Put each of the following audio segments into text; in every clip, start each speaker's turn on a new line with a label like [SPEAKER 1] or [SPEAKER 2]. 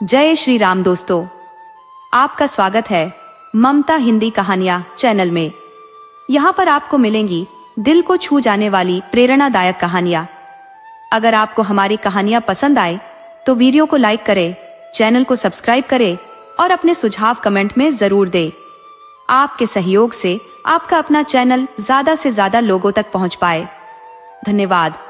[SPEAKER 1] जय श्री राम दोस्तों, आपका स्वागत है ममता हिंदी कहानियां चैनल में। यहाँ पर आपको मिलेंगी दिल को छू जाने वाली प्रेरणादायक कहानियां। अगर आपको हमारी कहानियां पसंद आए तो वीडियो को लाइक करें, चैनल को सब्सक्राइब करें और अपने सुझाव कमेंट में जरूर दें। आपके सहयोग से आपका अपना चैनल ज्यादा से ज्यादा लोगों तक पहुंच पाए। धन्यवाद।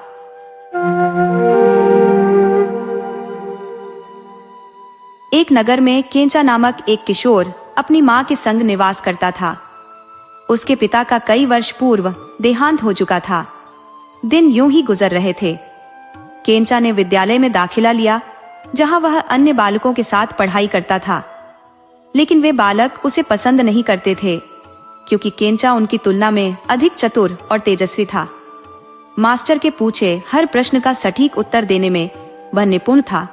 [SPEAKER 1] एक नगर में केंचा नामक एक किशोर अपनी मां के संग निवास करता था। उसके पिता का कई वर्ष पूर्व देहांत हो चुका था। दिन यूं ही गुजर रहे थे। केंचा ने विद्यालय में दाखिला लिया, जहां वह अन्य बालकों के साथ पढ़ाई करता था, लेकिन वे बालक उसे पसंद नहीं करते थे, क्योंकि केंचा उनकी तुलना में अधिक चतुर और तेजस्वी था। मास्टर के पूछे हर प्रश्न का सटीक उत्तर देने में वह निपुण था,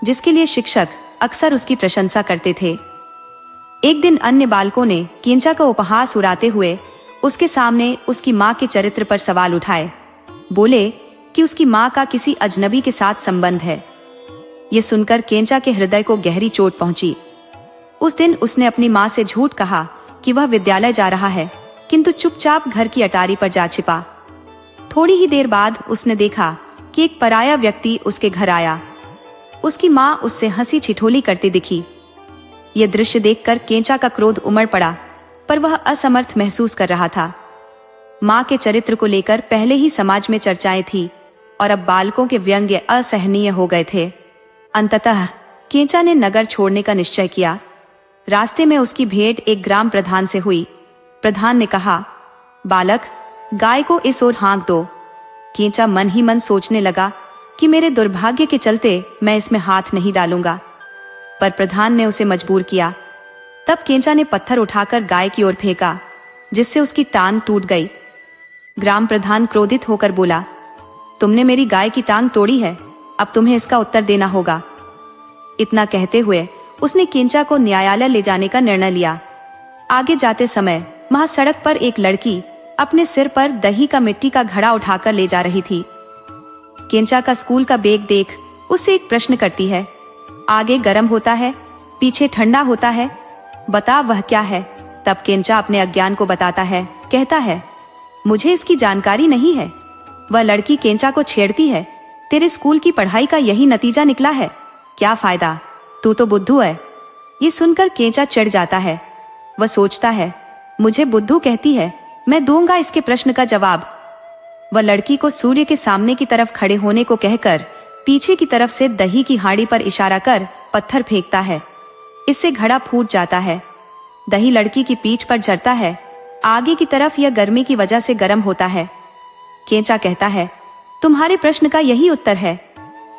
[SPEAKER 1] जिसके लिए शिक्षक अक्सर उसकी प्रशंसा करते थे। एक दिन अन्य बालकों ने केंचा का उपहास उड़ाते हुए उसके सामने उसकी मां के चरित्र पर सवाल उठाए। बोले कि उसकी मां का किसी अजनबी के साथ संबंध है। ये सुनकर केंचा के हृदय को गहरी चोट पहुंची। उस दिन उसने अपनी मां से झूठ कहा कि वह विद्यालय जा रहा है, किंतु चुपचाप घर की अटारी पर जा छिपा। थोड़ी ही देर बाद उसने देखा कि एक पराया व्यक्ति उसके घर आया। उसकी मां उससे हंसी ठिठोली करती दिखी। यह दृश्य देखकर केंचा का क्रोध उमड़ पड़ा, पर वह असमर्थ महसूस कर रहा था। मां के चरित्र को लेकर पहले ही समाज में चर्चाएं थी और अब बालकों के व्यंग्य असहनीय हो गए थे। अंततः केंचा ने नगर छोड़ने का निश्चय किया। रास्ते में उसकी भेंट एक ग्राम प्रधान से हुई। प्रधान ने कहा, बालक, गाय को इस ओर हाँक दो। केंचा मन ही मन सोचने लगा कि मेरे दुर्भाग्य के चलते मैं इसमें हाथ नहीं डालूंगा, पर प्रधान ने उसे मजबूर किया। तब केंचा ने पत्थर उठाकर गाय की ओर फेंका, जिससे उसकी टांग टूट गई। ग्राम प्रधान क्रोधित होकर बोला, तुमने मेरी गाय की टांग तोड़ी है, अब तुम्हें इसका उत्तर देना होगा। इतना कहते हुए उसने केंचा को न्यायालय ले जाने का निर्णय लिया। आगे जाते समय वहां सड़क पर एक लड़की अपने सिर पर दही का मिट्टी का घड़ा उठाकर ले जा रही थी। केंचा का स्कूल का बैग देख उससे एक प्रश्न करती है, आगे गर्म होता है, पीछे ठंडा होता है, बता वह क्या है। तब केंचा अपने अज्ञान को बताता है, कहता है, मुझे इसकी जानकारी नहीं है। वह लड़की केंचा को छेड़ती है, तेरे स्कूल की पढ़ाई का यही नतीजा निकला है, क्या फायदा, तू तो बुद्धू है। ये सुनकर केंचा चिढ़ जाता है। वह सोचता है, मुझे बुद्धू कहती है, मैं दूंगा इसके प्रश्न का जवाब। वह लड़की को सूर्य के सामने की तरफ खड़े होने को कहकर पीछे की तरफ से दही की हांडी पर इशारा कर पत्थर फेंकता है। इससे घड़ा फूट जाता है। दही लड़की की पीठ पर झरता है। आगे की तरफ यह गर्मी की वजह से गर्म होता है। केंचा कहता है, तुम्हारे प्रश्न का यही उत्तर है।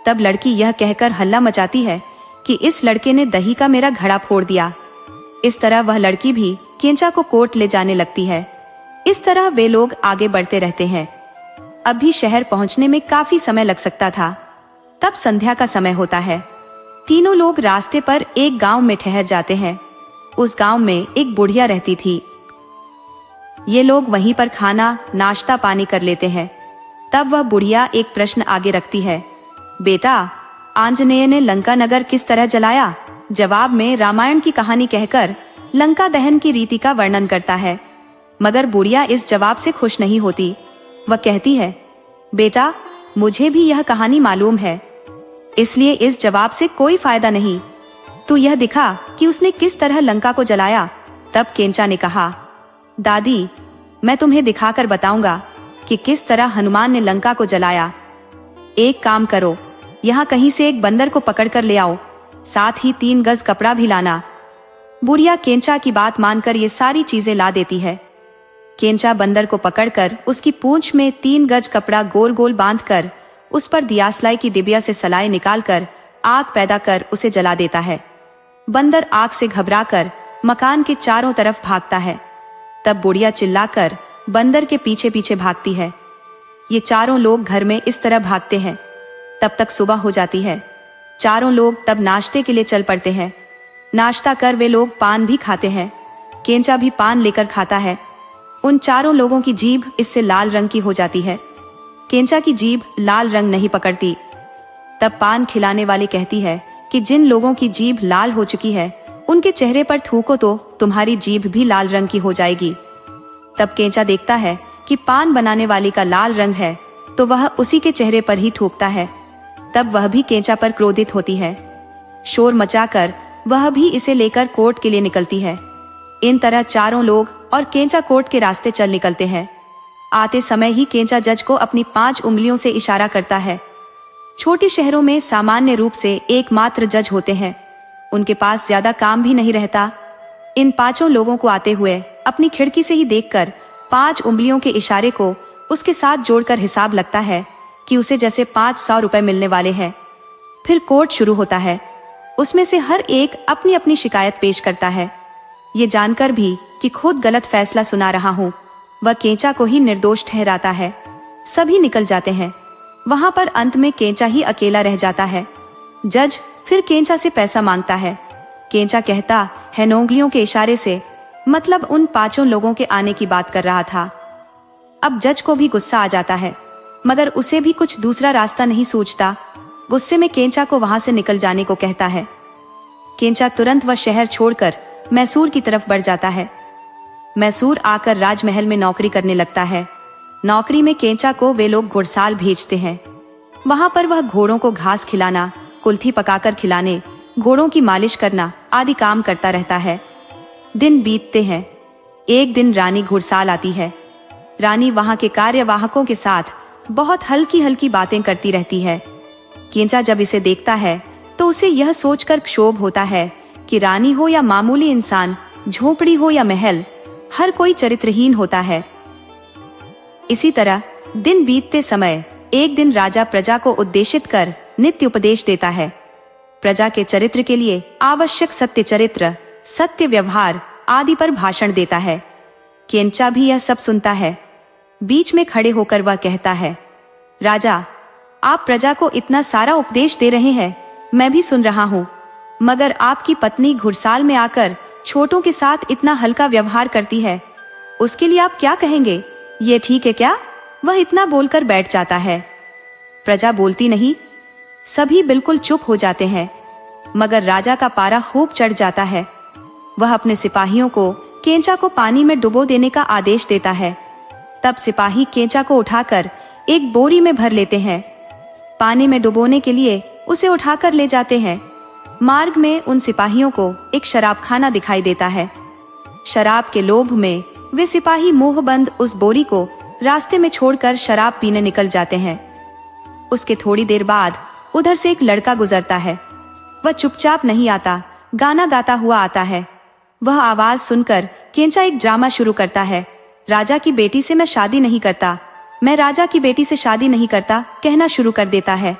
[SPEAKER 1] तब लड़की यह कहकर हल्ला मचाती है कि इस लड़के ने दही का मेरा घड़ा फोड़ दिया। इस तरह वह लड़की भी केंचा को कोर्ट ले जाने लगती है। इस तरह वे लोग आगे बढ़ते रहते हैं। अब भी शहर पहुंचने में काफी समय लग सकता था। तब संध्या का समय होता है। तीनों लोग रास्ते पर एक गांव में ठहर जाते हैं। उस गांव में एक बुढ़िया रहती थी। ये लोग वहीं पर खाना नाश्ता पानी कर लेते हैं। तब वह बुढ़िया एक प्रश्न आगे रखती है, बेटा, आंजनेय ने लंका नगर किस तरह जलाया? जवाब में रामायण की कहानी कहकर लंका दहन की रीति का वर्णन करता है। मगर बुढ़िया इस जवाब से खुश नहीं होती। वह कहती है, बेटा, मुझे भी यह कहानी मालूम है, इसलिए इस जवाब से कोई फायदा नहीं। तू यह दिखा कि उसने किस तरह लंका को जलाया। तब केंचा ने कहा, दादी, मैं तुम्हें दिखाकर बताऊंगा कि किस तरह हनुमान ने लंका को जलाया। एक काम करो, यहाँ कहीं से एक बंदर को पकड़कर ले आओ, साथ ही 3 गज कपड़ा भी लाना। बुढ़िया केंचा की बात मानकर ये सारी चीजें ला देती है। केंचा बंदर को पकड़कर उसकी पूंछ में 3 गज कपड़ा गोल गोल बांधकर उस पर दियासलाई की डिबिया से सलाई निकालकर आग पैदा कर उसे जला देता है। बंदर आग से घबराकर मकान के चारों तरफ भागता है। तब बुढ़िया चिल्लाकर बंदर के पीछे पीछे भागती है। ये चारों लोग घर में इस तरह भागते हैं। तब तक सुबह हो जाती है। चारों लोग तब नाश्ते के लिए चल पड़ते हैं। नाश्ता कर वे लोग पान भी खाते हैं। केंचा भी पान लेकर खाता है। उन चारों लोगों की जीभ इससे लाल रंग की हो जाती है। केंचा की जीभ लाल रंग नहीं पकड़ती। तब पान खिलाने वाली कहती है कि जिन लोगों की जीभ लाल हो चुकी है उनके चेहरे पर थूको तो तुम्हारी जीभ भी लाल रंग की हो जाएगी। तब केंचा देखता है कि पान बनाने वाली का लाल रंग है तो वह उसी के चेहरे पर ही थूकता है। तब वह भी केंचा पर क्रोधित होती है। शोर मचाकर वह भी इसे लेकर कोर्ट के लिए निकलती है। इन तरह चारों लोग और केंचा कोर्ट के रास्ते चल निकलते हैं। आते समय ही केंचा जज को अपनी 5 उंगलियों से इशारा करता है। छोटे शहरों में सामान्य रूप से एकमात्र जज होते हैं, उनके पास ज्यादा काम भी नहीं रहता। इन 5 लोगों को आते हुए अपनी खिड़की से ही देखकर 5 उंगलियों के इशारे को उसके साथ जोड़कर हिसाब लगता है कि उसे जैसे 500 रुपए मिलने वाले हैं। फिर कोर्ट शुरू होता है। उसमें से हर एक अपनी अपनी शिकायत पेश करता है। ये जानकर भी कि खुद गलत फैसला सुना रहा हूँ, वह केंचा को ही निर्दोष ठहराता है। सभी निकल जाते हैं। वहां पर अंत में केंचा ही अकेला रह जाता है। जज फिर केंचा से पैसा मांगता है। केंचा कहता है उंगलियों के इशारे से, मतलब उन 5 लोगों के आने की बात कर रहा था। अब जज को भी गुस्सा आ जाता है, मगर उसे भी कुछ दूसरा रास्ता नहीं सूझता। गुस्से में केंचा को वहां से निकल जाने को कहता है। केंचा तुरंत वह शहर छोड़कर मैसूर की तरफ बढ़ जाता है। मैसूर आकर राजमहल में नौकरी करने लगता है। नौकरी में केंचा को वे लोग घुड़साल भेजते हैं। वहां पर वह घोड़ों को घास खिलाना, कुल्थी पकाकर खिलाने, घोड़ों की मालिश करना आदि काम करता रहता है। दिन बीतते हैं। एक दिन रानी घुड़साल आती है। रानी वहां के कार्यवाहकों के साथ बहुत हल्की हल्की बातें करती रहती है। केंचा जब इसे देखता है तो उसे यह सोचकर क्षोभ होता है कि रानी हो या मामूली इंसान, झोपड़ी हो या महल, हर कोई चरित्रहीन होता है। इसी तरह दिन बीतते समय एक दिन राजा प्रजा को उद्देशित कर नित्य उपदेश देता है। प्रजा के चरित्र के लिए आवश्यक सत्य चरित्र, सत्य व्यवहार आदि पर भाषण देता है। केंचा भी यह सब सुनता है। बीच में खड़े होकर वह कहता है, राजा, आप प्रजा को इतना सारा उपदेश दे रहे हैं, मैं भी सुन रहा हूँ, मगर आपकी पत्नी घुड़साल में आकर छोटों के साथ इतना हल्का व्यवहार करती है, उसके लिए आप क्या कहेंगे? ये ठीक है क्या? वह इतना बोलकर बैठ जाता है। प्रजा बोलती नहीं, सभी बिल्कुल चुप हो जाते हैं, मगर राजा का पारा खूब चढ़ जाता है। वह अपने सिपाहियों को केंचा को पानी में डुबो देने का आदेश देता है। तब सिपाही केंचा को उठाकर एक बोरी में भर लेते हैं। पानी में डुबोने के लिए उसे उठाकर ले जाते हैं। मार्ग में उन सिपाहियों को एक शराबखाना दिखाई देता है। शराब के लोभ में वे सिपाही मुंहबंद उस बोरी को रास्ते में छोड़कर शराब पीने निकल जाते हैं। उसके थोड़ी देर बाद उधर से एक लड़का गुजरता है। वह चुपचाप नहीं आता, गाना गाता हुआ आता है। वह आवाज सुनकर केंचा एक ड्रामा शुरू करता है। राजा की बेटी से मैं शादी नहीं करता, मैं राजा की बेटी से शादी नहीं करता, कहना शुरू कर देता है।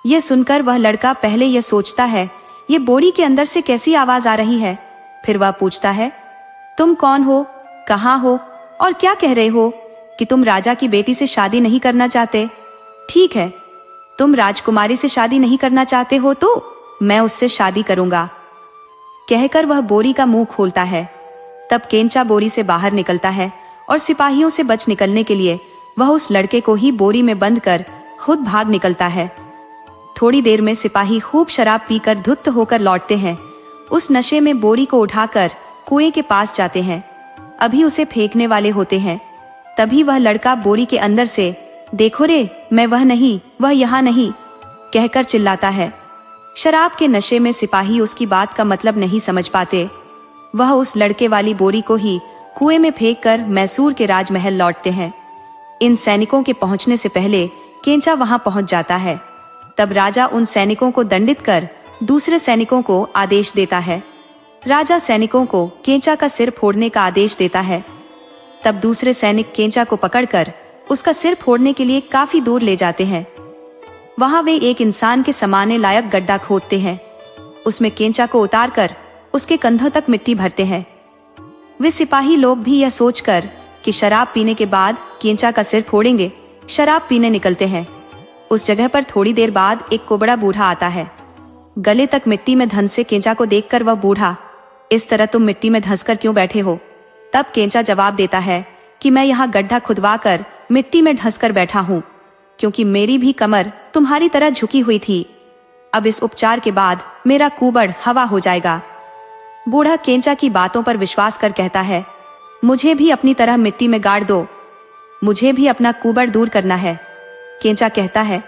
[SPEAKER 1] यह सुनकर वह लड़का पहले यह सोचता है, ये बोरी के अंदर से कैसी आवाज आ रही है। फिर वह पूछता है, तुम कौन हो, कहाँ हो और क्या कह रहे हो कि तुम राजा की बेटी से शादी नहीं करना चाहते? ठीक है, तुम राजकुमारी से शादी नहीं करना चाहते हो तो मैं उससे शादी करूंगा, कहकर वह बोरी का मुंह खोलता है। तब केंचा बोरी से बाहर निकलता है और सिपाहियों से बच निकलने के लिए वह उस लड़के को ही बोरी में बंद कर खुद भाग निकलता है। थोड़ी देर में सिपाही खूब शराब पीकर धुत्त होकर लौटते हैं। उस नशे में बोरी को उठाकर कुएं के पास जाते हैं। अभी उसे फेंकने वाले होते हैं। तभी वह लड़का बोरी के अंदर से, देखो रे, मैं वह नहीं, वह यहाँ नहीं, कहकर चिल्लाता है। शराब के नशे में सिपाही उसकी बात का मतलब नहीं समझ पाते। वह उस लड़के वाली बोरी को ही कुएं में फेंककर मैसूर के राजमहल लौटते हैं। इन सैनिकों के पहुंचने से पहले केंचा वहां पहुंच जाता है। तब राजा उन सैनिकों को दंडित कर दूसरे सैनिकों को आदेश देता है। राजा सैनिकों को केंचा का सिर फोड़ने का आदेश देता है। तब दूसरे सैनिक केंचा को पकड़कर उसका सिर फोड़ने के लिए काफी दूर ले जाते हैं। वहां वे एक इंसान के समाने लायक गड्ढा खोदते हैं। उसमें केंचा को उतारकर उसके कंधों तक मिट्टी भरते हैं। वे सिपाही लोग भी यह सोचकर कि शराब पीने के बाद केंचा का सिर फोड़ेंगे, शराब पीने निकलते हैं। उस जगह पर थोड़ी देर बाद एक कोबड़ा बूढ़ा आता है। गले तक मिट्टी में धंस से केंचा को देखकर वह बूढ़ा, इस तरह तुम मिट्टी में धंसकर क्यों बैठे हो? तब केंचा जवाब देता है कि मैं यहाँ गड्ढा खुदवाकर मिट्टी में धंसकर बैठा हूँ, क्योंकि मेरी भी कमर तुम्हारी तरह झुकी हुई थी। अब इस उपचार के बाद मेरा कुबड़ हवा हो जाएगा। बूढ़ा केंचा की बातों पर विश्वास कर कहता है, मुझे भी अपनी तरह मिट्टी में गाड़ दो, मुझे भी अपना कुबड़ दूर करना है। केंचा कहता है,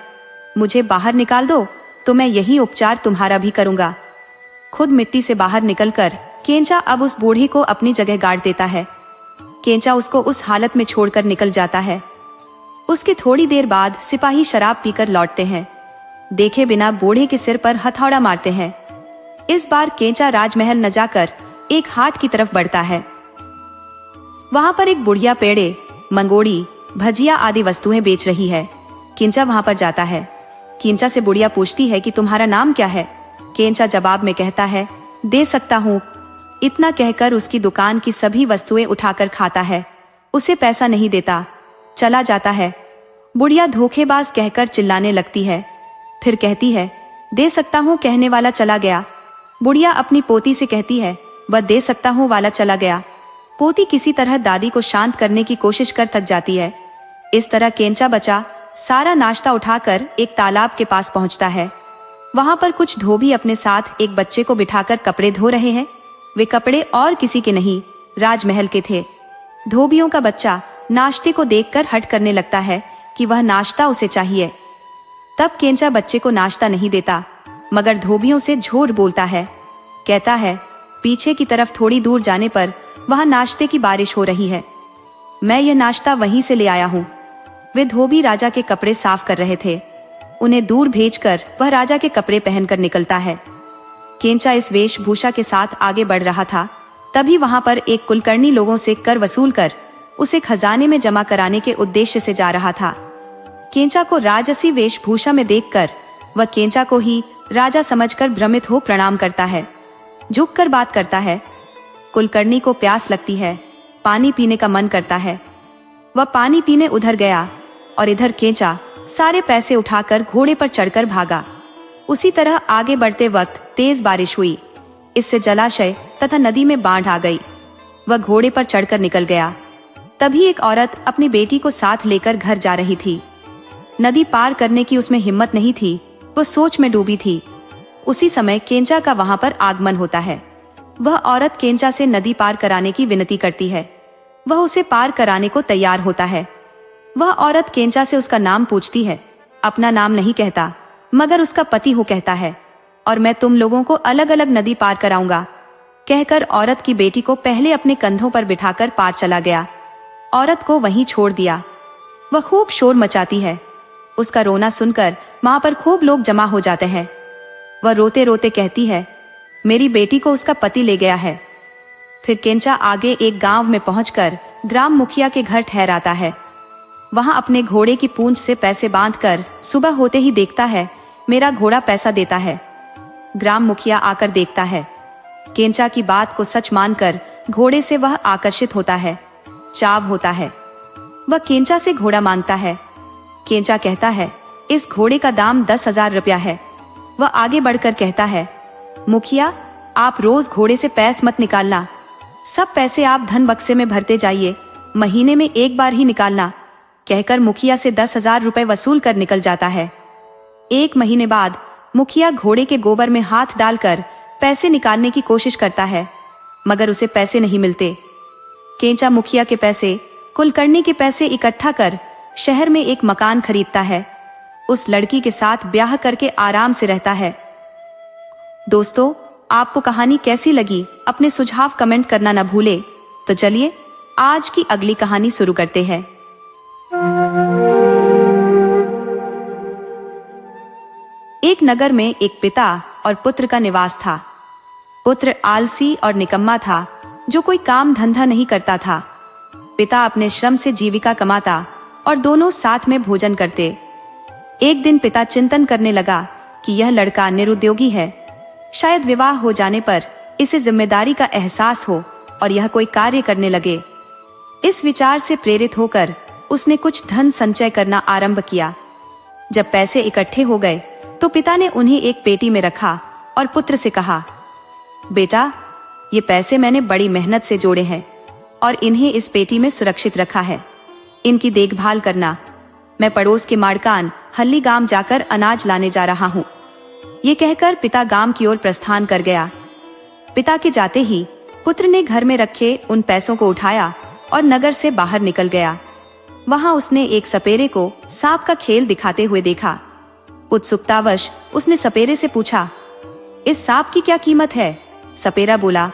[SPEAKER 1] मुझे बाहर निकाल दो तो मैं यही उपचार तुम्हारा भी करूंगा। खुद मिट्टी से बाहर निकलकर केंचा अब उस बूढ़ी को अपनी जगह गाड़ देता है। केंचा उसको उस हालत में छोड़कर निकल जाता है। उसके थोड़ी देर बाद सिपाही शराब पीकर लौटते हैं। देखे बिना बूढ़े के सिर पर हथौड़ा मारते हैं। इस बार केंचा राजमहल न जाकर एक हाट की तरफ बढ़ता है। वहां पर एक बुढ़िया पेड़े, मंगोड़ी, भजिया आदि वस्तुएं बेच रही है। केंचा वहां पर जाता है। केंचा से बुढ़िया पूछती है कि तुम्हारा नाम क्या है। केंचा जवाब में कहता है, दे सकता हूँ। इतना कहकर उसकी दुकान की सभी वस्तुएं उठाकर खाता है। उसे पैसा नहीं देता, चला जाता है। बुढ़िया धोखेबाज कहकर चिल्लाने लगती है। फिर कहती है, दे सकता हूँ कहने वाला चला गया। बुढ़िया अपनी पोती से कहती है, वह दे सकता हूँ वाला चला गया। पोती किसी तरह दादी को शांत करने की कोशिश कर थक जाती है। इस तरह केंचा बचा सारा नाश्ता उठाकर एक तालाब के पास पहुंचता है। वहां पर कुछ धोबी अपने साथ एक बच्चे को बिठाकर कपड़े धो रहे हैं। वे कपड़े और किसी के नहीं, राजमहल के थे। धोबियों का बच्चा नाश्ते को देखकर हट करने लगता है कि वह नाश्ता उसे चाहिए। तब केंचा बच्चे को नाश्ता नहीं देता, मगर धोबियों से झूठ बोलता है। कहता है, पीछे की तरफ थोड़ी दूर जाने पर वहां नाश्ते की बारिश हो रही है, मैं यह नाश्ता वहीं से ले आया हूँ। वे धोबी राजा के कपड़े साफ कर रहे थे। उन्हें दूर भेजकर वह राजा के कपड़े पहनकर निकलता है। केंचा इस वेशभूषा के साथ आगे बढ़ रहा था। तभी वहां पर एक कुलकर्णी लोगों से कर वसूल कर उसे खजाने में जमा कराने के उद्देश्य से जा रहा था। केंचा को राजसी वेशभूषा में देखकर वह केंचा को ही राजा समझकर भ्रमित हो प्रणाम करता है। झुककर बात करता है। कुलकर्णी को प्यास लगती है, पानी पीने का मन करता है। वह पानी पीने उधर गया और इधर केंचा सारे पैसे उठाकर घोड़े पर चढ़कर भागा। उसी तरह आगे बढ़ते वक्त तेज बारिश हुई। इससे जलाशय तथा नदी में बाढ़ आ गई। वह घोड़े पर चढ़कर निकल गया। तभी एक औरत अपनी बेटी को साथ लेकर घर जा रही थी। नदी पार करने की उसमें हिम्मत नहीं थी, वह सोच में डूबी थी। उसी समय केंचा का वहां पर आगमन होता है। वह औरत केंचा से नदी पार कराने की विनती करती है। वह उसे पार कराने को तैयार होता है। वह औरत केंचा से उसका नाम पूछती है। अपना नाम नहीं कहता, मगर उसका पति हूँ कहता है, और मैं तुम लोगों को अलग अलग नदी पार कराऊंगा। कहकर औरत की बेटी को पहले अपने कंधों पर बिठाकर पार चला गया। औरत को वहीं छोड़ दिया। वह खूब शोर मचाती है। उसका रोना सुनकर वहां पर खूब लोग जमा हो जाते हैं। वह रोते रोते कहती है, मेरी बेटी को उसका पति ले गया है। फिर केंचा आगे एक गांव में पहुंचकर ग्राम मुखिया के घर ठहराता है। वहां अपने घोड़े की पूंछ से पैसे बांधकर सुबह होते ही देखता है, मेरा घोड़ा पैसा देता है। ग्राम मुखिया आकर देखता है। केंचा की बात को सच मानकर घोड़े से वह आकर्षित होता है, चाव होता है। वह केंचा से घोड़ा मांगता है। केंचा कहता है, इस घोड़े का दाम 10,000 रुपया है। वह आगे बढ़कर कहता है, मुखिया आप रोज घोड़े से पैसे मत निकालना, सब पैसे आप धन बक्से में भरते जाइए, महीने में एक बार ही निकालना। कहकर मुखिया से 10,000 रुपए वसूल कर निकल जाता है। एक महीने बाद मुखिया घोड़े के गोबर में हाथ डालकर पैसे निकालने की कोशिश करता है, मगर उसे पैसे नहीं मिलते। केंचा मुखिया के पैसे, कुलकर्णी के पैसे इकट्ठा कर शहर में एक मकान खरीदता है। उस लड़की के साथ ब्याह करके आराम से रहता है। दोस्तों, आपको कहानी कैसी लगी अपने सुझाव कमेंट करना न भूले। तो चलिए आज की अगली कहानी शुरू करते हैं। एक नगर में एक पिता और पुत्र का निवास था। पुत्र आलसी और निकम्मा था, जो कोई काम धंधा नहीं करता था। पिता अपने श्रम से जीविका कमाता और दोनों साथ में भोजन करते। एक दिन पिता चिंतन करने लगा कि यह लड़का निरुद्योगी है, शायद विवाह हो जाने पर इसे जिम्मेदारी का एहसास हो और यह कोई कार्य करने लगे। इस विचार से प्रेरित होकर उसने कुछ धन संचय करना आरंभ किया। जब पैसे इकट्ठे हो गए तो पिता ने उन्हें एक पेटी में रखा और पुत्र से कहा, बेटा, ये पैसे मैंने बड़ी मेहनत से जोड़े हैं और इन्हें इस पेटी में सुरक्षित रखा है। इनकी देखभाल करना। मैं पड़ोस के माड़कान हल्ली गांव जाकर अनाज लाने जा रहा हूँ। ये कहकर पिता गांव की ओर प्रस्थान कर गया। पिता के जाते ही पुत्र ने घर में रखे उन पैसों को उठाया और नगर से बाहर निकल गया। वहां उसने एक सपेरे को सांप का खेल दिखाते हुए देखा। उत्सुकतावश उसने सपेरे से पूछा, इस सांप की क्या कीमत है? सपेरा बोला,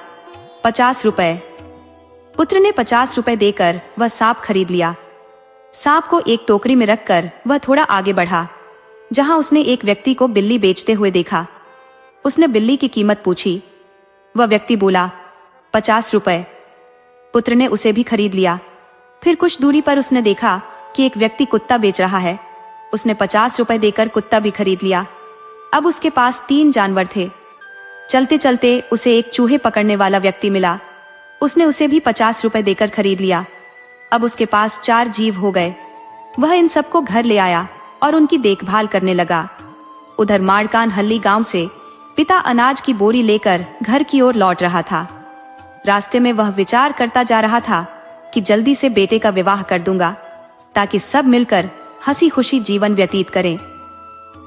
[SPEAKER 1] 50 रुपए। पुत्र ने 50 रुपए देकर वह सांप खरीद लिया। सांप को एक टोकरी में रखकर वह थोड़ा आगे बढ़ा, जहां उसने एक व्यक्ति को बिल्ली बेचते हुए देखा। उसने बिल्ली की कीमत पूछी। वह व्यक्ति बोला, 50 रुपए। पुत्र ने उसे भी खरीद लिया। फिर कुछ दूरी पर उसने देखा कि एक व्यक्ति कुत्ता बेच रहा है। उसने 50 रुपए देकर कुत्ता भी खरीद लिया। अब उसके पास 3 जानवर थे। चलते चलते उसे एक चूहे पकड़ने वाला व्यक्ति मिला। उसने उसे भी 50 रुपए देकर खरीद लिया। अब उसके पास 4 जीव हो गए। वह इन सबको घर ले आया और उनकी देखभाल करने लगा। उधर माड़कान हल्ली गांव से पिता अनाज की बोरी लेकर घर की ओर लौट रहा था। रास्ते में वह विचार करता जा रहा था कि जल्दी से बेटे का विवाह कर दूंगा, ताकि सब मिलकर हंसी खुशी जीवन व्यतीत करें।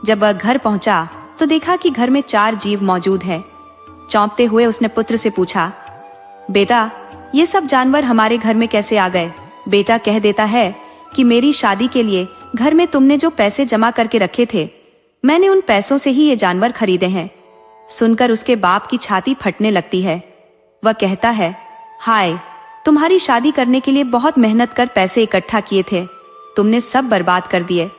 [SPEAKER 1] जब वह घर पहुंचा तो देखा कि घर में 4 जीव मौजूद हैं। चौंकते हुए उसने पुत्र से पूछा, बेटा, ये सब जानवर हमारे घर में कैसे आ गए? बेटा कह देता है कि मेरी शादी के लिए घर में तुमने जो पैसे जमा करके रखे थे, मैंने उन पैसों से ही ये जानवर खरीदे हैं। सुनकर उसके बाप की छाती फटने लगती है। वह कहता है, हाय, तुम्हारी शादी करने के लिए बहुत मेहनत कर पैसे इकट्ठा किए थे, तुमने सब बर्बाद कर दिए।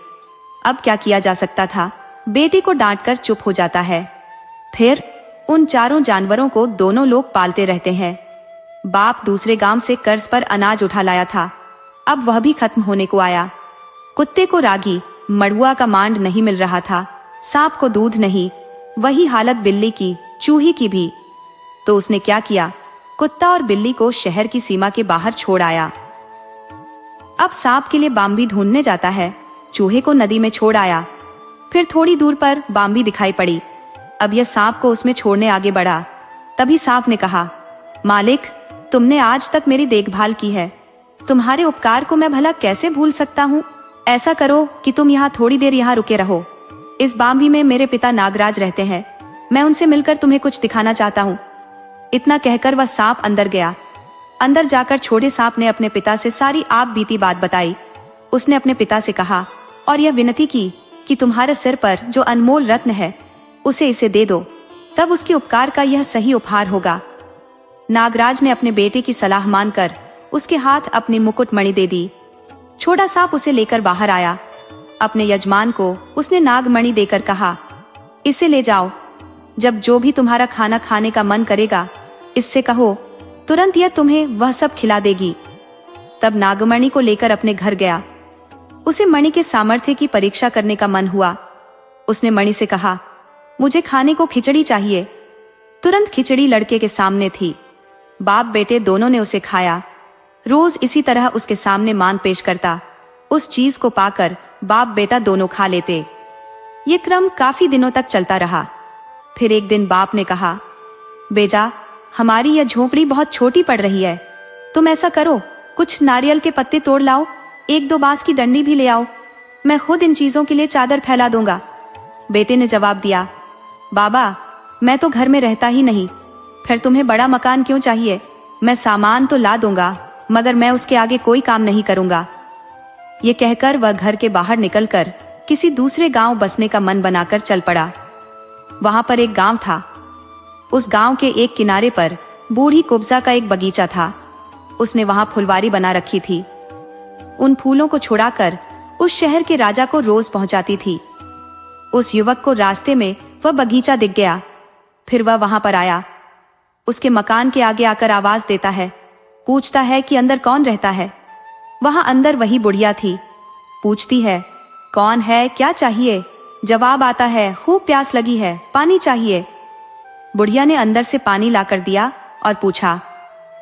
[SPEAKER 1] अब क्या किया जा सकता था? बेटे को डांटकर चुप हो जाता है। फिर उन 4 जानवरों को दोनों लोग पालते रहते हैं। बाप दूसरे गांव से कर्ज पर अनाज उठा लाया था, अब वह भी खत्म होने को आया। कुत्ते को रागी मड़ुआ का मांड नहीं मिल रहा था, सांप को दूध नहीं। वही हालत बिल्ली की, चूही की भी। तो उसने क्या किया? कुत्ता और बिल्ली को शहर की सीमा के बाहर छोड़ आया। अब सांप के लिए बाम्बी ढूंढने जाता है। चूहे को नदी में छोड़ आया। फिर थोड़ी दूर पर बाम्बी दिखाई पड़ी। अब यह सांप को उसमें छोड़ने आगे बढ़ा। तभी सांप ने कहा, मालिक, तुमने आज तक मेरी देखभाल की है, तुम्हारे उपकार को मैं भला कैसे भूल सकता हूँ? ऐसा करो कि तुम यहाँ थोड़ी देर यहाँ रुके रहो। इस बाम्बी में मेरे पिता नागराज रहते हैं, मैं उनसे मिलकर तुम्हें कुछ दिखाना चाहता हूँ। इतना कहकर वह सांप अंदर गया। अंदर जाकर छोटे सांप ने अपने पिता से सारी आप बीती बात बताई। उसने अपने पिता से कहा और यह विनती की कि तुम्हारे सिर पर जो अनमोल रत्न है उसे इसे दे दो, तब उसके उपकार का यह सही उपहार होगा। नागराज ने अपने बेटे की सलाह मानकर उसके हाथ अपनी मुकुट मणि दे दी। छोटा सांप उसे लेकर बाहर आया। अपने यजमान को उसने नागमणि देकर कहा, इसे ले जाओ, जब जो भी तुम्हारा खाना खाने का मन करेगा इससे कहो, तुरंत यह तुम्हें वह सब खिला देगी। तब नागमणि को लेकर अपने घर गया। उसे मणि के सामर्थ्य की परीक्षा करने का मन हुआ। उसने मणि से कहा, मुझे खाने को खिचड़ी चाहिए। तुरंत खिचड़ी लड़के के सामने थी। बाप बेटे दोनों ने उसे खाया। रोज इसी तरह उसके सामने मान पेश करता। उस चीज को पाकर बाप बेटा दोनों खा लेते। ये क्रम काफी दिनों तक चलता रहा। फिर एक दिन बाप ने कहा, बेटा, हमारी यह झोपड़ी बहुत छोटी पड़ रही है, तुम ऐसा करो, कुछ नारियल के पत्ते तोड़ लाओ, 1-2 बांस की डंडी भी ले आओ, मैं खुद इन चीजों के लिए चादर फैला दूंगा। बेटे ने जवाब दिया, बाबा, मैं तो घर में रहता ही नहीं, फिर तुम्हें बड़ा मकान क्यों चाहिए? मैं सामान तो ला दूंगा, मगर मैं उसके आगे कोई काम नहीं करूंगा। ये कहकर वह घर के बाहर निकलकर किसी दूसरे गांव बसने का मन बनाकर चल पड़ा। वहां पर एक गांव था। उस गांव के एक किनारे पर बूढ़ी कुब्जा का एक बगीचा था। उसने वहां फुलवारी बना रखी थी। उन फूलों को छुड़ाकर उस शहर के राजा को रोज पहुंचाती थी। उस युवक को रास्ते में वह बगीचा दिख गया। फिर वह वहां पर आया। उसके मकान के आगे आकर आवाज देता है। पूछता है कि अंदर कौन रहता है। वहां अंदर वही बुढ़िया थी। पूछती है, कौन है, क्या चाहिए? जवाब आता है, खूब प्यास लगी है, पानी चाहिए। बुढ़िया ने अंदर से पानी लाकर दिया और पूछा,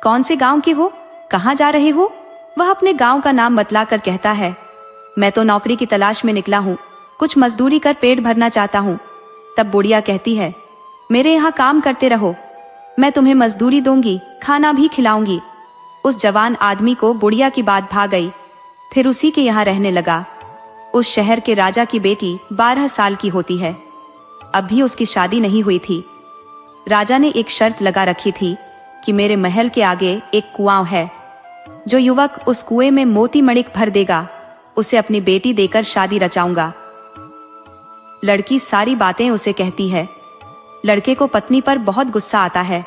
[SPEAKER 1] कौन से गांव के हो, कहाँ जा रहे हो? वह अपने गांव का नाम बतलाकर कहता है, मैं तो नौकरी की तलाश में निकला हूँ, कुछ मजदूरी कर पेट भरना चाहता हूँ। तब बुढ़िया कहती है, मेरे यहाँ काम करते रहो, मैं तुम्हें मजदूरी दूंगी, खाना भी खिलाऊंगी। उस जवान आदमी को बुढ़िया की बात भा गई। फिर उसी के यहाँ रहने लगा। उस शहर के राजा की बेटी 12 साल की होती है। अब भी उसकी शादी नहीं हुई थी। राजा ने एक शर्त लगा रखी थी कि मेरे महल के आगे एक कुआं है, जो युवक उस कुएं में मोती मणिक भर देगा, उसे अपनी बेटी देकर शादी रचाऊंगा। लड़की सारी बातें उसे कहती है। लड़के को पत्नी पर बहुत गुस्सा आता है।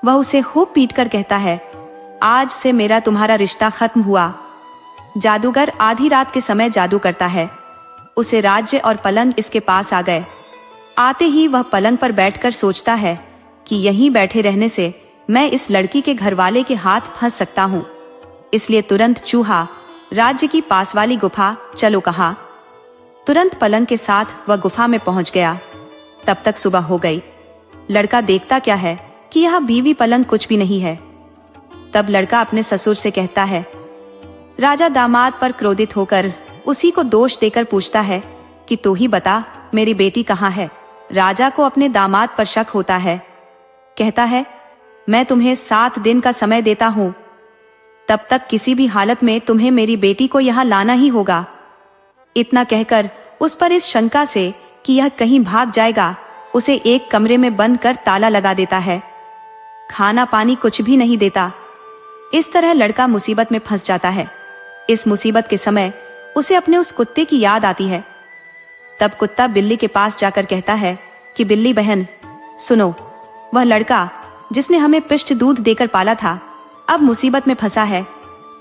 [SPEAKER 1] वह उसे खूब पीट कर कहता है, आज से मेरा तुम्हारा रिश्ता खत्म हुआ। जादूगर आधी रात के समय जादू करता है। उसे राज्य और पलंग इसके पास आ गए। आते ही वह पलंग पर बैठकर सोचता है कि यहीं बैठे रहने से मैं इस लड़की के घरवाले के हाथ फंस सकता हूँ। इसलिए तुरंत चूहा राज्य की पास वाली गुफा चलो कहा। तुरंत पलंग के साथ वह गुफा में पहुंच गया। तब तक सुबह हो गई। लड़का देखता क्या है कि यह बीवी पलंग कुछ भी नहीं है। तब लड़का अपने ससुर से कहता है। राजा दामाद पर क्रोधित होकर उसी को दोष देकर पूछता है कि तू ही बता, मेरी बेटी कहाँ है। राजा को अपने दामाद पर शक होता है। कहता है, मैं तुम्हें 7 दिन का समय देता हूं, तब तक किसी भी हालत में तुम्हें मेरी बेटी को यहां लाना ही होगा। इतना कहकर उस पर इस शंका से कि यह कहीं भाग जाएगा, उसे एक कमरे में बंद कर ताला लगा देता है। खाना पानी कुछ भी नहीं देता। इस तरह लड़का मुसीबत में फंस जाता है। इस मुसीबत के समय उसे अपने उस कुत्ते की याद आती है। तब कुत्ता बिल्ली के पास जाकर कहता है कि बिल्ली बहन सुनो, वह लड़का जिसने हमें पिष्ट दूध देकर पाला था, अब मुसीबत में फंसा है।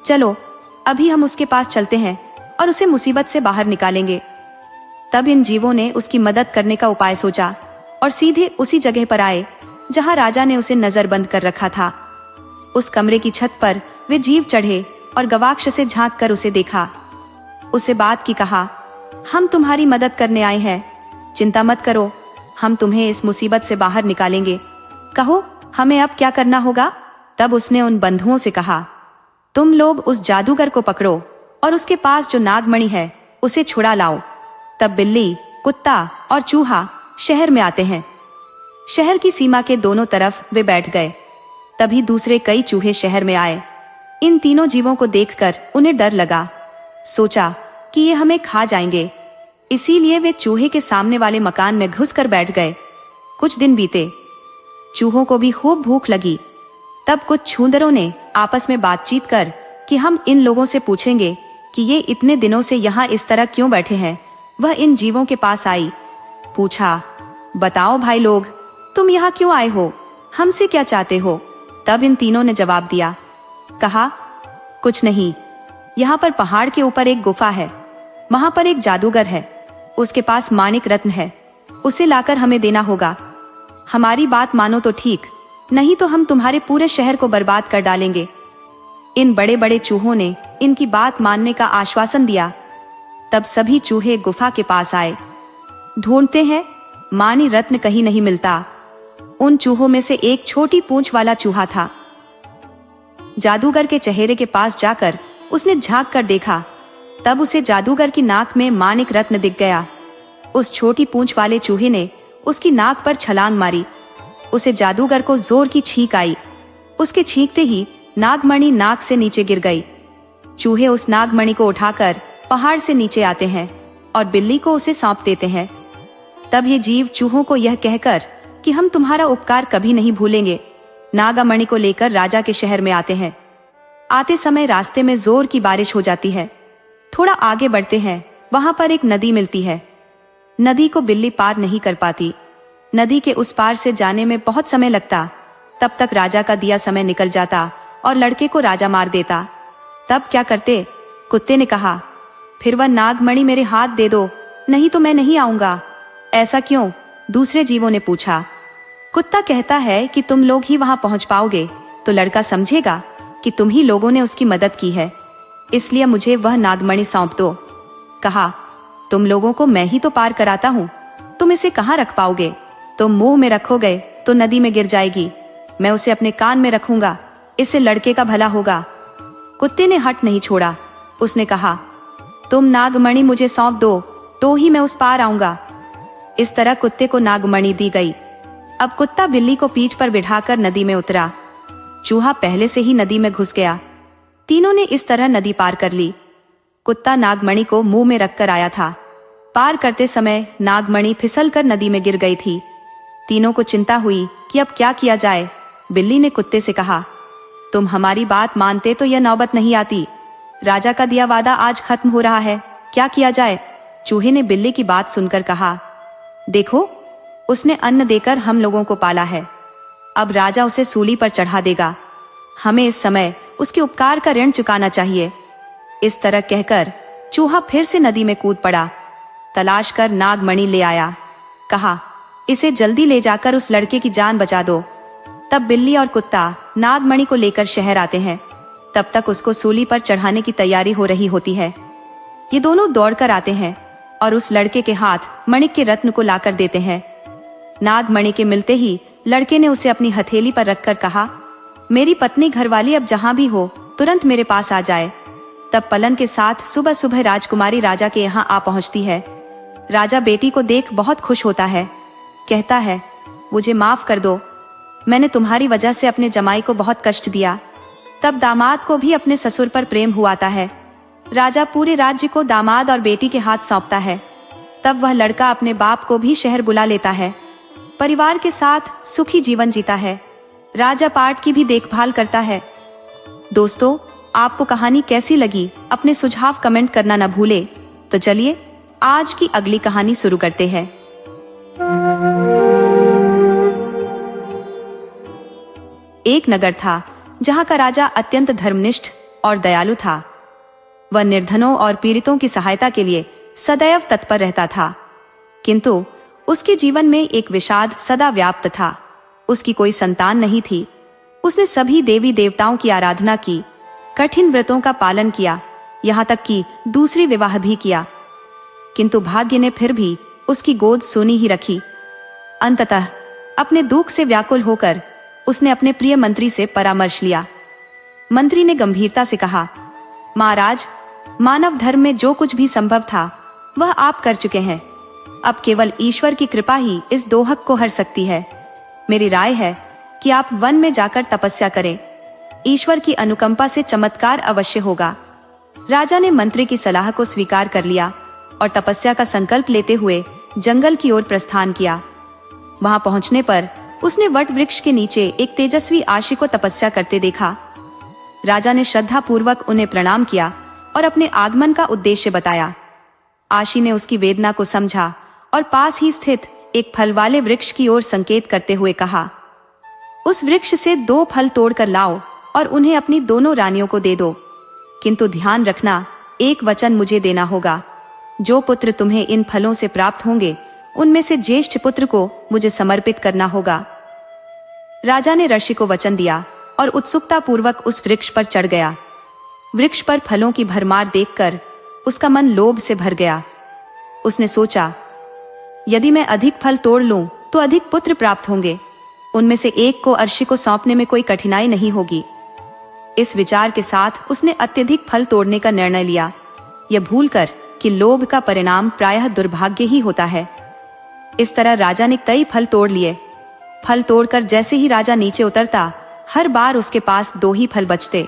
[SPEAKER 1] चलो अभी हम उसके पास चलते हैं और उसे मुसीबत से बाहर निकालेंगे। तब इन जीवों ने उसकी मदद करने का उपाय सोचा और सीधे उसी जगह पर आए जहां राजा ने उसे नजरबंद कर रखा था। उस कमरे की छत पर वे जीव चढ़े और गवाक्ष से झांक कर उसे देखा। उसे बात की कहा, हम तुम्हारी मदद करने आए हैं, चिंता मत करो, हम तुम्हें इस मुसीबत से बाहर निकालेंगे। कहो हमें अब क्या करना होगा। तब उसने उन बंधुओं से कहा, तुम लोग उस जादूगर को पकड़ो और उसके पास जो नागमणि है उसे छुड़ा लाओ। तब बिल्ली, कुत्ता और चूहा शहर में आते हैं। शहर की सीमा के दोनों तरफ वे बैठ गए। तभी दूसरे कई चूहे शहर में आए। इन तीनों जीवों को देखकर उन्हें डर लगा। सोचा कि ये हमें खा जाएंगे, इसीलिए वे चूहे के सामने वाले मकान में घुसकर बैठ गए। कुछ दिन बीते। चूहों को भी खूब भूख लगी। तब कुछ छूंदरों ने आपस में बातचीत कर कि हम इन लोगों से पूछेंगे कि ये इतने दिनों से यहाँ इस तरह क्यों बैठे हैं। वह इन जीवों के पास आई, पूछा, बताओ भाई लोग, तुम यहाँ क्यों आए हो, हमसे क्या चाहते हो। तब इन तीनों ने जवाब दिया, कहा, कुछ नहीं, यहाँ पर पहाड़ के ऊपर एक गुफा है, वहां पर एक जादूगर है, उसके पास माणिक रत्न है, उसे लाकर हमें देना होगा। हमारी बात मानो तो ठीक, नहीं तो हम तुम्हारे पूरे शहर को बर्बाद कर डालेंगे। इन बड़े बड़े चूहों ने इनकी बात मानने का आश्वासन दिया। तब सभी चूहे गुफा के पास आए। ढूंढते हैं, मानी रत्न कहीं नहीं मिलता। उन चूहों में से एक छोटी पूंछ वाला चूहा था। जादूगर के चेहरे के पास जाकर उसने झांक कर देखा। तब उसे जादूगर की नाक में माणिक रत्न दिख गया। उस छोटी पूंछ वाले चूहे ने उसकी नाक पर छलांग मारी। उसे जादूगर को जोर की छींक आई। उसके छींकते ही नागमणि नाक से नीचे गिर गई। चूहे उस नागमणि को उठाकर पहाड़ से नीचे आते हैं और बिल्ली को उसे सौंप देते हैं। तब ये जीव चूहों को यह कहकर कि हम तुम्हारा उपकार कभी नहीं भूलेंगे, नागमणि को लेकर राजा के शहर में आते हैं। आते समय रास्ते में जोर की बारिश हो जाती है। थोड़ा आगे बढ़ते हैं, वहां पर एक नदी मिलती है। नदी को बिल्ली पार नहीं कर पाती। नदी के उस पार से जाने में बहुत समय लगता। तब तक राजा का दिया समय निकल जाता और लड़के को राजा मार देता। तब क्या करते? कुत्ते ने कहा, फिर वह नागमणि मेरे हाथ दे दो, नहीं तो मैं नहीं आऊंगा। ऐसा क्यों? दूसरे जीवों ने पूछा। कुत्ता कहता है कि तुम लोग ही वहां पहुंच पाओगे तो लड़का समझेगा कि तुम ही लोगों ने उसकी मदद की है, इसलिए मुझे वह नागमणि सौंप दो। कहा, तुम लोगों को मैं ही तो पार कराता हूँ, तुम इसे कहाँ रख पाओगे? तुम मुंह में रखोगे तो नदी में गिर जाएगी। मैं उसे अपने कान में रखूंगा, इससे लड़के का भला होगा। कुत्ते ने हट नहीं छोड़ा। उसने कहा, तुम नागमणि मुझे सौंप दो तो ही मैं उस पार आऊंगा। इस तरह कुत्ते को नागमणि दी गई। अब कुत्ता बिल्ली को पीठ पर बिठाकर नदी में उतरा। चूहा पहले से ही नदी में घुस गया। तीनों ने इस तरह नदी पार कर ली। कुत्ता नागमणि को मुंह में रखकर आया था। पार करते समय नागमणि फिसलकर नदी में गिर गई थी। तीनों को चिंता हुई कि अब क्या किया जाए। बिल्ली ने कुत्ते से कहा, तुम हमारी बात मानते तो यह नौबत नहीं आती। राजा का दिया वादा आज खत्म हो रहा है, क्या किया जाए? चूहे ने बिल्ली की बात सुनकर कहा, देखो, उसने अन्न देकर हम लोगों को पाला है, अब राजा उसे सूली पर चढ़ा देगा। हमें इस समय उसके उपकार का ऋण चुकाना चाहिए। इस तरह कहकर चूहा फिर से नदी में कूद पड़ा। तलाश कर नागमणि ले आया। कहा, इसे जल्दी ले जाकर उस लड़के की जान बचा दो। तब बिल्ली और कुत्ता नागमणि को लेकर शहर आते हैं। तब तक उसको सूली पर चढ़ाने की तैयारी हो रही होती है। ये दोनों दौड़कर आते हैं और उस लड़के के हाथ मणिक के रत्न को लाकर देते हैं। नागमणि के मिलते ही लड़के ने उसे अपनी हथेली पर रखकर कहा, मेरी पत्नी घरवाली अब जहां भी हो तुरंत मेरे पास आ जाए। तब पलन के साथ सुबह सुबह राजकुमारी राजा के यहाँ आ पहुंचती है। राजा बेटी को देख बहुत खुश होता है। कहता है, मुझे माफ कर दो, मैंने तुम्हारी वजह से अपने जमाई को बहुत कष्ट दिया। तब दामाद को भी अपने ससुर पर प्रेम हुआता है। राजा पूरे राज्य को दामाद और बेटी के हाथ सौंपता है। तब वह लड़का अपने बाप को भी शहर बुला लेता है। परिवार के साथ सुखी जीवन जीता है। राजा पाठ की भी देखभाल करता है। दोस्तों, आपको कहानी कैसी लगी? अपने सुझाव कमेंट करना न भूले। तो चलिए आज की अगली कहानी शुरू करते हैं। एक नगर था जहां का राजा अत्यंत धर्मनिष्ठ और दयालु था। वह निर्धनों और पीड़ितों की सहायता के लिए सदैव तत्पर रहता था। किंतु उसके जीवन में एक विषाद सदा व्याप्त था। उसकी कोई संतान नहीं थी। उसने सभी देवी देवताओं की आराधना की, कठिन व्रतों का पालन किया, यहाँ तक कि दूसरी विवाह भी किया, किंतु भाग्य ने फिर भी उसकी गोद सूनी ही रखी। अंततः अपने दुख से व्याकुल होकर उसने अपने प्रिय मंत्री से परामर्श लिया। मंत्री ने गंभीरता से कहा, महाराज, मानव धर्म में जो कुछ भी संभव था वह आप कर चुके हैं। अब केवल ईश्वर की कृपा ही इस दोहक को हर सकती है। मेरी राय है कि आप वन में जाकर तपस्या करें। ईश्वर की अनुकंपा से चमत्कार अवश्य होगा। राजा ने मंत्री की सलाह को स्वीकार कर लिया और तपस्या का संकल्प लेते हुए जंगल की ओर प्रस्थान किया। वहां पहुंचने पर उसने वट वृक्ष के नीचे एक तेजस्वी आशी को तपस्या करते देखा। राजा ने श्रद्धा पूर्वक उन्हें प्रणाम किया और अपने आगमन का उद्देश्य बताया। आशी ने उसकी वेदना को समझा और पास ही स्थित एक फल वाले वृक्ष की ओर संकेत करते हुए कहा, उस वृक्ष से 2 फल तोड़कर लाओ और उन्हें अपनी दोनों रानियों को दे दो। किंतु ध्यान रखना, एक वचन मुझे देना होगा। जो पुत्र तुम्हें इन फलों से प्राप्त होंगे उनमें से ज्येष्ठ पुत्र को मुझे समर्पित करना होगा। राजा ने ऋषि को वचन दिया और उत्सुकता पूर्वक उस वृक्ष पर चढ़ गया। वृक्ष पर फलों की भरमार देखकर उसका मन लोभ से भर गया। उसने सोचा, यदि मैं अधिक फल तोड़ लूं तो अधिक पुत्र प्राप्त होंगे। उनमें से एक को अर्षि को सौंपने में कोई कठिनाई नहीं होगी। इस विचार के साथ उसने अत्यधिक फल तोड़ने का निर्णय लिया, यह भूलकर कि लोभ का परिणाम प्रायः दुर्भाग्य ही होता है। इस तरह राजा ने कई फल तोड़ लिए। फल तोड़कर जैसे ही राजा नीचे उतरता, हर बार उसके पास 2 ही फल बचते।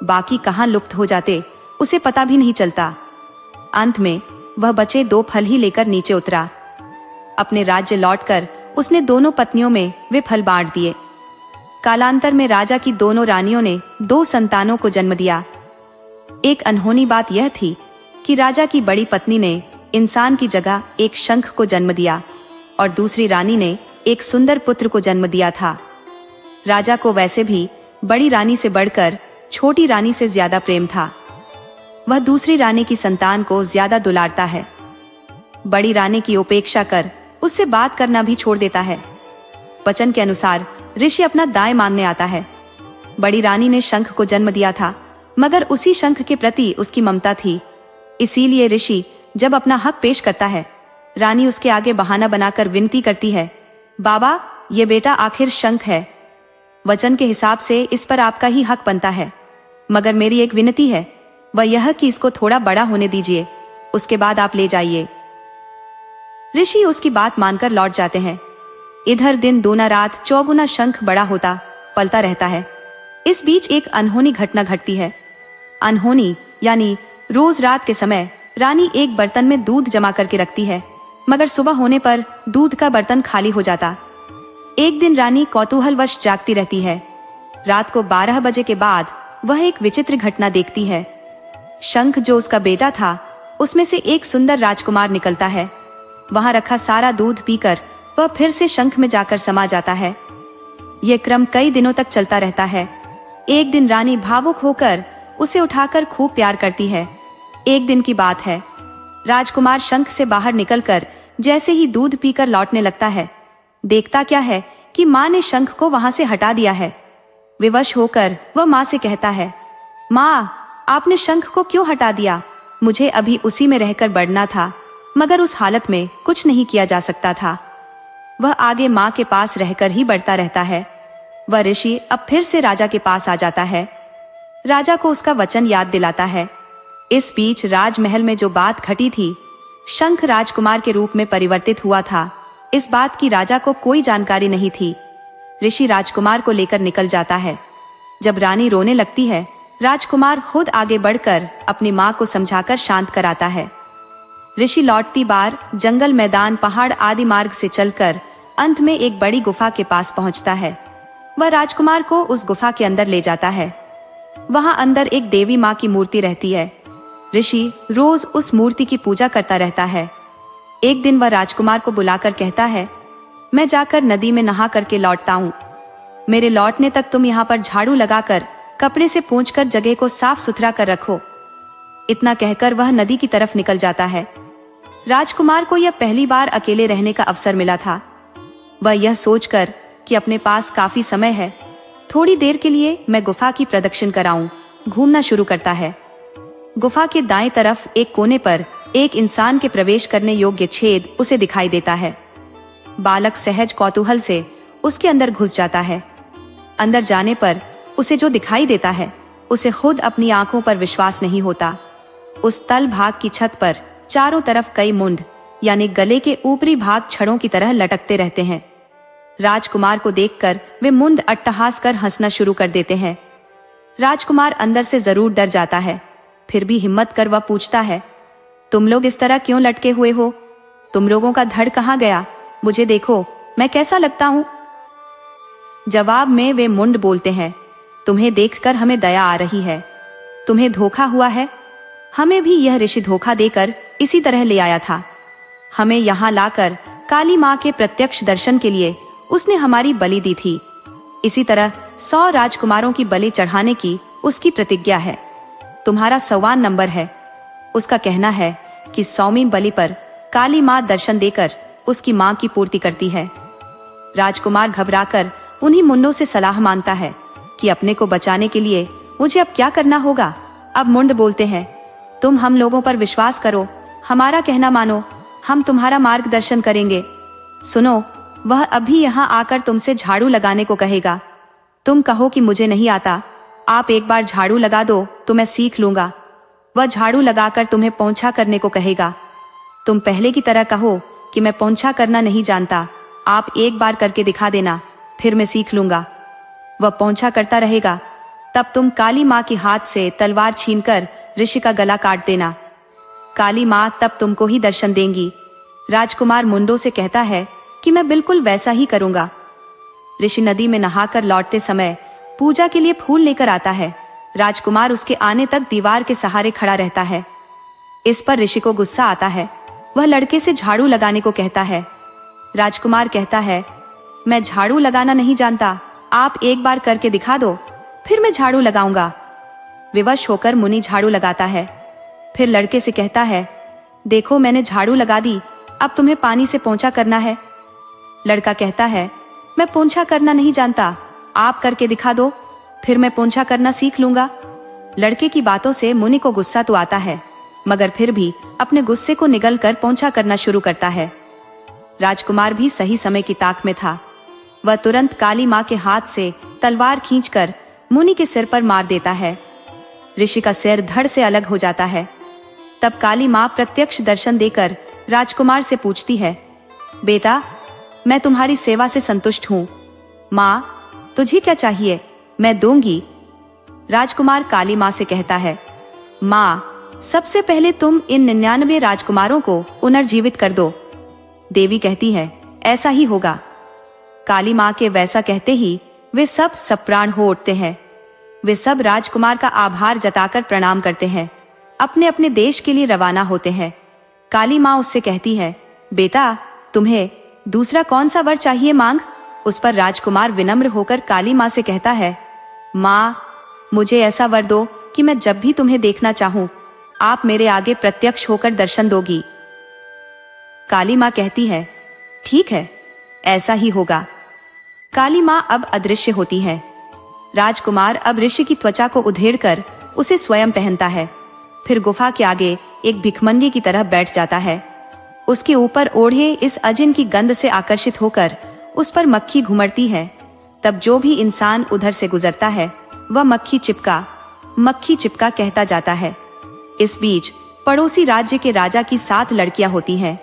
[SPEAKER 1] बाकी कहां लुप्त हो जाते उसे पता भी नहीं चलता। अंत में वह बचे 2 फल ही लेकर नीचे उतरा। अपने राज्य लौटकर उसने दोनों पत्नियों में वे फल बांट दिए। कालांतर में राजा की दोनों रानियों ने 2 संतानों को जन्म दिया। एक अनहोनी बात यह थी कि राजा की बड़ी पत्नी ने इंसान की जगह एक शंख को जन्म दिया और दूसरी रानी ने एक सुंदर पुत्र को जन्म दिया था। राजा को वैसे भी बड़ी रानी से बढ़कर छोटी रानी से ज्यादा प्रेम था। वह दूसरी रानी की संतान को ज्यादा दुलारता है। बड़ी रानी की उपेक्षा कर उससे बात करना भी छोड़ देता है। वचन के अनुसार ऋषि अपना दाय मांगने आता है। बड़ी रानी ने शंख को जन्म दिया था, मगर उसी शंख के प्रति उसकी ममता थी। इसीलिए ऋषि जब अपना हक पेश करता है, रानी उसके आगे बहाना बनाकर विनती करती है, बाबा, ये बेटा आखिर शंख है। वचन के हिसाब से इस पर आपका ही हक बनता है, मगर मेरी एक विनती है, वह यह कि इसको थोड़ा बड़ा होने दीजिए, उसके बाद आप ले जाइए। ऋषि उसकी बात मानकर लौट जाते हैं। इधर दिन दूना रात चौगुना शंख बड़ा होता पलता रहता है। इस बीच एक अनहोनी घटना घटती है। अनहोनी यानी रोज रात के समय रानी एक बर्तन में दूध जमा करके रखती है, मगर सुबह होने पर दूध का बर्तन खाली हो जाता। एक दिन रानी कौतूहलवश जागती रहती है। रात को 12 बजे के बाद वह एक विचित्र घटना देखती है। शंख जो उसका बेटा था, उसमें से एक सुंदर राजकुमार निकलता है। वहां रखा सारा दूध पीकर वह फिर से शंख में जाकर समा जाता है। यह क्रम कई दिनों तक चलता रहता है। एक दिन रानी भावुक होकर उसे उठाकर खूब प्यार करती है। एक दिन की बात है, राजकुमार शंख से बाहर निकलकर जैसे ही दूध पीकर लौटने लगता है, देखता क्या है कि माँ ने शंख को वहां से हटा दिया है। विवश होकर वह माँ से कहता है, माँ, आपने शंख को क्यों हटा दिया? मुझे अभी उसी में रहकर बढ़ना था, मगर उस हालत में कुछ नहीं किया जा सकता था। वह आगे माँ के पास रहकर ही बढ़ता रहता है। वह ऋषि अब फिर से राजा के पास आ जाता है। राजा को उसका वचन याद दिलाता है। इस बीच राजमहल में जो बात घटी थी, शंख राजकुमार के रूप में परिवर्तित हुआ था, इस बात की राजा को कोई जानकारी नहीं थी। ऋषि राजकुमार को लेकर निकल जाता है। जब रानी रोने लगती है, राजकुमार खुद आगे बढ़कर अपनी माँ को समझाकर शांत कराता है। ऋषि लौटती बार जंगल, मैदान, पहाड़ आदि मार्ग से चलकर अंत में एक बड़ी गुफा के पास पहुंचता है। वह राजकुमार को उस गुफा के अंदर ले जाता है। वहां अंदर एक देवी माँ की मूर्ति रहती है। ऋषि रोज उस मूर्ति की पूजा करता रहता है। एक दिन वह राजकुमार को बुलाकर कहता है, मैं जाकर नदी में नहा करके लौटता हूँ। मेरे लौटने तक तुम यहाँ पर झाड़ू लगाकर कपड़े से पोंछकर जगह को साफ सुथरा कर रखो। इतना कहकर वह नदी की तरफ निकल जाता है। राजकुमार को यह पहली बार अकेले रहने का अवसर मिला था। वह यह सोचकर कि अपने पास काफी समय है, थोड़ी देर के लिए मैं गुफा की प्रदक्षिण कराऊं, घूमना शुरू करता है। गुफा के दाएं तरफ एक कोने पर एक इंसान के प्रवेश करने योग्य छेद उसे दिखाई देता है। बालक सहज कौतूहल से उसके अंदर घुस जाता है। अंदर जाने पर उसे जो दिखाई देता है, उसे खुद अपनी आंखों पर विश्वास नहीं होता। उस तल भाग की छत पर चारों तरफ कई मुंड, यानी गले के ऊपरी भाग छड़ों की तरह लटकते रहते हैं। राजकुमार को देखकर वे मुंड अट्टहास कर हंसना शुरू कर देते हैं। राजकुमार अंदर से जरूर डर जाता है, फिर भी हिम्मत कर वह पूछता है, तुम लोग इस तरह क्यों लटके हुए हो? तुम लोगों का धड़ कहाँ गया? मुझे देखो, मैं कैसा लगता हूँ? जवाब में वे मुंड बोलते हैं, तुम्हें देखकर हमें दया आ रही है। तुम्हें धोखा हुआ है। हमें भी यह ऋषि धोखा देकर इसी तरह ले आया था। हमें यहाँ लाकर काली माँ के प्रत्यक्ष दर्शन के लिए उसने हमारी बलि दी थी। इसी तरह 100 राजकुमारों की बलि चढ़ाने की उसकी प्रतिज्ञा है। तुम्हारा 100वां नंबर है। उसका कहना है कि 100वीं बलि पर काली माँ दर्शन देकर उसकी माँ की पूर्ति करती है। राजकुमार घबराकर उन्हीं मुंडों से सलाह मांगता है कि अपने को बचाने के लिए मुझे अब क्या करना होगा। अब मुंड बोलते हैं, तुम हम लोगों पर विश्वास करो, हमारा कहना मानो, हम तुम्हारा मार्गदर्शन करेंगे। सुनो, वह अभी यहाँ आकर तुमसे झाड़ू लगाने को कहेगा। तुम कहो कि मुझे नहीं आता, आप एक बार झाड़ू लगा दो तो मैं सीख लूंगा। वह झाड़ू लगाकर तुम्हें पोंछा करने को कहेगा। तुम पहले की तरह कहो कि मैं पोंछा करना नहीं जानता, आप एक बार करके दिखा देना, फिर मैं सीख लूंगा। वह पोंछा करता रहेगा। तब तुम काली माँ के हाथ से तलवार छीनकर ऋषि का गला काट देना। काली माँ तब तुमको ही दर्शन देंगी। राजकुमार मुंडों से कहता है कि मैं बिल्कुल वैसा ही करूंगा। ऋषि नदी में नहाकर लौटते समय पूजा के लिए फूल लेकर आता है। राजकुमार उसके आने तक दीवार के सहारे खड़ा रहता है। इस पर ऋषि को गुस्सा आता है। वह लड़के से झाड़ू लगाने को कहता है। राजकुमार कहता है, मैं झाड़ू लगाना नहीं जानता, आप एक बार करके दिखा दो, फिर मैं झाड़ू लगाऊंगा। विवश होकर मुनि झाड़ू लगाता है। फिर लड़के से कहता है, देखो मैंने झाड़ू लगा दी, अब तुम्हें पानी से पोंछा करना है। लड़का कहता है, मैं पोंछा करना नहीं जानता, आप करके दिखा दो, फिर मैं पोंछा करना सीख लूंगा। लड़के की बातों से मुनि को गुस्सा तो आता है, मगर फिर भी अपने गुस्से को निगल कर पोंछा करना शुरू करता है। राजकुमार भी सही समय की ताक में था। वह तुरंत काली माँ के हाथ से तलवार खींचकर मुनि के सिर पर मार देता है। ऋषि का सिर धड़ से अलग हो जाता है। तब काली माँ प्रत्यक्ष दर्शन देकर राजकुमार से पूछती है, बेटा, मैं तुम्हारी सेवा से संतुष्ट हूँ। माँ, तुझे क्या चाहिए, मैं दूंगी। राजकुमार काली माँ से कहता है, माँ, सबसे पहले तुम इन 99 राजकुमारों को पुनर्जीवित कर दो। देवी कहती है, ऐसा ही होगा। काली माँ के वैसा कहते ही वे सब सप्राण हो उठते हैं। वे सब राजकुमार का आभार जताकर प्रणाम करते हैं, अपने अपने देश के लिए रवाना होते हैं। काली माँ उससे कहती है, बेटा तुम्हें दूसरा कौन सा वर चाहिए, मांग। उस पर राजकुमार विनम्र होकर काली माँ से कहता है, माँ मुझे ऐसा वर दो कि मैं जब भी तुम्हें देखना चाहूं आप मेरे आगे प्रत्यक्ष होकर दर्शन दोगी। काली माँ कहती है, ठीक है, ऐसा ही होगा। काली माँ अब अदृश्य होती है। राजकुमार अब ऋषि की त्वचा को उधेड़कर उसे स्वयं पहनता है, फिर गुफा के आगे एक भिखमंगे की तरह बैठ जाता है। उसके ऊपर ओढ़े इस अजिन की गंध से आकर्षित होकर उस पर मक्खी घुमड़ती है। तब जो भी इंसान उधर से गुजरता है वह मक्खी चिपका कहता जाता है। इस बीच पड़ोसी राज्य के राजा की 7 लड़कियां होती हैं।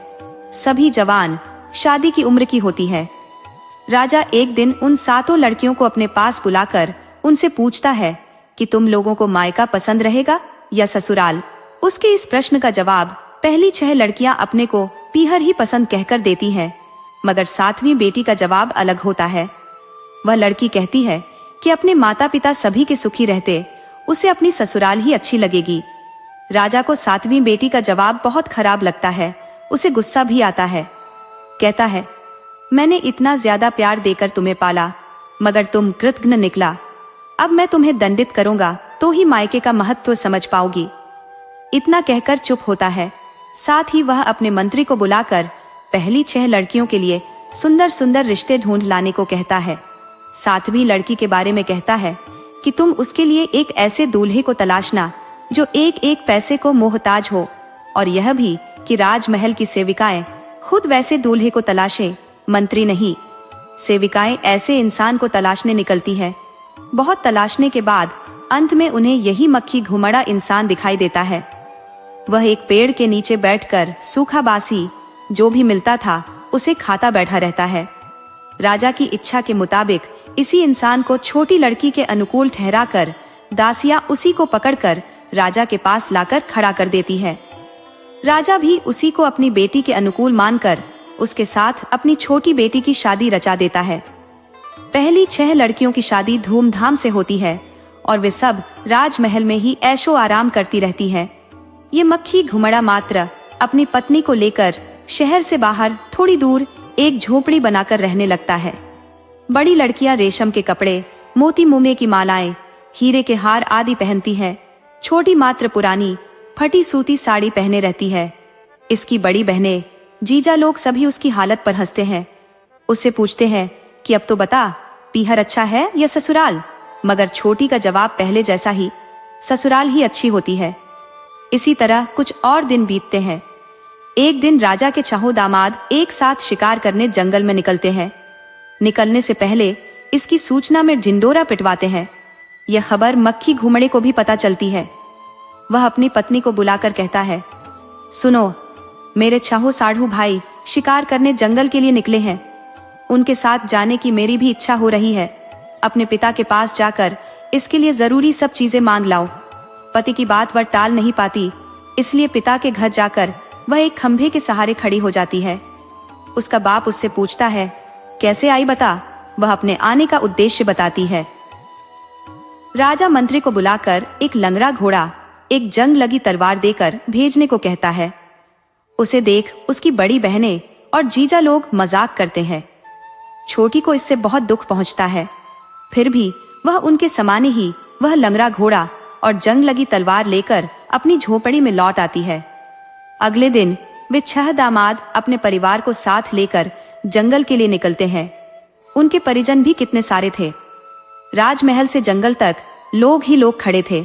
[SPEAKER 1] सभी जवान, शादी की उम्र की होती है। राजा एक दिन उन 7 लड़कियों को अपने पास बुलाकर उनसे पूछता है कि तुम लोगों को मायका पसंद रहेगा या ससुराल। उसके इस प्रश्न का जवाब पहली 6 लड़कियां अपने को पीहर ही पसंद कहकर देती हैं, मगर 7वीं बेटी का जवाब अलग होता है। वह लड़की कहती है कि अपने माता पिता सभी के सुखी रहते उसे अपनी ससुराल ही अच्छी लगेगी। राजा को 7वीं बेटी का जवाब बहुत खराब लगता है, उसे गुस्सा भी आता है। कहता है, मैंने इतना ज्यादा प्यार देकर तुम्हें पाला मगर तुम कृतघ्न निकला। अब मैं तुम्हें दंडित करूंगा तो ही मायके का महत्व समझ पाओगी। इतना कहकर चुप होता है। साथ ही वह अपने मंत्री को बुलाकर पहली 6 लड़कियों के लिए सुंदर सुंदर रिश्ते ढूंढ लाने को कहता है। 7वीं लड़की के बारे में कहता है कि तुम उसके लिए एक ऐसे दूल्हे को तलाशना जो एक एक पैसे को मोहताज हो, और यह भी कि राजमहल की सेविकाएं खुद वैसे दूल्हे को तलाशे, मंत्री नहीं। सेविकाएं ऐसे इंसान को तलाशने निकलती है। बहुत तलाशने के बाद अंत में उन्हें यही मक्खी घुमड़ा इंसान दिखाई देता है। वह एक पेड़ के नीचे बैठकर सूखा बासी जो भी मिलता था उसे खाता बैठा रहता है। राजा की इच्छा के मुताबिक इसी इंसान को छोटी लड़की के अनुकूल ठहराकर दासियां उसी को पकड़कर राजा के पास लाकर खड़ा कर देती है। राजा भी उसी को अपनी बेटी के अनुकूल मानकर उसके साथ अपनी छोटी बेटी की शादी रचा देता है। पहली 6 लड़कियों की शादी धूमधाम से होती है और वे सब राजमहल में ही ऐशो आराम करती रहती हैं। ये मक्खी घुमड़ा मात्र अपनी पत्नी को लेकर शहर से बाहर थोड़ी दूर एक झोपड़ी बनाकर रहने लगता है। बड़ी लड़कियां रेशम के कपड़े, मोती मुमे की मालाएं, हीरे के हार आदि पहनती है। छोटी मात्र पुरानी फटी सूती साड़ी पहने रहती है। इसकी बड़ी बहनें, जीजा लोग सभी उसकी हालत पर हंसते हैं। उससे पूछते हैं कि अब तो बता, पीहर अच्छा है या ससुराल? मगर छोटी का जवाब पहले जैसा ही, ससुराल ही अच्छी होती है। इसी तरह कुछ और दिन बीतते हैं। एक दिन राजा के चाहो दामाद एक साथ शिकार करने जंगल में निकलते हैं। निकलने से पहले इसकी सूचना में ढिंडोरा पिटवाते हैं। यह खबर मक्खी घुमड़े को भी पता चलती है। वह अपनी पत्नी को बुलाकर कहता है, सुनो, मेरे चाहो साढ़ू भाई शिकार करने जंगल के लिए निकले हैं। उनके साथ जाने की मेरी भी इच्छा हो रही है। अपने पिता के पास जाकर इसके लिए जरूरी सब चीजें मांग लाओ। पति की बात वह टाल नहीं पाती, इसलिए पिता के घर जाकर वह एक खंभे के सहारे खड़ी हो जाती है। उसका बाप उससे पूछता है, कैसे आई बता? वह अपने आने का उद्देश्य बताती है। राजा मंत्री को बुलाकर एक लंगड़ा घोड़ा, एक जंग लगी तलवार देकर भेजने को कहता है। उसे देख उसकी बड़ी बहनें और जीजा लोग मजाक करते हैं। छोटी को इससे बहुत दुख पहुंचता है। फिर भी वह उनके समाने ही वह लंगड़ा घोड़ा और जंग लगी तलवार लेकर अपनी झोपड़ी में लौट आती है। अगले दिन वे 6 दामाद अपने परिवार को साथ लेकर जंगल के लिए निकलते हैं। उनके परिजन भी कितने सारे थे। राजमहल से जंगल तक लोग ही लोग खड़े थे।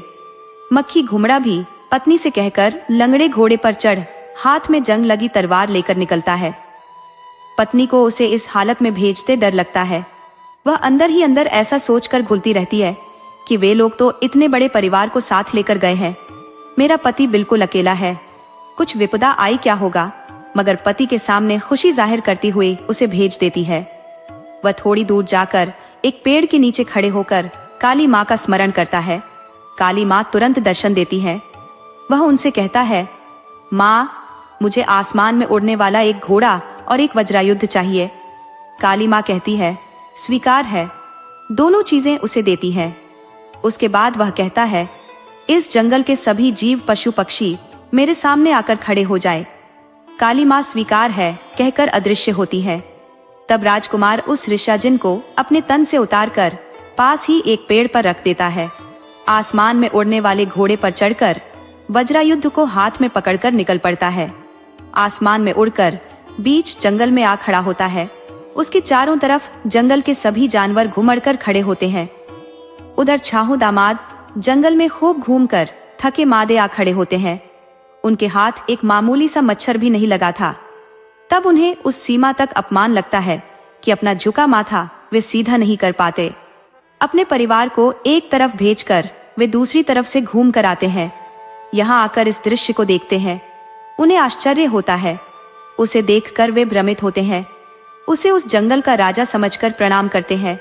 [SPEAKER 1] मक्खी घुमड़ा भी पत्नी से कहकर लंगड़े घोड़े पर चढ़ हाथ में जंग लगी तलवार लेकर निकलता है। पत्नी को उसे इस हालत में भेजते डर लगता है। वह अंदर ही अंदर ऐसा सोचकर घुलती रहती है कि वे लोग तो इतने बड़े परिवार को साथ लेकर गए हैं, मेरा पति बिल्कुल अकेला है, कुछ विपदा आई क्या होगा। मगर पति के सामने खुशी जाहिर करती हुई उसे भेज देती है। वह थोड़ी दूर जाकर एक पेड़ के नीचे खड़े होकर काली माँ का स्मरण करता है। काली माँ तुरंत दर्शन देती है। वह उनसे कहता है, माँ, मुझे आसमान में उड़ने वाला एक घोड़ा और एक वज्रायुध चाहिए। काली माँ कहती है, स्वीकार है। दोनों चीजें उसे देती है। उसके बाद वह कहता है, इस जंगल के सभी जीव पशु पक्षी मेरे सामने आकर खड़े हो जाए। काली माँ स्वीकार है कहकर अदृश्य होती है। तब राजकुमार उस ऋषाजिन को अपने तन से उतारकर पास ही एक पेड़ पर रख देता है। आसमान में उड़ने वाले घोड़े पर चढ़कर वज्रायुध को हाथ में पकड़कर निकल पड़ता है। आसमान में उड़कर बीच जंगल में आ खड़ा होता है। उसके चारों तरफ जंगल के सभी जानवर घुमड़कर खड़े होते हैं। उधर छाहू दामाद जंगल में खूब घूमकर थके मादे आ खड़े होते हैं। उनके हाथ एक मामूली सा मच्छर भी नहीं लगा था। तब उन्हें उस सीमा तक अपमान लगता है कि अपना झुका माथा वे सीधा नहीं कर पाते। अपने परिवार को एक तरफ भेजकर वे दूसरी तरफ से घूम कर आते हैं। यहाँ आकर इस दृश्य को देखते हैं। उन्हें आश्चर्य होता है। उसे देखकर वे भ्रमित होते हैं। उसे उस जंगल का राजा समझकर प्रणाम करते हैं।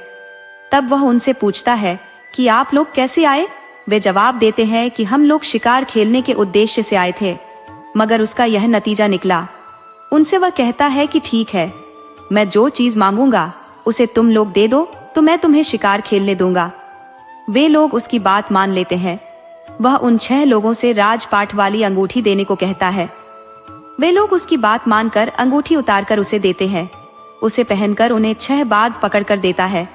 [SPEAKER 1] तब वह उनसे पूछता है कि आप लोग कैसे आए? वे जवाब देते हैं कि हम लोग शिकार खेलने के उद्देश्य से आए थे, मगर उसका यह नतीजा निकला। उनसे वह कहता है कि ठीक है, मैं जो चीज मांगूंगा उसे तुम लोग दे दो तो मैं तुम्हें शिकार खेलने दूंगा। वे लोग उसकी बात मान लेते हैं। वह उन 6 लोगों से राजपाट वाली अंगूठी देने को कहता है। वे लोग उसकी बात मानकर अंगूठी उतारकर उसे देते हैं। उसे पहनकर उन्हें 6 बाघ पकड़कर देता है।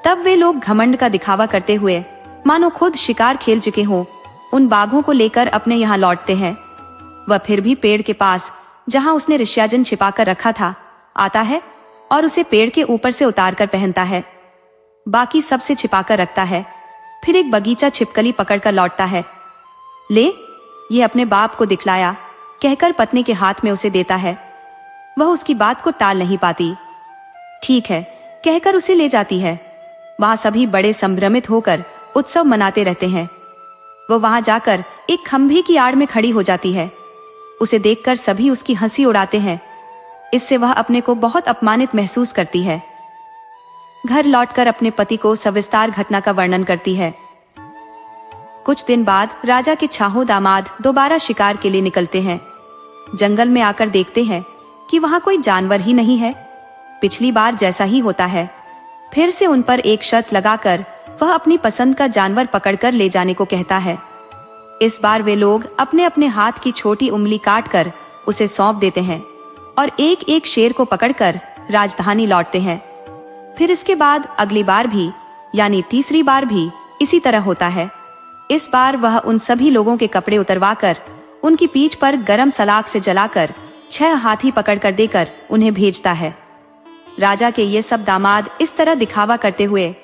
[SPEAKER 1] तब वे लोग घमंड का दिखावा करते हुए मानो खुद शिकार खेल चुके हों, उन बाघों को लेकर अपने यहाँ लौटते हैं। वह फिर भी पेड़ के पास जहाँ उसने ऋष्याजन छिपा कर रखा था आता है और उसे पेड़ के ऊपर से उतारकर पहनता है। बाकी सबसे छिपाकर रखता है। फिर एक बगीचा छिपकली पकड़कर लौटता है। ले, ये अपने बाप को दिखलाया कहकर पत्नी के हाथ में उसे देता है। वह उसकी बात को टाल नहीं पाती। ठीक है कहकर उसे ले जाती है। वहां सभी बड़े संभ्रमित होकर उत्सव मनाते रहते हैं। वो वहां जाकर एक खंभे की आड़ में खड़ी हो जाती है। उसे देखकर सभी उसकी हंसी उड़ाते हैं। इससे वह अपने को बहुत अपमानित महसूस करती है। घर लौटकर अपने पति को सविस्तार घटना का वर्णन करती है। कुछ दिन बाद राजा के छाहो दामाद दोबारा शिकार के लिए निकलते हैं। जंगल में आकर देखते हैं कि वहां कोई जानवर ही नहीं है। पिछली बार जैसा ही होता है। फिर से उन पर एक शर्त लगाकर वह अपनी पसंद का जानवर पकड़कर ले जाने को कहता है। इस बार वे लोग अपने अपने हाथ की छोटी उंगली काटकर उसे सौंप देते हैं और एक एक शेर को पकड़कर राजधानी लौटते हैं। फिर इसके बाद अगली बार भी यानी तीसरी बार भी इसी तरह होता है। इस बार वह उन सभी लोगों के कपड़े उतरवाकर उनकी पीठ पर गरम सलाख से जलाकर 6 हाथी पकड़कर देकर उन्हें भेजता है। राजा के ये सब दामाद इस तरह दिखावा करते हुए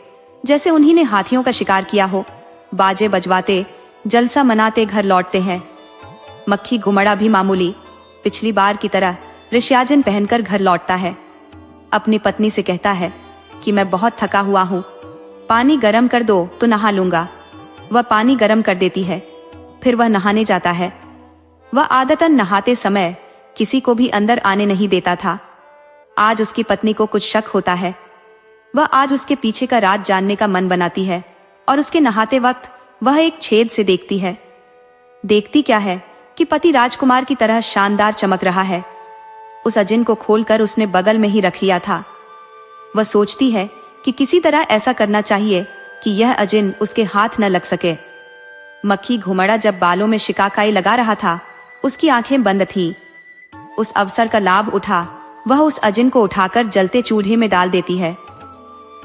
[SPEAKER 1] जैसे उन्हीं ने हाथियों का शिकार किया हो, बाजे बजवाते जलसा मनाते घर लौटते हैं। मक्खी घुमड़ा भी मामूली पिछली बार की तरह ऋष्याजन पहनकर घर लौटता है। अपनी पत्नी से कहता है कि मैं बहुत थका हुआ हूँ, पानी गरम कर दो तो नहा लूंगा। वह पानी गरम कर देती है। फिर वह नहाने जाता है। वह आदतन नहाते समय किसी को भी अंदर आने नहीं देता था। आज उसकी पत्नी को कुछ शक होता है। वह आज उसके पीछे का राज जानने का मन बनाती है और उसके नहाते वक्त वह एक छेद से देखती है। देखती क्या है कि पति राजकुमार की तरह शानदार चमक रहा है। उस अजिन को खोलकर उसने बगल में ही रख लिया था। वह सोचती है कि किसी तरह ऐसा करना चाहिए कि यह अजिन उसके हाथ न लग सके। मक्खी घुमड़ा जब बालों में शिकाकाई लगा रहा था, उसकी आंखें बंद थी। उस अवसर का लाभ उठा वह उस अजिन को उठाकर जलते चूल्हे में डाल देती है।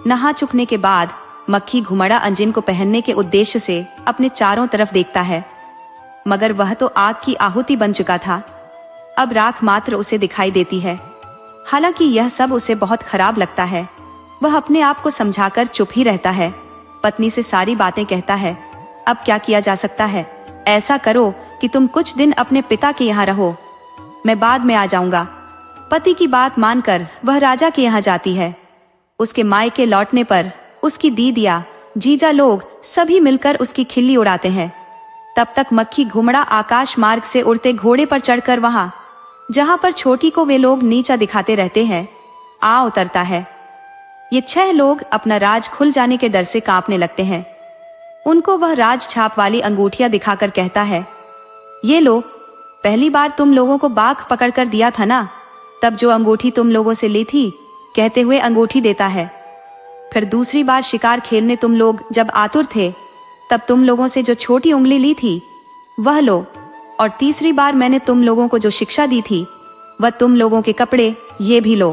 [SPEAKER 1] नहा चुकने के बाद मक्खी घुमड़ा अजिन को पहनने के उद्देश्य से अपने चारों तरफ देखता है, मगर वह तो आग की आहुति बन चुका था। अब राख मात्र उसे दिखाई देती है। हालांकि यह सब उसे बहुत खराब लगता है। वह अपने आप को समझाकर चुप ही रहता है। पत्नी से सारी बातें कहता है। अब क्या किया जा सकता है? ऐसा करो कि तुम कुछ दिन अपने पिता के यहाँ रहो, मैं बाद में आ जाऊंगा। पति की बात मानकर वह राजा के यहाँ जाती है। उसके मायके लौटने पर उसकी दीदिया जीजा लोग सभी मिलकर उसकी खिल्ली उड़ाते हैं। तब तक मक्खी घुमड़ा आकाश मार्ग से उड़ते घोड़े पर चढ़कर वहां जहां पर छोटी को वे लोग नीचा दिखाते रहते हैं आ उतरता है। ये 6 लोग अपना राज खुल जाने के डर से कांपने लगते हैं। उनको वह राज छाप वाली अंगूठियां दिखाकर कहता है, ये लो, पहली बार तुम लोगों को बाघ पकड़ कर दिया था ना, तब जो अंगूठी तुम लोगों से ली थी, कहते हुए अंगूठी देता है। फिर दूसरी बार शिकार खेलने तुम लोग जब आतुर थे, तब तुम लोगों से जो छोटी उंगली ली थी वह लो, और तीसरी बार मैंने तुम लोगों को जो शिक्षा दी थी वह तुम लोगों के कपड़े, ये भी लो,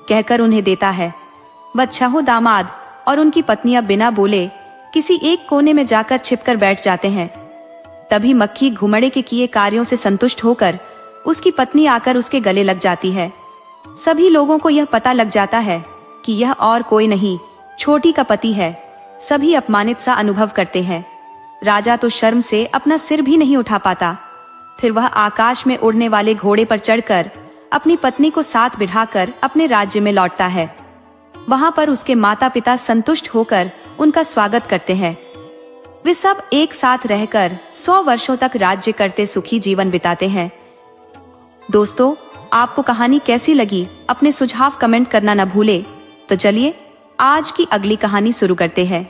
[SPEAKER 1] कहकर उन्हें देता है। वह छहों दामाद और उनकी पत्नियां बिना बोले किसी एक कोने में जाकर छिपकर बैठ जाते हैं। तभी मक्खी घुमड़े के किए कार्यों से संतुष्ट होकर उसकी पत्नी आकर उसके गले लग जाती है। सभी लोगों को यह पता लग जाता है कि यह और कोई नहीं, छोटी का पति है। सभी अपमानित सा अनुभव करते हैं। राजा तो शर्म से अपना सिर भी नहीं उठा पाता। फिर वह आकाश में उड़ने वाले घोड़े पर चढ़कर अपनी पत्नी को साथ बिठाकर अपने राज्य में लौटता है। वहां पर उसके माता पिता संतुष्ट होकर उनका स्वागत करते हैं। वे सब एक साथ रहकर 100 वर्षों तक राज्य करते सुखी जीवन बिताते हैं। दोस्तों, आपको कहानी कैसी लगी, अपने सुझाव कमेंट करना न भूले। तो चलिए आज की अगली कहानी शुरू करते हैं।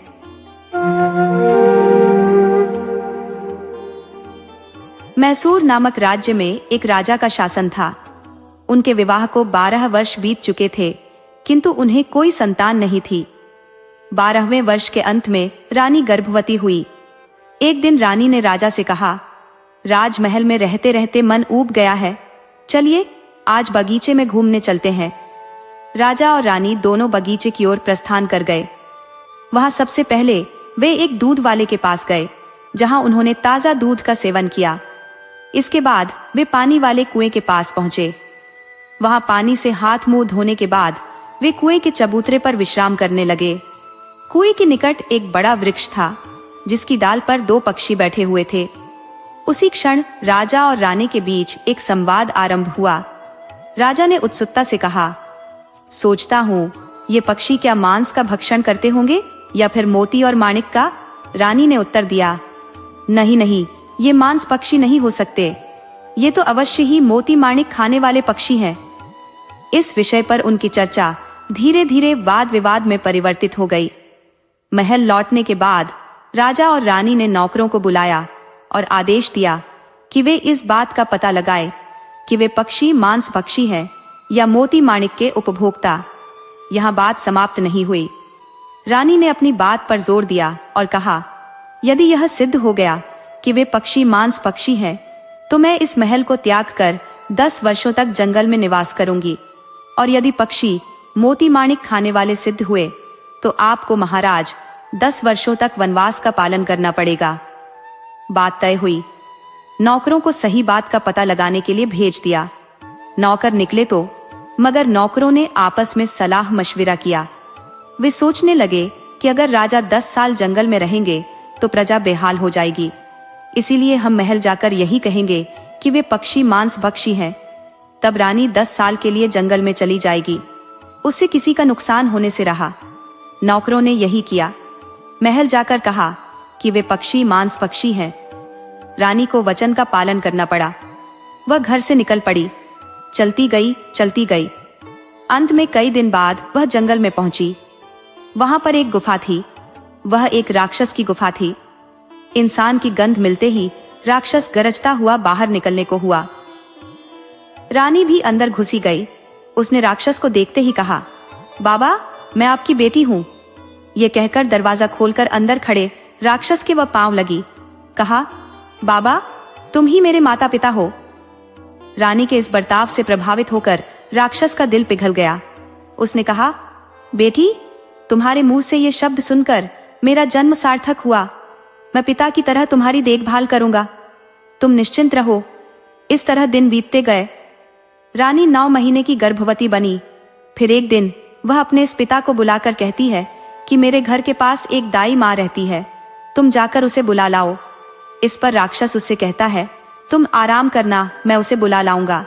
[SPEAKER 1] मैसूर नामक राज्य में एक राजा का शासन था। उनके विवाह को 12 वर्ष बीत चुके थे, किंतु उन्हें कोई संतान नहीं थी। 12वें वर्ष के अंत में रानी गर्भवती हुई। एक दिन रानी ने राजा से कहा, राजमहल में रहते रहते मन ऊब गया है, चलिए आज बगीचे में घूमने चलते हैं। राजा और रानी दोनों बगीचे की ओर प्रस्थान कर गए। वहां सबसे पहले वे एक दूध वाले के पास गए, जहां उन्होंने ताजा दूध का सेवन किया। इसके बाद वे पानी वाले कुएं के पास पहुंचे। वहां पानी से हाथ मुंह धोने के बाद वे कुएं के चबूतरे पर विश्राम करने लगे। कुएं के निकट एक बड़ा वृक्ष था, जिसकी डाल पर 2 पक्षी बैठे हुए थे। उसी क्षण राजा और रानी के बीच एक संवाद आरंभ हुआ। राजा ने उत्सुकता से कहा, सोचता हूँ ये पक्षी क्या मांस का भक्षण करते होंगे या फिर मोती और माणिक का? रानी ने उत्तर दिया, नहीं नहीं, ये मांस पक्षी नहीं हो सकते, ये तो अवश्य ही मोती माणिक खाने वाले पक्षी हैं। इस विषय पर उनकी चर्चा धीरे धीरे वाद विवाद में परिवर्तित हो गई। महल लौटने के बाद राजा और रानी ने नौकरों को बुलाया और आदेश दिया कि वे इस बात का पता लगाएं कि वे पक्षी मांस भक्षी हैं या मोती माणिक के उपभोक्ता। यहाँ बात समाप्त नहीं हुई। रानी ने अपनी बात पर जोर दिया और कहा, यदि यह सिद्ध हो गया कि वे पक्षी मांस पक्षी हैं, तो मैं इस महल को त्याग कर 10 वर्षों तक जंगल में निवास करूंगी, और यदि पक्षी मोती माणिक खाने वाले सिद्ध हुए तो आपको महाराज 10 वर्षों तक वनवास का पालन करना पड़ेगा। बात तय हुई। नौकरों को सही बात का पता लगाने के लिए भेज दिया। नौकर निकले तो, मगर नौकरों ने आपस में सलाह मशविरा किया। वे सोचने लगे कि अगर राजा 10 साल जंगल में रहेंगे तो प्रजा बेहाल हो जाएगी, इसीलिए हम महल जाकर यही कहेंगे कि वे पक्षी मांस भक्षी हैं। तब रानी 10 साल के लिए जंगल में चली जाएगी, उससे किसी का नुकसान होने से रहा। नौकरों ने यही किया। महल जाकर कहा कि वे पक्षी मांस पक्षी हैं। रानी को वचन का पालन करना पड़ा। वह घर से निकल पड़ी, चलती गई। अंत में कई दिन बाद वह जंगल में पहुंची। वहां पर एक गुफा थी। वह एक राक्षस की गुफा थी। इंसान की गंध मिलते ही राक्षस गरजता हुआ बाहर निकलने को हुआ। रानी भी अंदर घुसी गई। उसने राक्षस को देखते ही कहा, बाबा, मैं आपकी बेटी हूँ। ये कहकर दरवाजा खोलकर अंदर खड़े राक्षस के वह पांव लगी। कहा, बाबा, तुम ही मेरे माता पिता हो। रानी के इस बर्ताव से प्रभावित होकर राक्षस का दिल पिघल गया। उसने कहा, बेटी, तुम्हारे मुंह से ये शब्द सुनकर मेरा जन्म सार्थक हुआ। मैं पिता की तरह तुम्हारी देखभाल करूंगा, तुम निश्चिंत रहो। इस तरह दिन बीतते गए। रानी 9 महीने की गर्भवती बनी। फिर एक दिन वह अपने इस पिता को बुलाकर कहती है कि मेरे घर के पास एक दाई माँ रहती है, तुम जाकर उसे बुला लाओ। इस पर राक्षस उससे कहता है, तुम आराम करना, मैं उसे बुला लाऊंगा।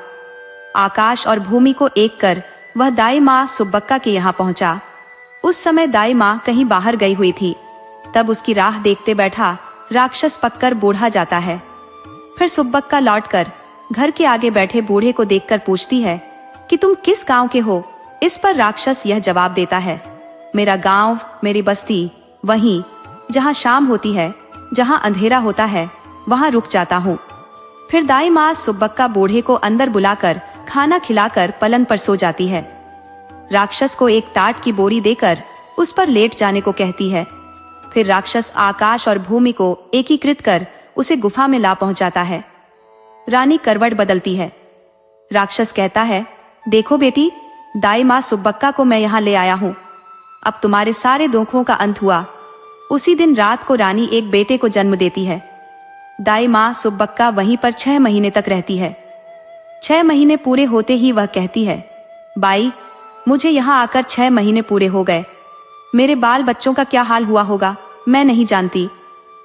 [SPEAKER 1] आकाश और भूमि को एक कर वह दाई माँ सुब्बक्का के यहाँ पहुंचा। उस समय दाई माँ कहीं बाहर गई हुई थी। तब उसकी राह देखते बैठा राक्षस पककर बूढ़ा जाता है। फिर सुब्बक्का लौटकर घर के आगे बैठे बूढ़े को देखकर पूछती है कि तुम किस गांव के हो। इस पर राक्षस यह जवाब देता है, मेरा गांव, मेरी बस्ती, वहीं जहां शाम होती है, जहां अंधेरा होता है, वहां रुक जाता हूँ। फिर दाई माँ सुब्बक्का बूढ़े को अंदर बुलाकर खाना खिलाकर पलंग पर सो जाती है। राक्षस को एक टाट की बोरी देकर उस पर लेट जाने को कहती है। फिर राक्षस आकाश और भूमि को एकीकृत कर उसे गुफा में ला पहुंचाता है। रानी करवट बदलती है। राक्षस कहता है, देखो बेटी, दाई माँ सुब्बक्का को मैं यहाँ ले आया हूँ। अब तुम्हारे सारे दुखों का अंत हुआ। उसी दिन रात को रानी एक बेटे को जन्म देती है। दाई माँ सुब्बक्का वहीं पर 6 महीने तक रहती है। 6 महीने पूरे होते ही वह कहती है, बाई, मुझे यहाँ आकर 6 महीने पूरे हो गए। मेरे बाल बच्चों का क्या हाल हुआ होगा मैं नहीं जानती।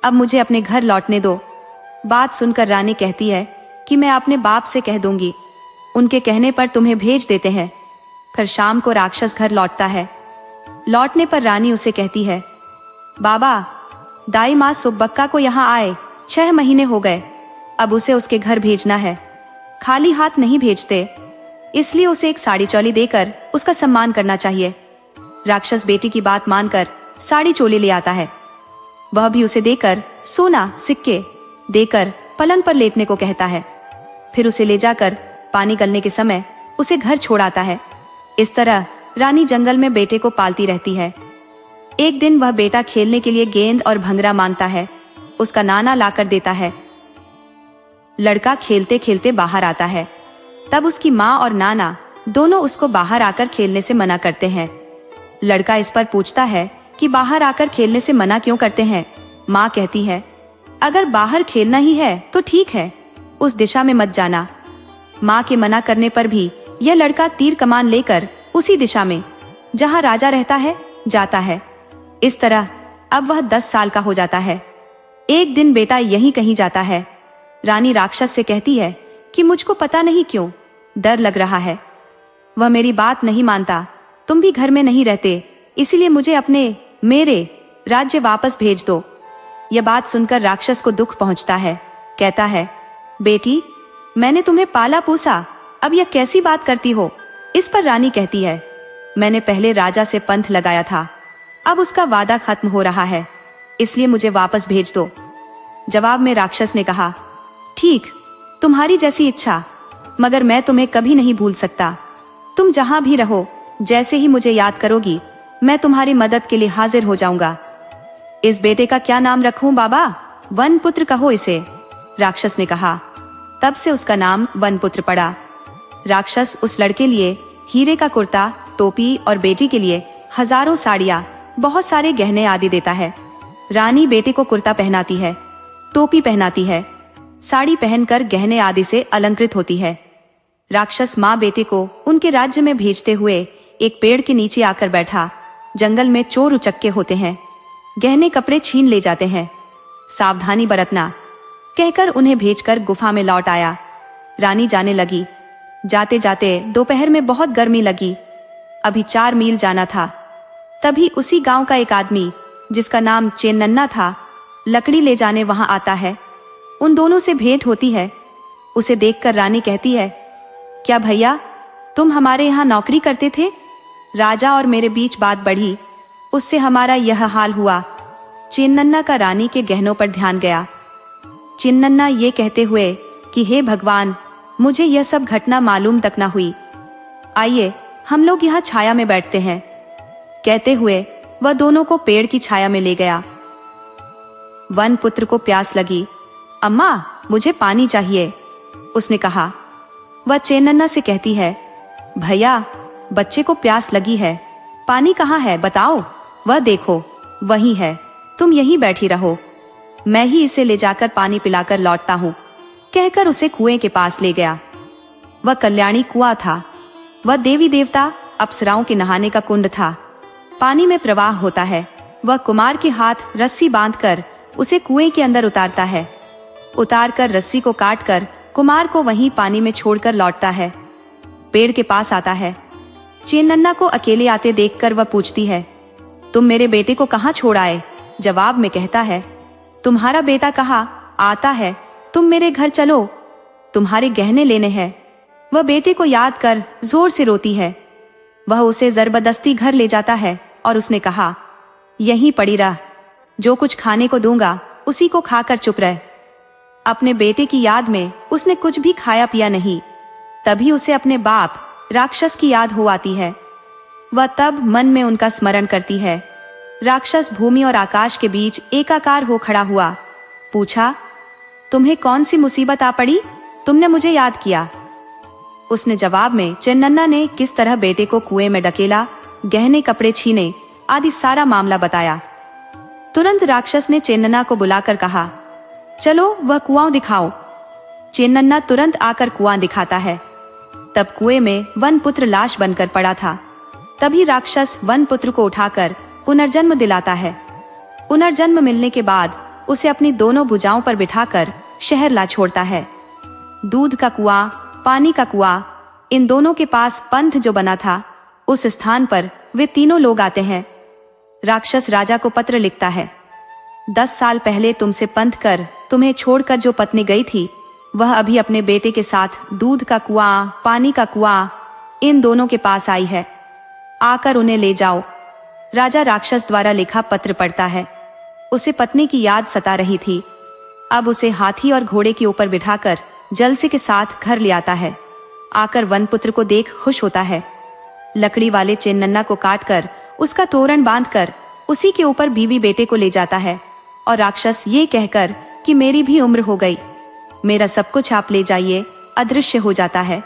[SPEAKER 1] अब मुझे अपने घर लौटने दो। बात सुनकर रानी कहती है कि मैं अपने बाप से कह दूंगी, उनके कहने पर तुम्हें भेज देते हैं। फिर शाम को राक्षस घर लौटता है। लौटने पर रानी उसे कहती है, बाबा, दाई माँ सुब्बक्का को यहाँ आए 6 महीने हो गए। अब उसे उसके घर भेजना है। खाली हाथ नहीं भेजते, इसलिए उसे एक साड़ी चोली देकर उसका सम्मान करना चाहिए। राक्षस बेटी की बात मानकर साड़ी चोली ले आता है। वह भी उसे देकर सोना सिक्के देकर पलंग पर लेटने को कहता है। फिर उसे ले जाकर पानी गलने के समय उसे घर छोड़ आता है। इस तरह रानी जंगल में बेटे को पालती रहती है। एक दिन वह बेटा खेलने के लिए गेंद और भंगरा मांगता है। उसका नाना लाकर देता है। लड़का खेलते खेलते बाहर आता है। तब उसकी माँ और नाना दोनों उसको बाहर आकर खेलने से मना करते हैं। लड़का इस पर पूछता है कि बाहर आकर खेलने से मना क्यों करते हैं। माँ कहती है, अगर बाहर खेलना ही है तो ठीक है, उस दिशा में मत जाना। माँ के मना करने पर भी यह लड़का तीर कमान लेकर उसी दिशा में जहाँ राजा रहता है जाता है। इस तरह अब वह 10 साल का हो जाता है। एक दिन बेटा यहीं कहीं जाता है। रानी राक्षस से कहती है कि मुझको पता नहीं क्यों डर लग रहा है। वह मेरी बात नहीं मानता। तुम भी घर में नहीं रहते, इसीलिए मुझे मेरे राज्य वापस भेज दो। यह बात सुनकर राक्षस को दुख पहुंचता है। कहता है, बेटी, मैंने तुम्हें पाला पोसा, अब यह कैसी बात करती हो। इस पर रानी कहती है, मैंने पहले राजा से पंथ लगाया था, अब उसका वादा खत्म हो रहा है, इसलिए मुझे वापस भेज दो। जवाब में राक्षस ने कहा, ठीक, तुम्हारी जैसी इच्छा, मगर मैं तुम्हें कभी नहीं भूल सकता। तुम जहां भी रहो, जैसे ही मुझे याद करोगी, मैं तुम्हारी मदद के लिए हाजिर हो जाऊंगा। इस बेटे का क्या नाम रखूं बाबा? वनपुत्र कहो इसे, राक्षस ने कहा। तब से उसका नाम वनपुत्र पड़ा। राक्षस उस लड़के लिए हीरे का कुर्ता, टोपी और बेटी के लिए हजारों साड़ियां, बहुत सारे गहने आदि देता है। रानी बेटे को कुर्ता पहनाती है, टोपी पहनाती है, साड़ी पहनकर गहने आदि से अलंकृत होती है। राक्षस माँ बेटे को उनके राज्य में भेजते हुए एक पेड़ के नीचे आकर बैठा। जंगल में चोर उचक्के होते हैं, गहने कपड़े छीन ले जाते हैं, सावधानी बरतना कहकर उन्हें भेजकर गुफा में लौट आया। रानी जाने लगी। जाते जाते दोपहर में बहुत गर्मी लगी। अभी 4 मील जाना था। तभी उसी गांव का एक आदमी, जिसका नाम चेन्नन्ना था, लकड़ी ले जाने वहां आता है। उन दोनों से भेंट होती है। उसे देखकर रानी कहती है, क्या भैया, तुम हमारे यहाँ नौकरी करते थे? राजा और मेरे बीच बात बढ़ी, उससे हमारा यह हाल हुआ। चेन्नन्ना का रानी के गहनों पर ध्यान गया। चेन्नन्ना ये कहते हुए कि हे भगवान, मुझे यह सब घटना मालूम तक न हुई। आइए हम लोग यहाँ छाया में बैठते हैं। कहते हुए वह दोनों को पेड़ की छाया में ले गया। वन पुत्र को प्यास लगी। अम्मा, मुझे पानी चाहिए, उसने कहा। वह चेन्नन्ना से कहती है, भैया, बच्चे को प्यास लगी है, पानी कहाँ है बताओ। वह देखो वही है, तुम यहीं बैठी रहो, मैं ही इसे ले जाकर पानी पिलाकर लौटता हूँ। कहकर उसे कुएं के पास ले गया। वह कल्याणी कुआं था। वह देवी देवता अप्सराओं के नहाने का कुंड था। पानी में प्रवाह होता है। वह कुमार के हाथ रस्सी बांधकर उसे कुएं के अंदर उतारता है। उतारकर रस्सी को काटकर कुमार को वहीं पानी में छोड़कर लौटता है। पेड़ के पास आता है। चेन्नन्ना को अकेले आते देखकर वह पूछती है, तुम मेरे बेटे को कहाँ छोड़ आए? जवाब में कहता है, तुम्हारा बेटा कहाँ आता है, तुम मेरे घर चलो, तुम्हारे गहने लेने हैं। वह बेटे को याद कर जोर से रोती है। वह उसे जबरदस्ती घर ले जाता है और उसने कहा, यहीं पड़ी रह, जो कुछ खाने को दूंगा उसी को खाकर चुप रह। अपने बेटे की याद में उसने कुछ भी खाया पिया नहीं। तभी उसे अपने बाप राक्षस की याद हो आती है। वह तब मन में उनका स्मरण करती है। राक्षस भूमि और आकाश के बीच एकाकार हो खड़ा हुआ। पूछा, तुम्हें कौन सी मुसीबत आ पड़ी? तुमने मुझे याद किया। उसने जवाब में चेन्नन्ना ने किस तरह बेटे को कुएं में ढकेला, गहने कपड़े छीने आदि सारा मामला बताया। तुरंत राक्षस ने चेन्नन्ना को बुलाकर कहा, चलो वह कुआं दिखाओ। चेन्नन्ना तुरंत आकर कुआं दिखाता है। तब कुएं में वनपुत्र लाश बनकर पड़ा था। तभी राक्षस वनपुत्र को उठाकर पुनर्जन्म दिलाता है। पुनर्जन्म मिलने के बाद उसे अपनी दोनों भुजाओं पर बिठाकर शहर ला छोड़ता है। दूध का कुआं, पानी का कुआं, इन दोनों के पास पंथ जो बना था, उस स्थान पर वे तीनों लोग आते हैं। राक्षस राजा को पत्र लिखता है, 10 साल पहले तुमसे पंथ कर तुम्हें छोड़कर जो पत्नी गई थी, वह अभी अपने बेटे के साथ दूध का कुआं, पानी का कुआं, इन दोनों के पास आई है। आकर उन्हें ले जाओ। राजा राक्षस द्वारा लिखा पत्र पढ़ता है। उसे पत्नी की याद सता रही थी। अब उसे हाथी और घोड़े के ऊपर बिठाकर जलसे के साथ घर ले आता है। आकर वनपुत्र को देख खुश होता है। लकड़ी वाले चेन्नन्ना को काटकर उसका तोरण बांधकर उसी के ऊपर बीवी बेटे को ले जाता है और राक्षस ये कहकर कि मेरी भी उम्र हो गई, मेरा सब कुछ आप ले जाइए, अदृश्य हो जाता है।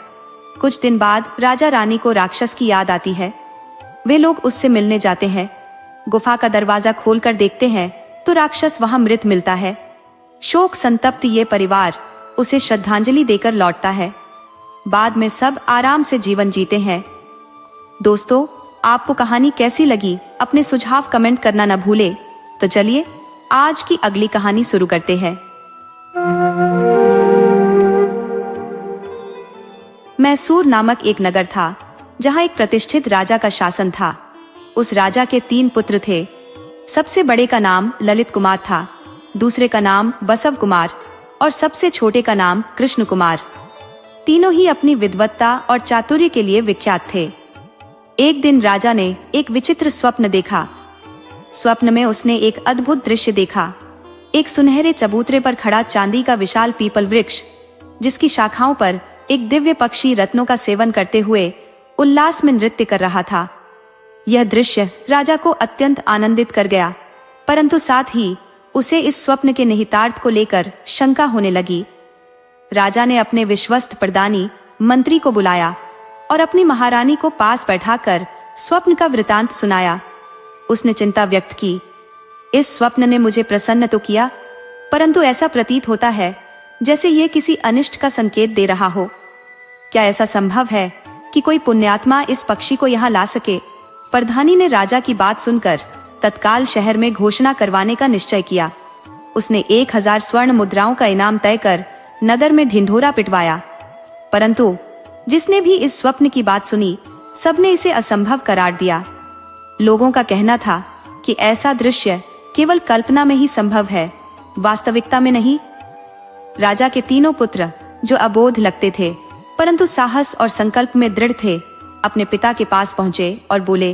[SPEAKER 1] कुछ दिन बाद राजा रानी को राक्षस की याद आती है। वे लोग उससे मिलने जाते हैं। गुफा का दरवाजा खोलकर देखते हैं तो राक्षस वहां मृत मिलता है। शोक संतप्त ये परिवार उसे श्रद्धांजलि देकर लौटता है। बाद में सब आराम से जीवन जीते हैं। दोस्तों, आपको कहानी कैसी लगी? अपने सुझाव कमेंट करना न भूले। तो चलिए आज की अगली कहानी शुरू करते हैं। मैसूर नामक एक नगर था जहां एक प्रतिष्ठित राजा का शासन था। उस राजा के 3 पुत्र थे। सबसे बड़े का नाम ललित कुमार था, दूसरे का नाम बसव कुमार और सबसे छोटे का नाम कृष्ण कुमार। तीनों ही अपनी विद्वत्ता और चातुर्य के लिए विख्यात थे। एक दिन राजा ने एक विचित्र स्वप्न देखा। स्वप्न में उसने एक अद्भुत दृश्य देखा। एक सुनहरे चबूतरे पर खड़ा चांदी का विशाल पीपल वृक्ष, जिसकी शाखाओं पर एक दिव्य पक्षी रत्नों का सेवन करते हुए उल्लास में नृत्य कर रहा था। यह दृश्य राजा को अत्यंत आनंदित कर गया, परंतु साथ ही उसे इस स्वप्न के निहितार्थ को लेकर शंका होने लगी। राजा ने अपने विश्वस्त प्रधानी मंत्री को बुलाया और अपनी महारानी को पास बैठाकर स्वप्न का वृतांत सुनाया। उसने चिंता व्यक्त की, इस स्वप्न ने मुझे प्रसन्न तो किया, परंतु ऐसा प्रतीत होता है जैसे ये किसी अनिष्ट का संकेत दे रहा हो। क्या ऐसा संभव है कि कोई पुण्यात्मा इस पक्षी को यहाँ ला सके? प्रधानी ने राजा की बात सुनकर तत्काल शहर में घोषणा करवाने का निश्चय किया। उसने 1000 स्वर्ण मुद्राओं का इनाम तय कर नगर में ढिंढोरा पिटवाया, परंतु जिसने भी इस स्वप्न की बात सुनी, सबने इसे असंभव करार दिया। लोगों का कहना था कि ऐसा दृश्य केवल कल्पना में ही संभव है, वास्तविकता में नहीं। राजा के तीनों पुत्र, जो अबोध लगते थे परंतु साहस और संकल्प में दृढ़ थे, अपने पिता के पास पहुंचे और बोले,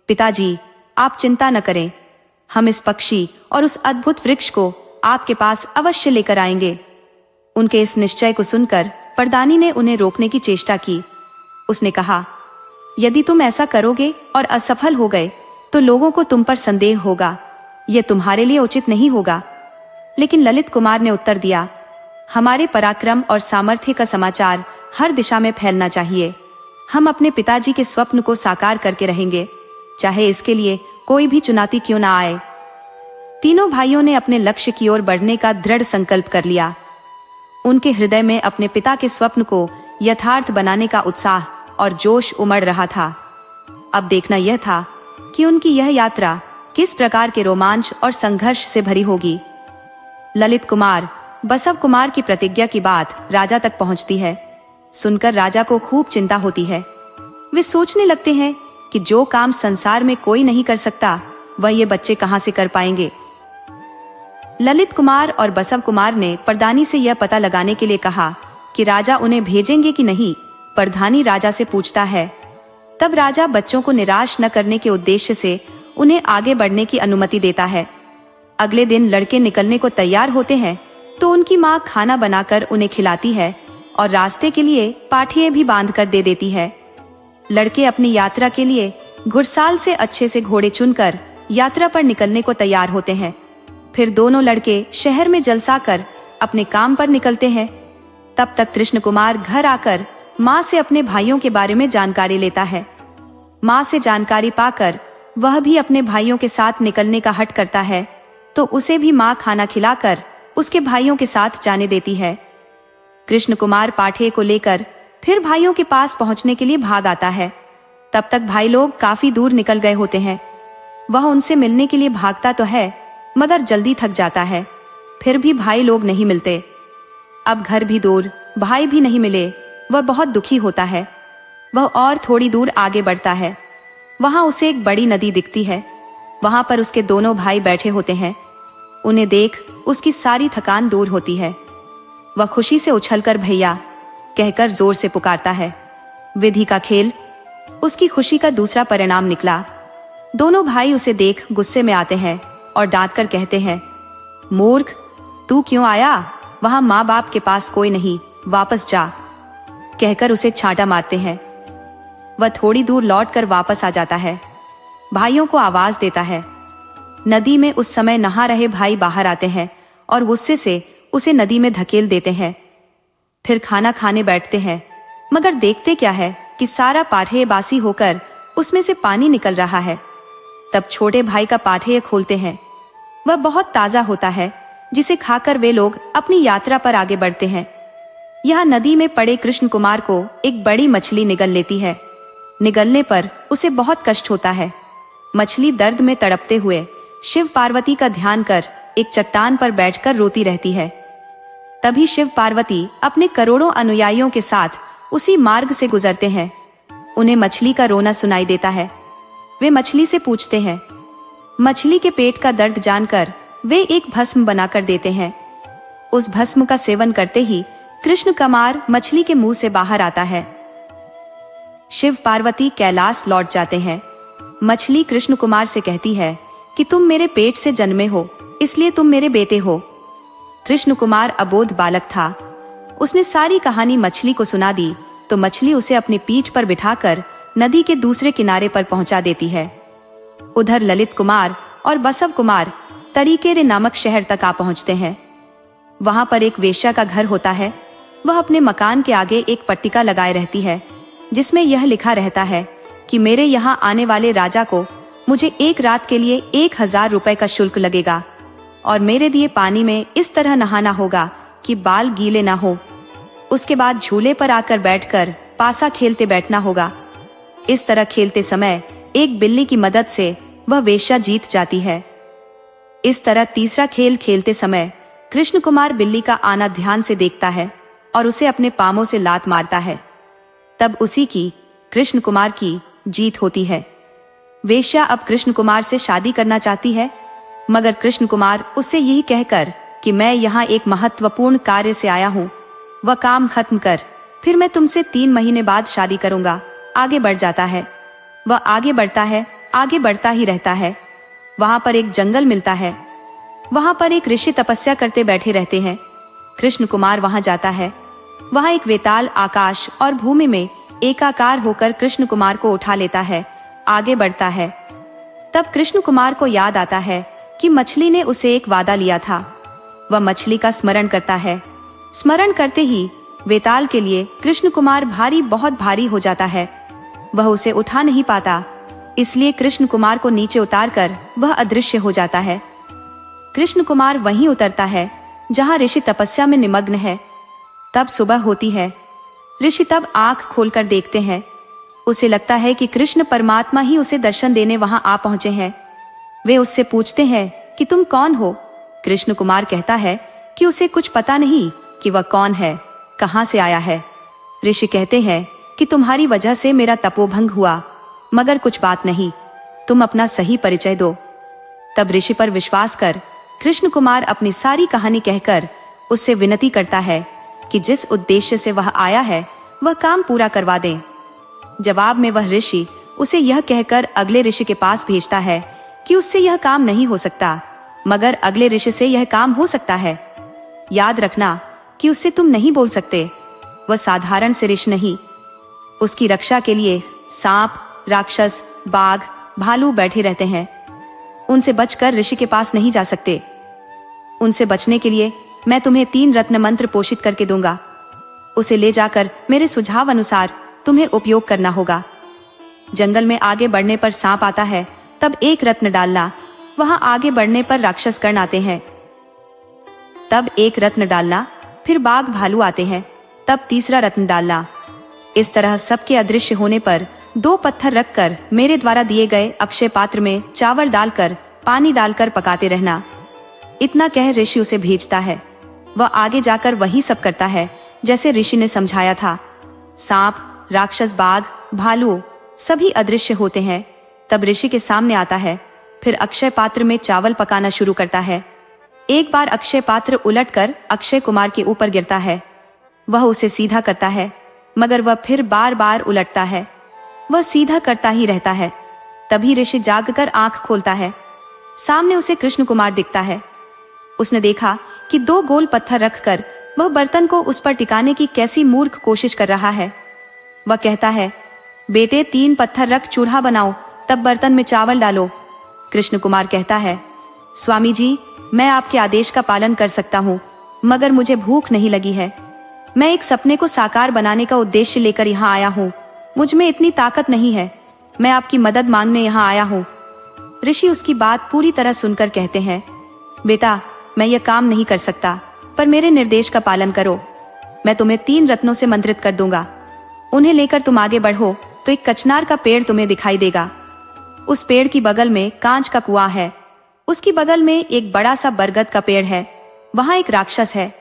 [SPEAKER 1] पिताजी, आप चिंता न करें, हम इस पक्षी और उस अद्भुत वृक्ष को आपके पास अवश्य लेकर आएंगे। उनके इस निश्चय को सुनकर प्रधानी ने उन्हें रोकने की चेष्टा की। उसने कहा, यदि तुम ऐसा करोगे और असफल हो गए तो लोगों को तुम पर संदेह होगा, यह तुम्हारे लिए उचित नहीं होगा। लेकिन ललित कुमार ने उत्तर दिया, हमारे पराक्रम और सामर्थ्य का समाचार हर दिशा में फैलना चाहिए। हम अपने पिताजी के स्वप्न को साकार करके रहेंगे, चाहे इसके लिए कोई भी चुनौती क्यों ना आए। तीनों भाइयों ने अपने लक्ष्य की ओर बढ़ने का दृढ़ संकल्प कर लिया। उनके हृदय में अपने पिता के स्वप्न को यथार्थ बनाने का उत्साह और जोश उमड़ रहा था। अब देखना यह था कि उनकी यह यात्रा किस प्रकार के रोमांच और संघर्ष से भरी होगी। ललित कुमार बसव कुमार की प्रतिज्ञा की बात राजा तक पहुंचती है। सुनकर राजा को खूब चिंता होती है। वे सोचने लगते हैं कि जो काम संसार में कोई नहीं कर सकता, वह ये बच्चे कहां से कर पाएंगे। ललित कुमार और बसव कुमार ने प्रधानी से यह पता लगाने के लिए कहा कि राजा उन्हें भेजेंगे कि नहीं। प्रधानी राजा से पूछता है। तब राजा बच्चों को निराश न करने के उद्देश्य से उन्हें आगे बढ़ने की अनुमति देता है। अगले दिन लड़के निकलने को तैयार होते हैं तो उनकी माँ खाना बनाकर उन्हें खिलाती है और रास्ते के लिए पाठिए भी बांध कर दे देती है। लड़के अपनी यात्रा के लिए घुड़साल से अच्छे से घोड़े चुनकर यात्रा पर निकलने को तैयार होते हैं। फिर दोनों लड़के शहर में जलसा कर अपने काम पर निकलते हैं। तब तक कृष्ण कुमार घर आकर माँ से अपने भाइयों के बारे में जानकारी लेता है। माँ से जानकारी पाकर वह भी अपने भाइयों के साथ निकलने का हठ करता है, तो उसे भी माँ खाना खिलाकर उसके भाइयों के साथ जाने देती है। कृष्ण कुमार पाठे को लेकर फिर भाइयों के पास पहुंचने के लिए भाग आता है। तब तक भाई लोग काफी दूर निकल गए होते हैं। वह उनसे मिलने के लिए भागता तो है, मगर जल्दी थक जाता है। फिर भी भाई लोग नहीं मिलते। अब घर भी दूर, भाई भी नहीं मिले। वह बहुत दुखी होता है। वह और थोड़ी दूर आगे बढ़ता है। वहां उसे एक बड़ी नदी दिखती है। वहां पर उसके दोनों भाई बैठे होते हैं। उन्हें देख उसकी सारी थकान दूर होती है। वह खुशी से उछलकर भैया कहकर जोर से पुकारता है। विधि का खेल उसकी खुशी का दूसरा परिणाम निकला। दोनों भाई उसे देख गुस्से में आते हैं और डांट कर कहते हैं, मूर्ख, तू क्यों आया? वहां माँ बाप के पास कोई नहीं, वापस जा, कहकर उसे छांटा मारते हैं। वह थोड़ी दूर लौटकर वापस आ जाता है। भाइयों को आवाज देता है। नदी में उस समय नहा रहे भाई बाहर आते हैं और गुस्से से उसे नदी में धकेल देते हैं। फिर खाना खाने बैठते हैं, मगर देखते क्या है कि सारा पाठेय बासी होकर उसमें से पानी निकल रहा है। तब छोटे भाई का पाठेय खोलते हैं। वह बहुत ताजा होता है, जिसे खाकर वे लोग अपनी यात्रा पर आगे बढ़ते हैं। यहाँ नदी में पड़े कृष्ण कुमार को एक बड़ी मछली निगल लेती है। निगलने पर उसे बहुत कष्ट होता है। मछली दर्द में तड़पते हुए शिव पार्वती का ध्यान कर एक चट्टान पर बैठकर रोती रहती है। तभी शिव पार्वती अपने करोड़ों अनुयायियों के साथ उसी मार्ग से गुजरते हैं। उन्हें मछली का रोना सुनाई देता है। वे मछली से पूछते हैं। मछली के पेट का दर्द जानकर वे एक भस्म बनाकर देते हैं। उस भस्म का सेवन करते ही कृष्ण कुमार मछली के मुंह से बाहर आता है। शिव पार्वती कैलाश लौट जाते हैं। मछली कृष्ण कुमार से कहती है कि तुम मेरे पेट से जन्मे हो, इसलिए तुम मेरे बेटे हो। कृष्ण कुमार अबोध बालक था। उसने सारी कहानी मछली को सुना दी, तो मछली उसे अपनी पीठ पर बिठाकर नदी के दूसरे किनारे पर पहुंचा देती है। उधर ललित कुमार और बसव कुमार तरीकेरे नामक शहर तक आ पहुंचते हैं। वहां पर एक वेश्या का घर होता है। वह अपने मकान के आगे एक पट्टिका लगाए रहती है, जिसमें यह लिखा रहता है कि मेरे यहाँ आने वाले राजा को मुझे एक रात के लिए 1000 रुपए का शुल्क लगेगा और मेरे दिए पानी में इस तरह नहाना होगा कि बाल गीले ना हो। उसके बाद झूले पर आकर बैठकर पासा खेलते बैठना होगा। इस तरह खेलते समय एक बिल्ली की मदद से वह वेश्या जीत जाती है। इस तरह तीसरा खेल खेलते समय कृष्ण कुमार बिल्ली का आना ध्यान से देखता है और उसे अपने पामों से लात मारता है। तब उसी की, कृष्ण कुमार की, जीत होती है। वेश्या अब कृष्ण कुमार से शादी करना चाहती है, मगर कृष्ण कुमार उससे यही कहकर कि मैं यहाँ एक महत्वपूर्ण कार्य से आया हूँ, वह काम खत्म कर, फिर मैं तुमसे 3 महीने बाद शादी करूंगा, आगे बढ़ जाता है। वह आगे बढ़ता है, आगे बढ़ता ही रहता है। वहां पर एक जंगल मिलता है। वहां पर एक ऋषि तपस्या करते बैठे रहते हैं। कृष्ण कुमार वहां जाता है। वहां एक वेताल आकाश और भूमि में एकाकार होकर कृष्ण कुमार को उठा लेता है, आगे बढ़ता है। तब कृष्ण कुमार को याद आता है कि मछली ने उसे एक वादा लिया था। वह मछली का स्मरण करता है। स्मरण करते ही वेताल के लिए कृष्ण कुमार भारी, बहुत भारी हो जाता है। वह उसे उठा नहीं पाता, इसलिए कृष्ण कुमार को नीचे उतारकर वह अदृश्य हो जाता है। कृष्ण कुमार वहीं उतरता है जहां ऋषि तपस्या में निमग्न है। तब सुबह होती है। ऋषि तब आंख खोलकर देखते हैं। उसे लगता है कि कृष्ण परमात्मा ही उसे दर्शन देने वहां आ पहुंचे हैं। वे उससे पूछते हैं कि तुम कौन हो? कृष्ण कुमार कहता है कि उसे कुछ पता नहीं कि वह कौन है, कहां से आया है। ऋषि कहते हैं कि तुम्हारी वजह से मेरा तपोभंग हुआ, मगर कुछ बात नहीं, तुम अपना सही परिचय दो। तब ऋषि पर विश्वास कर कृष्ण कुमार अपनी सारी कहानी कहकर उससे विनती करता है कि जिस उद्देश्य से वह आया है वह काम पूरा करवा दें। जवाब में वह ऋषि उसे यह कहकर अगले ऋषि के पास भेजता है कि उससे यह काम नहीं हो सकता, मगर अगले ऋषि से यह काम हो सकता है। याद रखना कि उससे तुम नहीं बोल सकते। वह साधारण से ऋषि नहीं। उसकी रक्षा के लिए सांप, राक्षस, बाघ, भालू बैठे रहते हैं। उनसे बचकर ऋषि के पास नहीं जा सकते। उनसे बचने के लिए मैं तुम्हें 3 रत्न मंत्र पोषित करके दूंगा। उसे ले जाकर मेरे सुझाव अनुसार तुम्हें उपयोग करना होगा। जंगल में आगे बढ़ने पर सांप आता है, तब 1 रत्न डालना। वहां आगे बढ़ने पर राक्षस गण आते हैं, तब 1 रत्न डालना। फिर बाघ, भालू आते हैं, तब 3रा रत्न डालना। इस तरह सबके अदृश्य होने पर 2 पत्थर रखकर मेरे द्वारा दिए गए अक्षय पात्र में चावल डालकर पानी डालकर पकाते रहना। इतना कह ऋषि उसे भेजता है। वह आगे जाकर वही सब करता है जैसे ऋषि ने समझाया था। सांप, राक्षस, बाघ, भालू सभी अदृश्य होते हैं। तब ऋषि के सामने आता है, फिर अक्षय पात्र में चावल पकाना शुरू करता है। एक बार अक्षय पात्र उलटकर अक्षय कुमार के ऊपर गिरता है। वह उसे सीधा करता है, मगर वह फिर बार बार उलटता है। वह सीधा करता ही रहता है। तभी ऋषि जागकर आंख खोलता है। सामने उसे कृष्ण कुमार दिखता है। उसने देखा कि 2 गोल पत्थर रखकर वह बर्तन को उस पर टिकाने की कैसी मूर्ख कोशिश कर रहा है। वह कहता है, बेटे 3 पत्थर रख चूल्हा बनाओ, तब बर्तन में चावल डालो। कृष्ण कुमार कहता है, स्वामी जी, मैं आपके आदेश का पालन कर सकता हूँ, मगर मुझे भूख नहीं लगी है। मैं एक सपने को साकार बनाने का उद्देश्य लेकर यहाँ आया हूँ। मुझ में इतनी ताकत नहीं है। मैं आपकी मदद मांगने यहाँ आया हूँ। ऋषि उसकी बात पूरी तरह सुनकर कहते हैं, बेटा, मैं यह काम नहीं कर सकता, पर मेरे निर्देश का पालन करो। मैं तुम्हें 3 रत्नों से मंत्रित कर दूंगा। उन्हें लेकर तुम आगे बढ़ो तो एक कचनार का पेड़ तुम्हें दिखाई देगा। उस पेड़ की बगल में कांच का कुआं है। उसकी बगल में एक बड़ा सा बरगद का पेड़ है। वहां एक राक्षस है।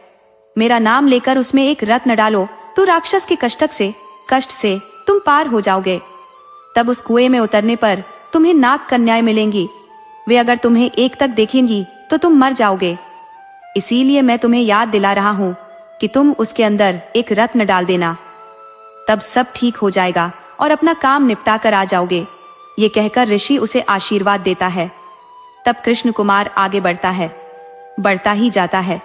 [SPEAKER 1] मेरा नाम लेकर उसमें 1 रत्न डालो तो राक्षस के कष्ट से तुम पार हो जाओगे। तब उस कुएं में उतरने पर तुम्हें नाग कन्याएं मिलेंगी। वे अगर तुम्हें 1 तक देखेंगी तो तुम मर जाओगे। इसीलिए मैं तुम्हें याद दिला रहा हूं कि तुम उसके अंदर 1 रत्न डाल देना। तब सब ठीक हो जाएगा और अपना काम निपटा कर आ जाओगे। ये कहकर ऋषि उसे आशीर्वाद देता है। तब कृष्ण कुमार आगे बढ़ता है, बढ़ता ही जाता है।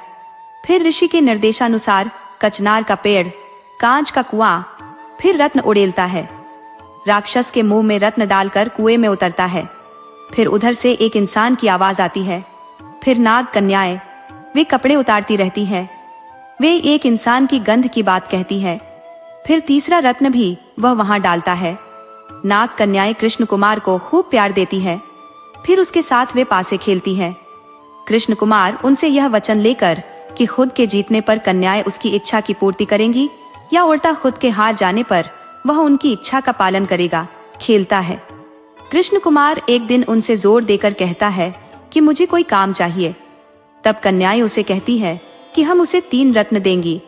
[SPEAKER 1] फिर ऋषि के निर्देशानुसार कचनार का पेड़, कांच का कुआं, फिर रत्न उड़ेलता है। राक्षस के मुंह में रत्न डालकर कुएं में उतरता है। फिर उधर से एक इंसान की आवाज आती है। फिर नाग कन्याएं, वे कपड़े उतारती रहती हैं। वे एक इंसान की गंध की बात कहती है। फिर 3रा रत्न भी वह वहां डालता है। नाग कन्याएं कृष्ण कुमार को खूब प्यार देती है। फिर उसके साथ वे पासे खेलती हैं। कृष्ण कुमार उनसे यह वचन लेकर कि खुद के जीतने पर कन्याएं उसकी इच्छा की पूर्ति करेंगी या उल्टा खुद के हार जाने पर वह उनकी इच्छा का पालन करेगा, खेलता है। कृष्ण कुमार एक दिन उनसे जोर देकर कहता है कि मुझे कोई काम चाहिए। तब कन्याएं उसे कहती है कि हम उसे 3 रत्न देंगी।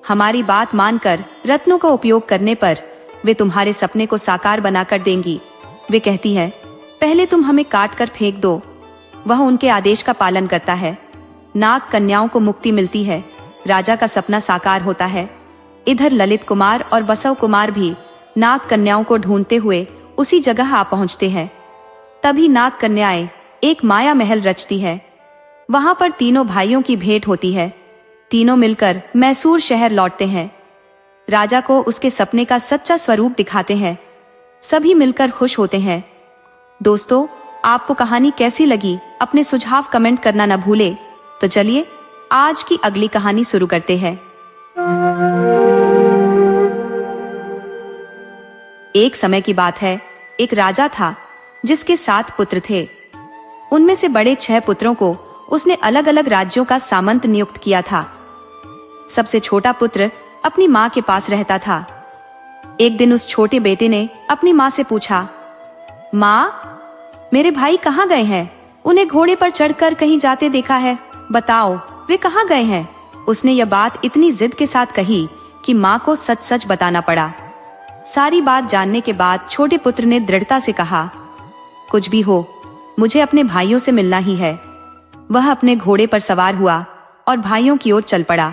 [SPEAKER 1] हमारी बात मानकर रत्नों का उपयोग करने पर वे तुम्हारे सपने को साकार बनाकर देंगी। वे कहती है, पहले तुम हमें काट कर फेंक दो। वह उनके आदेश का पालन करता है। नाग कन्याओं को मुक्ति मिलती है। राजा का सपना साकार होता है। इधर ललित कुमार और बसव कुमार भी नाग कन्याओं को ढूंढते हुए उसी जगह आ पहुंचते हैं। तभी नाग कन्याएं एक माया महल रचती है। वहां पर तीनों भाइयों की भेंट होती है। तीनों मिलकर मैसूर शहर लौटते हैं। राजा को उसके सपने का सच्चा स्वरूप दिखाते हैं। सभी मिलकर खुश होते हैं। दोस्तों, आपको कहानी कैसी लगी? अपने सुझाव कमेंट करना न भूले। तो चलिए आज की अगली कहानी शुरू करते हैं। एक समय की बात है, एक राजा था जिसके 7 पुत्र थे। उनमें से बड़े 6 पुत्रों को उसने अलग अलग राज्यों का सामंत नियुक्त किया था। सबसे छोटा पुत्र अपनी माँ के पास रहता था। एक दिन उस छोटे बेटे ने अपनी माँ से पूछा, माँ, मेरे भाई कहाँ गए हैं? उन्हें घोड़े पर चढ़कर कहीं जाते देखा है, बताओ वे कहाँ गए हैं? उसने यह बात इतनी जिद के साथ कही कि माँ को सच सच बताना पड़ा। सारी बात जानने के बाद छोटे पुत्र ने दृढ़ता से कहा, कुछ भी हो, मुझे अपने भाइयों से मिलना ही है। वह अपने घोड़े पर सवार हुआ और भाइयों की ओर चल पड़ा।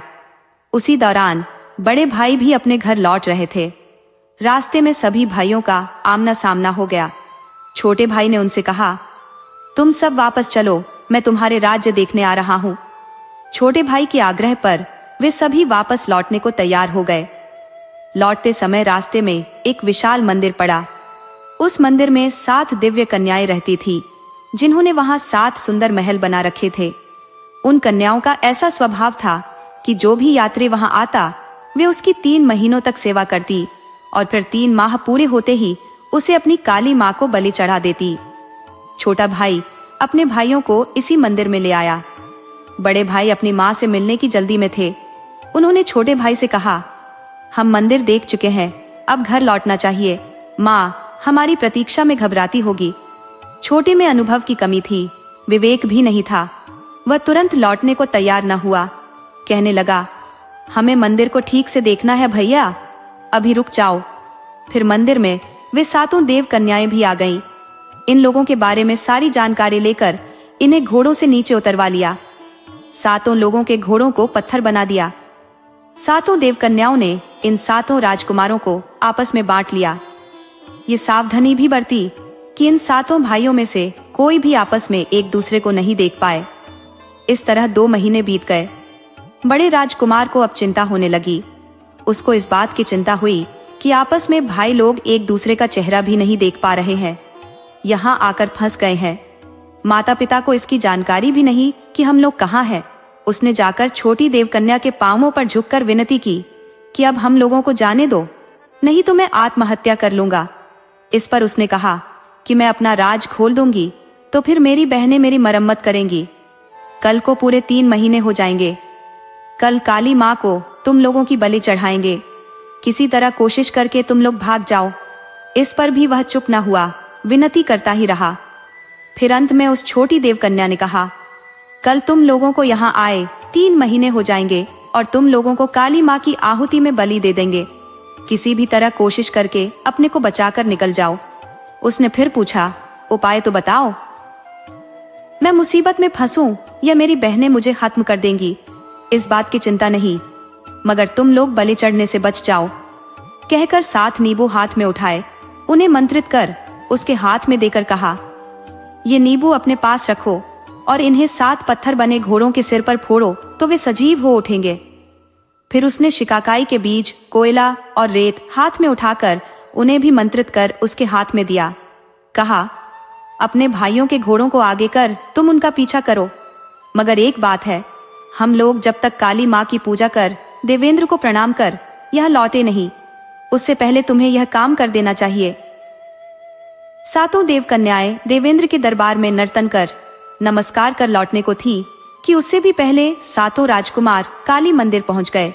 [SPEAKER 1] उसी दौरान बड़े भाई भी अपने घर लौट रहे थे। रास्ते में सभी भाइयों का आमना सामना हो गया। छोटे भाई ने उनसे कहा, तुम सब वापस चलो, मैं तुम्हारे राज्य देखने आ रहा हूँ। छोटे भाई के आग्रह पर वे सभी वापस लौटने को तैयार हो गए। लौटते समय रास्ते में एक विशाल मंदिर पड़ा। उस मंदिर में 7 दिव्य कन्याएं रहती थी, जिन्होंने वहां 7 सुंदर महल बना रखे थे। उन कन्याओं का ऐसा स्वभाव था कि जो भी यात्री वहां आता वे उसकी 3 महीनों तक सेवा करती और फिर 3 माह पूरे होते ही उसे अपनी काली मां को बलि चढ़ा देती। छोटा भाई अपने भाइयों को इसी मंदिर में ले आया। बड़े भाई अपनी मां से मिलने की जल्दी में थे। उन्होंने छोटे भाई से कहा, हम मंदिर देख चुके हैं, अब घर लौटना चाहिए। मां हमारी प्रतीक्षा में घबराती होगी। छोटे में अनुभव की कमी थी, विवेक भी नहीं था। वह तुरंत लौटने को तैयार न हुआ। कहने लगा, हमें मंदिर को ठीक से देखना है भैया, अभी रुक जाओ। फिर मंदिर में वे 7 देव कन्याएं भी आ गईं। इन लोगों के बारे में सारी जानकारी लेकर इन्हें घोड़ों से नीचे उतरवा लिया। 7 लोगों के घोड़ों को पत्थर बना दिया। 7 देव कन्याओं ने इन 7 राजकुमारों को आपस में बांट लिया। ये सावधानी भी बरती कि इन 7 भाइयों में से कोई भी आपस में एक दूसरे को नहीं देख पाए। इस तरह 2 महीने बीत गए। बड़े राजकुमार को अब चिंता होने लगी। उसको इस बात की चिंता हुई कि आपस में भाई लोग एक दूसरे का चेहरा भी नहीं देख पा रहे हैं, यहाँ आकर फंस गए हैं। माता पिता को इसकी जानकारी भी नहीं कि हम लोग कहाँ हैं। उसने जाकर छोटी देवकन्या के पांवों पर झुककर विनती की कि अब हम लोगों को जाने दो, नहीं तो मैं आत्महत्या कर लूंगा। इस पर उसने कहा कि मैं अपना राज खोल दूंगी तो फिर मेरी बहनें मेरी मरम्मत करेंगी। कल को पूरे 3 महीने हो जाएंगे। कल काली माँ को तुम लोगों की बलि चढ़ाएंगे। किसी तरह कोशिश करके तुम लोग भाग जाओ। इस पर भी वह चुप न हुआ, विनती करता ही रहा। फिर अंत में उस छोटी देवकन्या ने कहा, कल तुम लोगों को यहाँ आए 3 महीने हो जाएंगे और तुम लोगों को काली माँ की आहुति में बलि दे देंगे। किसी भी तरह कोशिश करके अपने को बचाकर निकल जाओ। उसने फिर पूछा, उपाय तो बताओ। मैं मुसीबत में फंसूं या मेरी बहनें मुझे खत्म कर देंगी, इस बात की चिंता नहीं, मगर तुम लोग बलि चढ़ने से बच जाओ। कहकर 7 नींबू हाथ में उठाए, उन्हें मंत्रित कर उसके हाथ में देकर कहा, ये नींबू अपने पास रखो और इन्हें 7 पत्थर बने घोड़ों के सिर पर फोड़ो तो वे सजीव हो उठेंगे। फिर उसने शिकाकाई के बीज, कोयला और रेत हाथ में उठाकर उन्हें भी मंत्रित कर उसके हाथ में दिया। कहा, अपने भाइयों के घोड़ों को आगे कर तुम उनका पीछा करो, मगर एक बात है, हम लोग जब तक काली माँ की पूजा कर देवेंद्र को प्रणाम कर यह लौटे नहीं, उससे पहले तुम्हें यह काम कर देना चाहिए। 7 देव कन्याएं देवेंद्र के दरबार में नर्तन कर नमस्कार कर लौटने को थी कि उससे भी पहले 7 राजकुमार काली मंदिर पहुंच गए।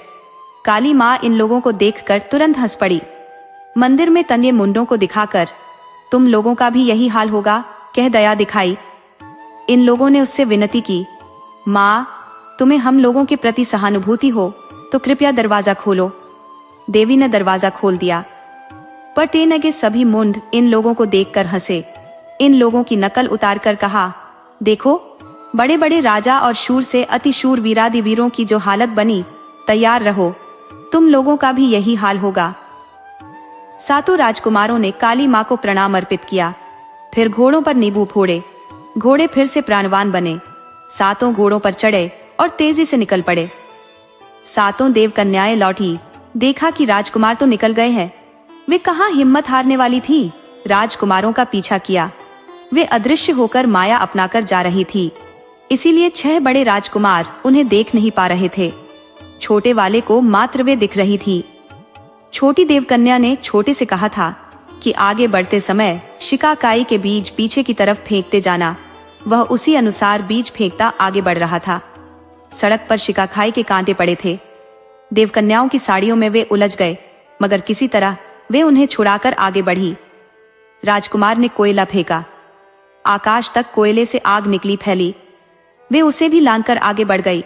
[SPEAKER 1] काली माँ इन लोगों को देखकर तुरंत हंस पड़ी। मंदिर में तंगे मुंडों को दिखाकर, तुम लोगों का भी यही हाल होगा, कह दया दिखाई। इन लोगों ने उससे विनती की, माँ तुम्हें हम लोगों के प्रति सहानुभूति हो तो कृपया दरवाजा खोलो। देवी ने दरवाजा खोल दिया, पर टेन के सभी मुंड इन लोगों को देखकर हंसे। इन लोगों की नकल उतारकर कहा, देखो बड़े बड़े राजा और शूर से अति शूर वीरादि वीरों की जो हालत बनी, तैयार रहो, तुम लोगों का भी यही हाल होगा। 7 राजकुमारों ने काली माँ को प्रणाम अर्पित किया, फिर घोड़ों पर नींबू फोड़े। घोड़े फिर से प्राणवान बने। 7 घोड़ों पर चढ़े और तेजी से निकल पड़े। 7 देव कन्याएं लौटी, देखा कि राजकुमार तो निकल गए हैं। वे कहाँ हिम्मत हारने वाली थी, राजकुमारों का पीछा किया। वे अदृश्य होकर माया अपनाकर जा रही थी, इसीलिए 6 बड़े राजकुमार उन्हें देख नहीं पा रहे थे। छोटे वाले को मात्र वे दिख रही थी। छोटी देवकन्या ने छोटे से कहा था कि आगे बढ़ते समय शिकाकाई के बीज पीछे की तरफ फेंकते जाना। वह उसी अनुसार बीज फेंकता आगे बढ़ रहा था। सड़क पर शिकाकाई के कांटे पड़े थे। देवकन्याओं की साड़ियों में वे उलझ गए, मगर किसी तरह वे उन्हें छुड़ाकर आगे बढ़ी। राजकुमार ने कोयला फेंका, आकाश तक कोयले से आग निकली फैली। वे उसे भी लांघकर आगे बढ़ गई।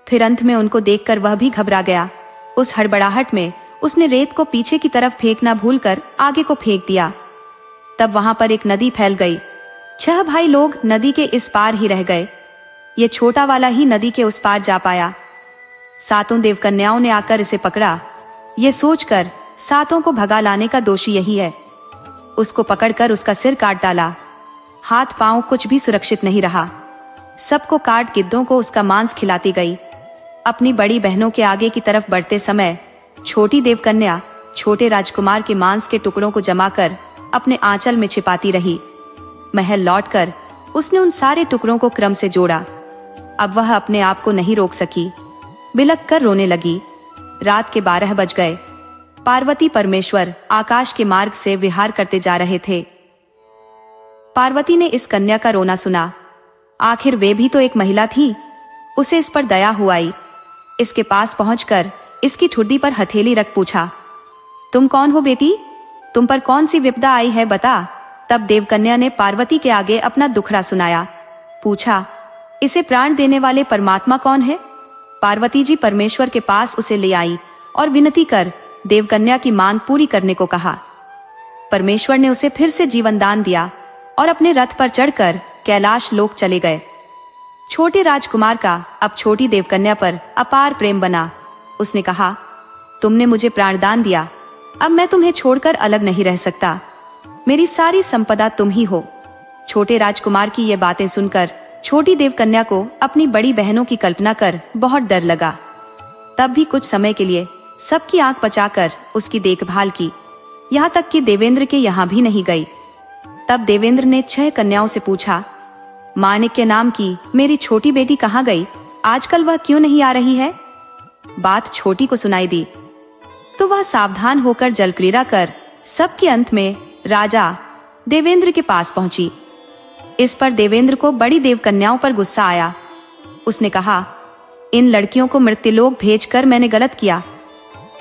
[SPEAKER 1] फिर अंत में उनको देखकर वह भी घबरा गया। उस हड़बड़ाहट में उसने रेत को पीछे की तरफ फेंकना भूलकर आगे को फेंक दिया। तब वहां पर एक नदी फैल गई। 6 भाई लोग नदी के इस पार ही रह गए। ये छोटा वाला ही नदी के उस पार जा पाया। 7 देवकन्याओं ने आकर इसे पकड़ा। ये सोचकर 7 को भगा लाने का दोषी यही है। उसको पकड़कर उसका सिर काट डाला। हाथ पांव कुछ भी सुरक्षित नहीं रहा। सबको काट गिद्धों को उसका मांस खिलाती गई। अपनी बड़ी बहनों के आगे की तरफ बढ़ते समय छोटी देवकन्या छोटे राजकुमार के मांस के टुकड़ों को जमा कर अपने आंचल में छिपाती रही। महल लौटकर उसने उन सारे टुकड़ों को क्रम से जोड़ा। अब वह अपने आप को नहीं रोक सकी, बिलख कर रोने लगी। रात के 12 बज गए। पार्वती परमेश्वर आकाश के मार्ग से विहार करते जा रहे थे। पार्वती ने इस कन्या का रोना सुना। आखिर वे भी तो एक महिला थी। उसे इस पर दया हुआ आई। इसके पास पहुंचकर इसकी ठुड्डी पर हथेली रख पूछा, तुम कौन हो बेटी? तुम पर कौन सी विपदा आई है, बता। तब देवकन्या ने पार्वती के आगे अपना दुखड़ा सुनाया। पूछा, इसे प्राण देने वाले परमात्मा कौन है? पार्वती जी परमेश्वर के पास उसे ले आई और विनती कर देवकन्या की मांग पूरी करने को कहा। परमेश्वर ने उसे फिर से जीवन दान दिया और अपने रथ पर चढ़कर कैलाश लोक चले गए। छोटे राजकुमार का अब छोटी देवकन्या पर अपार प्रेम बना। उसने कहा, तुमने मुझे प्राणदान दिया, अब मैं तुम्हें छोड़कर अलग नहीं रह सकता। मेरी सारी संपदा तुम ही हो। छोटे राजकुमार की ये बातें सुनकर छोटी देवकन्या को अपनी बड़ी बहनों की कल्पना कर बहुत डर लगा। तब भी कुछ समय के लिए सबकी आंख बचाकर उसकी देखभाल की, यहाँ तक कि देवेंद्र के यहाँ भी नहीं गई। तब देवेंद्र ने 6 कन्याओं से पूछा, माणिक्य नाम की मेरी छोटी बेटी कहाँ गई? आजकल वह क्यों नहीं आ रही है? बात छोटी को सुनाई दी तो वह सावधान होकर जलक्रीड़ा कर सबके अंत में राजा देवेंद्र के पास पहुंची। इस पर देवेंद्र को बड़ी देवकन्याओं पर गुस्सा आया। उसने कहा, इन लड़कियों को मृत्युलोक भेजकर मैंने गलत किया।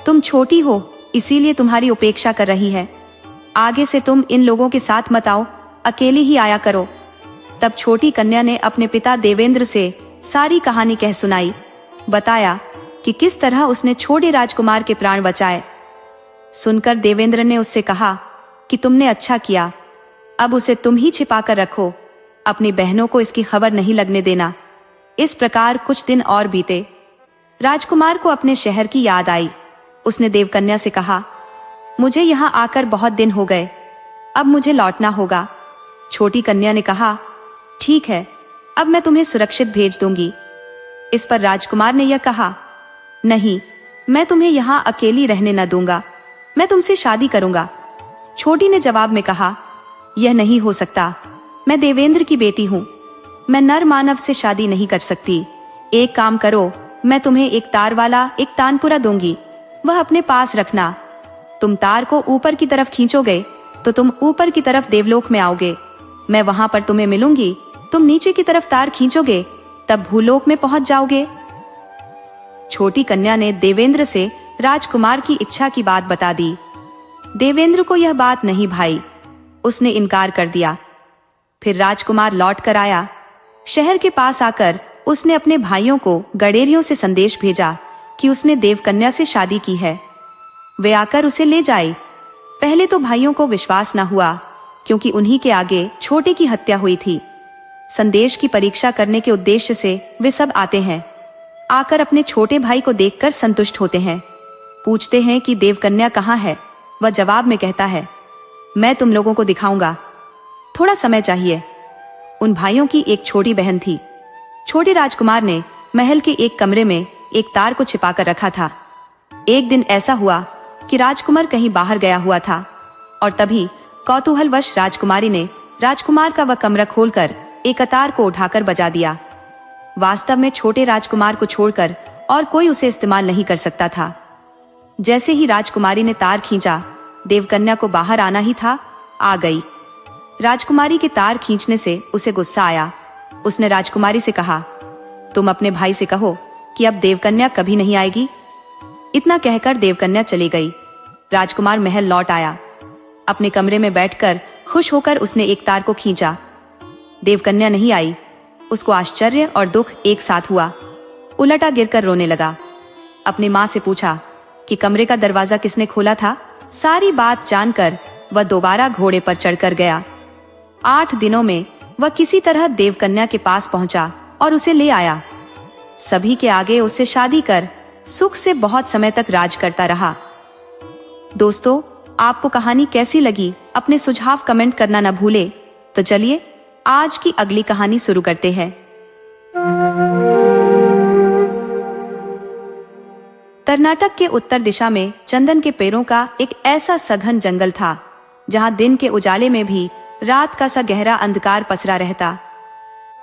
[SPEAKER 1] तुम छोटी हो इसीलिए तुम्हारी उपेक्षा कर रही है। आगे से तुम इन लोगों के साथ मत आओ, अकेली ही आया करो। तब छोटी कन्या ने अपने पिता देवेंद्र से सारी कहानी कह सुनाई। बताया कि किस तरह उसने छोटे राजकुमार के प्राण बचाए। सुनकर देवेंद्र ने उससे कहा कि तुमने अच्छा किया, अब उसे तुम ही छिपा कर रखो, अपनी बहनों को इसकी खबर नहीं लगने देना। इस प्रकार कुछ दिन और बीते। राजकुमार को अपने शहर की याद आई। उसने देवकन्या से कहा, मुझे यहाँ आकर बहुत दिन हो गए, अब मुझे लौटना होगा। छोटी कन्या ने कहा, ठीक है, अब मैं तुम्हें सुरक्षित भेज दूंगी। इस पर राजकुमार ने यह कहा, नहीं, मैं तुम्हें यहाँ अकेली रहने न दूंगा, मैं तुमसे शादी करूंगा। छोटी ने जवाब में कहा, यह नहीं हो सकता, मैं देवेंद्र की बेटी हूँ, मैं नर मानव से शादी नहीं कर सकती। एक काम करो, मैं तुम्हें एक तार वाला एक तानपुरा दूंगी, वह अपने पास रखना। तुम तार को ऊपर की तरफ खींचोगे तो तुम ऊपर की तरफ देवलोक में आओगे। मैं वहां पर तुम्हें मिलूंगी। तुम नीचे की तरफ तार खींचोगे तब भूलोक में पहुंच जाओगे। छोटी कन्या ने देवेंद्र से राजकुमार की इच्छा की बात बता दी। देवेंद्र को यह बात नहीं भाई, उसने इनकार कर दिया। फिर राजकुमार लौट कर आया। शहर के पास आकर उसने अपने भाइयों को गडेरियों से संदेश भेजा कि उसने देवकन्या से शादी की है, वे आकर उसे ले जाए। पहले तो भाइयों को विश्वास न हुआ, क्योंकि उन्हीं के आगे छोटे की हत्या हुई थी। संदेश की परीक्षा करने के उद्देश्य से वे सब आते हैं। आकर अपने छोटे भाई को देखकर संतुष्ट होते हैं। पूछते हैं कि देवकन्या कहाँ है। वह जवाब में कहता है, मैं तुम लोगों को दिखाऊंगा, थोड़ा समय चाहिए। उन भाइयों की एक छोटी बहन थी। छोटे राजकुमार ने महल के एक कमरे में एक तार को छिपाकर रखा था। एक दिन ऐसा हुआ कि राजकुमार कहीं बाहर गया हुआ था और तभी कौतूहलवश राजकुमारी ने राजकुमार का वह कमरा खोलकर एक तार को उठाकर बजा दिया। वास्तव में छोटे राजकुमार को छोड़कर और कोई उसे इस्तेमाल नहीं कर सकता था। जैसे ही राजकुमारी ने तार खींचा, देवकन्या को बाहर आना ही था, आ गई। राजकुमारी के तार खींचने से उसे गुस्सा आया। उसने राजकुमारी से कहा, तुम अपने भाई से कहो कि अब देवकन्या कभी नहीं आएगी। इतना कहकर देवकन्या चली गई। राजकुमार महल लौट आया। अपने कमरे में बैठकर खुश होकर उसने एक तार को खींचा। देवकन्या नहीं आई। उसको आश्चर्य और दुख एक साथ हुआ। उलटा गिरकर रोने लगा। अपनी माँ से पूछा कि कमरे का दरवाजा किसने खोला था। सारी बात जानकर वह दोबारा घोड़े पर चढ़कर गया। 8 दिनों में वह किसी तरह देवकन्या के पास पहुंचा और उसे ले आया। सभी के आगे उससे शादी कर सुख से बहुत समय तक राज करता रहा। दोस्तों, आपको कहानी कैसी लगी अपने सुझाव कमेंट करना न भूले। तो चलिए आज की अगली कहानी शुरू करते हैं। कर्नाटक के उत्तर दिशा में चंदन के पेड़ों का एक ऐसा सघन जंगल था जहां दिन के उजाले में भी रात का सा गहरा अंधकार पसरा रहता।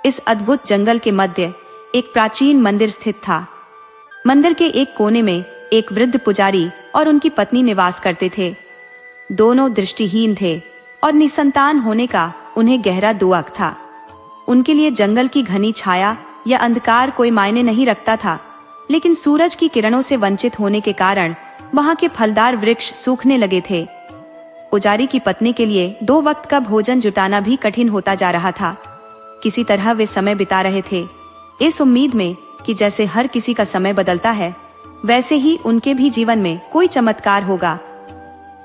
[SPEAKER 1] इस अद्भुत जंगल के मध्य एक प्राचीन मंदिर स्थित था। मंदिर के एक कोने में एक वृद्ध पुजारी और उनकी पत्नी निवास करते थे। दोनों दृष्टिहीन थे और निसंतान होने का उन्हें गहरा दुख था। उनके लिए जंगल की घनी छाया या अंधकार कोई मायने नहीं रखता था, लेकिन सूरज की किरणों से वंचित होने के कारण वहां के फलदार वृक्ष सूखने लगे थे। पुजारी की पत्नी के लिए 2 वक्त का भोजन जुटाना भी कठिन होता जा रहा था। किसी तरह वे समय बिता रहे थे, इस उम्मीद में कि जैसे हर किसी का समय बदलता है, वैसे ही उनके भी जीवन में कोई चमत्कार होगा।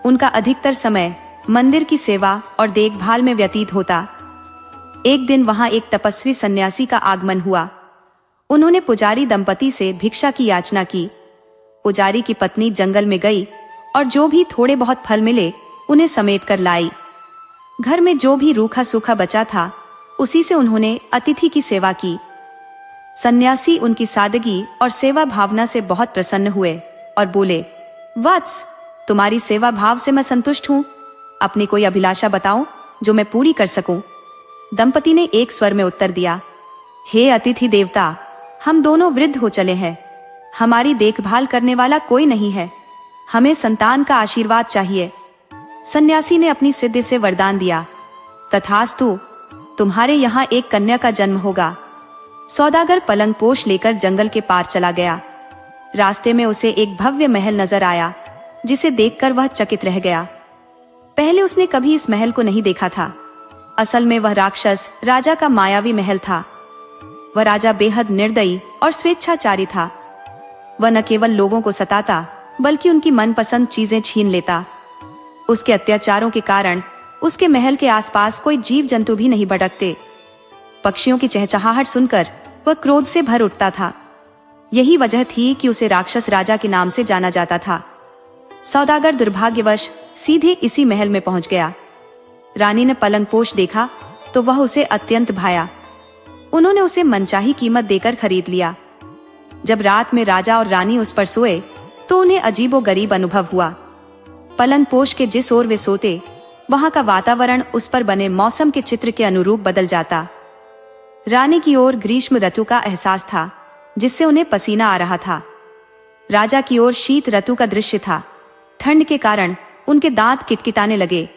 [SPEAKER 1] उनका अधिकतर समय मंदिर की सेवा और देखभाल में व्यतीत होता। एक दिन वहां एक तपस्वी सन्यासी का आगमन हुआ। उन्होंने पुजारी दंपति से भिक्षा की याचना की। पुजारी की पत्नी जंगल में गई और जो भी थोड़े बहुत फल मिले उन्हें समेट कर लाई। घर में जो भी रूखा सूखा बचा था उसी से उन्होंने अतिथि की सेवा की। सन्यासी उनकी सादगी और सेवा भावना से बहुत प्रसन्न हुए और बोले, वत्स, तुम्हारी सेवा भाव से मैं संतुष्ट हूँ। अपनी कोई अभिलाषा बताओ जो मैं पूरी कर सकूं। दंपति ने एक स्वर में उत्तर दिया, हे अतिथि देवता, हम दोनों वृद्ध हो चले हैं। हमारी देखभाल करने वाला कोई नहीं है। हमें संतान का आशीर्वाद चाहिए। सन्यासी ने अपनी सिद्धि से वरदान दिया, तथास्तु, तुम्हारे यहाँ एक कन्या का जन्म होगा। सौदागर पलंग पोश लेकर जंगल के पार चला गया। रास्ते में उसे एक भव्य महल नजर आया, जिसे देखकर वह चकित रह गया। पहले उसने कभी इस महल को नहीं देखा था। असल में वह राक्षस राजा का मायावी महल था। वह राजा बेहद निर्दयी और स्वेच्छाचारी था। वह न केवल लोगों को सताता, बल्कि उनकी मनपसंद चीजें छीन लेता। उसके अत्याचारों के कारण उसके महल के आसपास कोई जीव जंतु भी नहीं भटकते। पक्षियों की चहचहाहट सुनकर वह क्रोध से भर उठता था। यही वजह थी कि उसे राक्षस राजा के नाम से जाना जाता था। सौदागर दुर्भाग्यवश सीधे इसी महल में पहुंच गया। रानी ने पलंगपोश देखा तो वह उसे अत्यंत भाया। उन्होंने उसे मनचाही कीमत देकर खरीद लिया। जब रात में राजा और रानी उस पर सोए तो उन्हें अजीबोगरीब अनुभव हुआ। पलंगपोश के जिस ओर वे सोते, वहां का वातावरण उस पर बने मौसम के चित्र के अनुरूप बदल जाता। रानी की ओर ग्रीष्म ऋतु का एहसास था, जिससे उन्हें पसीना आ रहा था। राजा की ओर शीत ऋतु का दृश्य था। ठंड के कारण उनके दांत किटकिटाने लगे।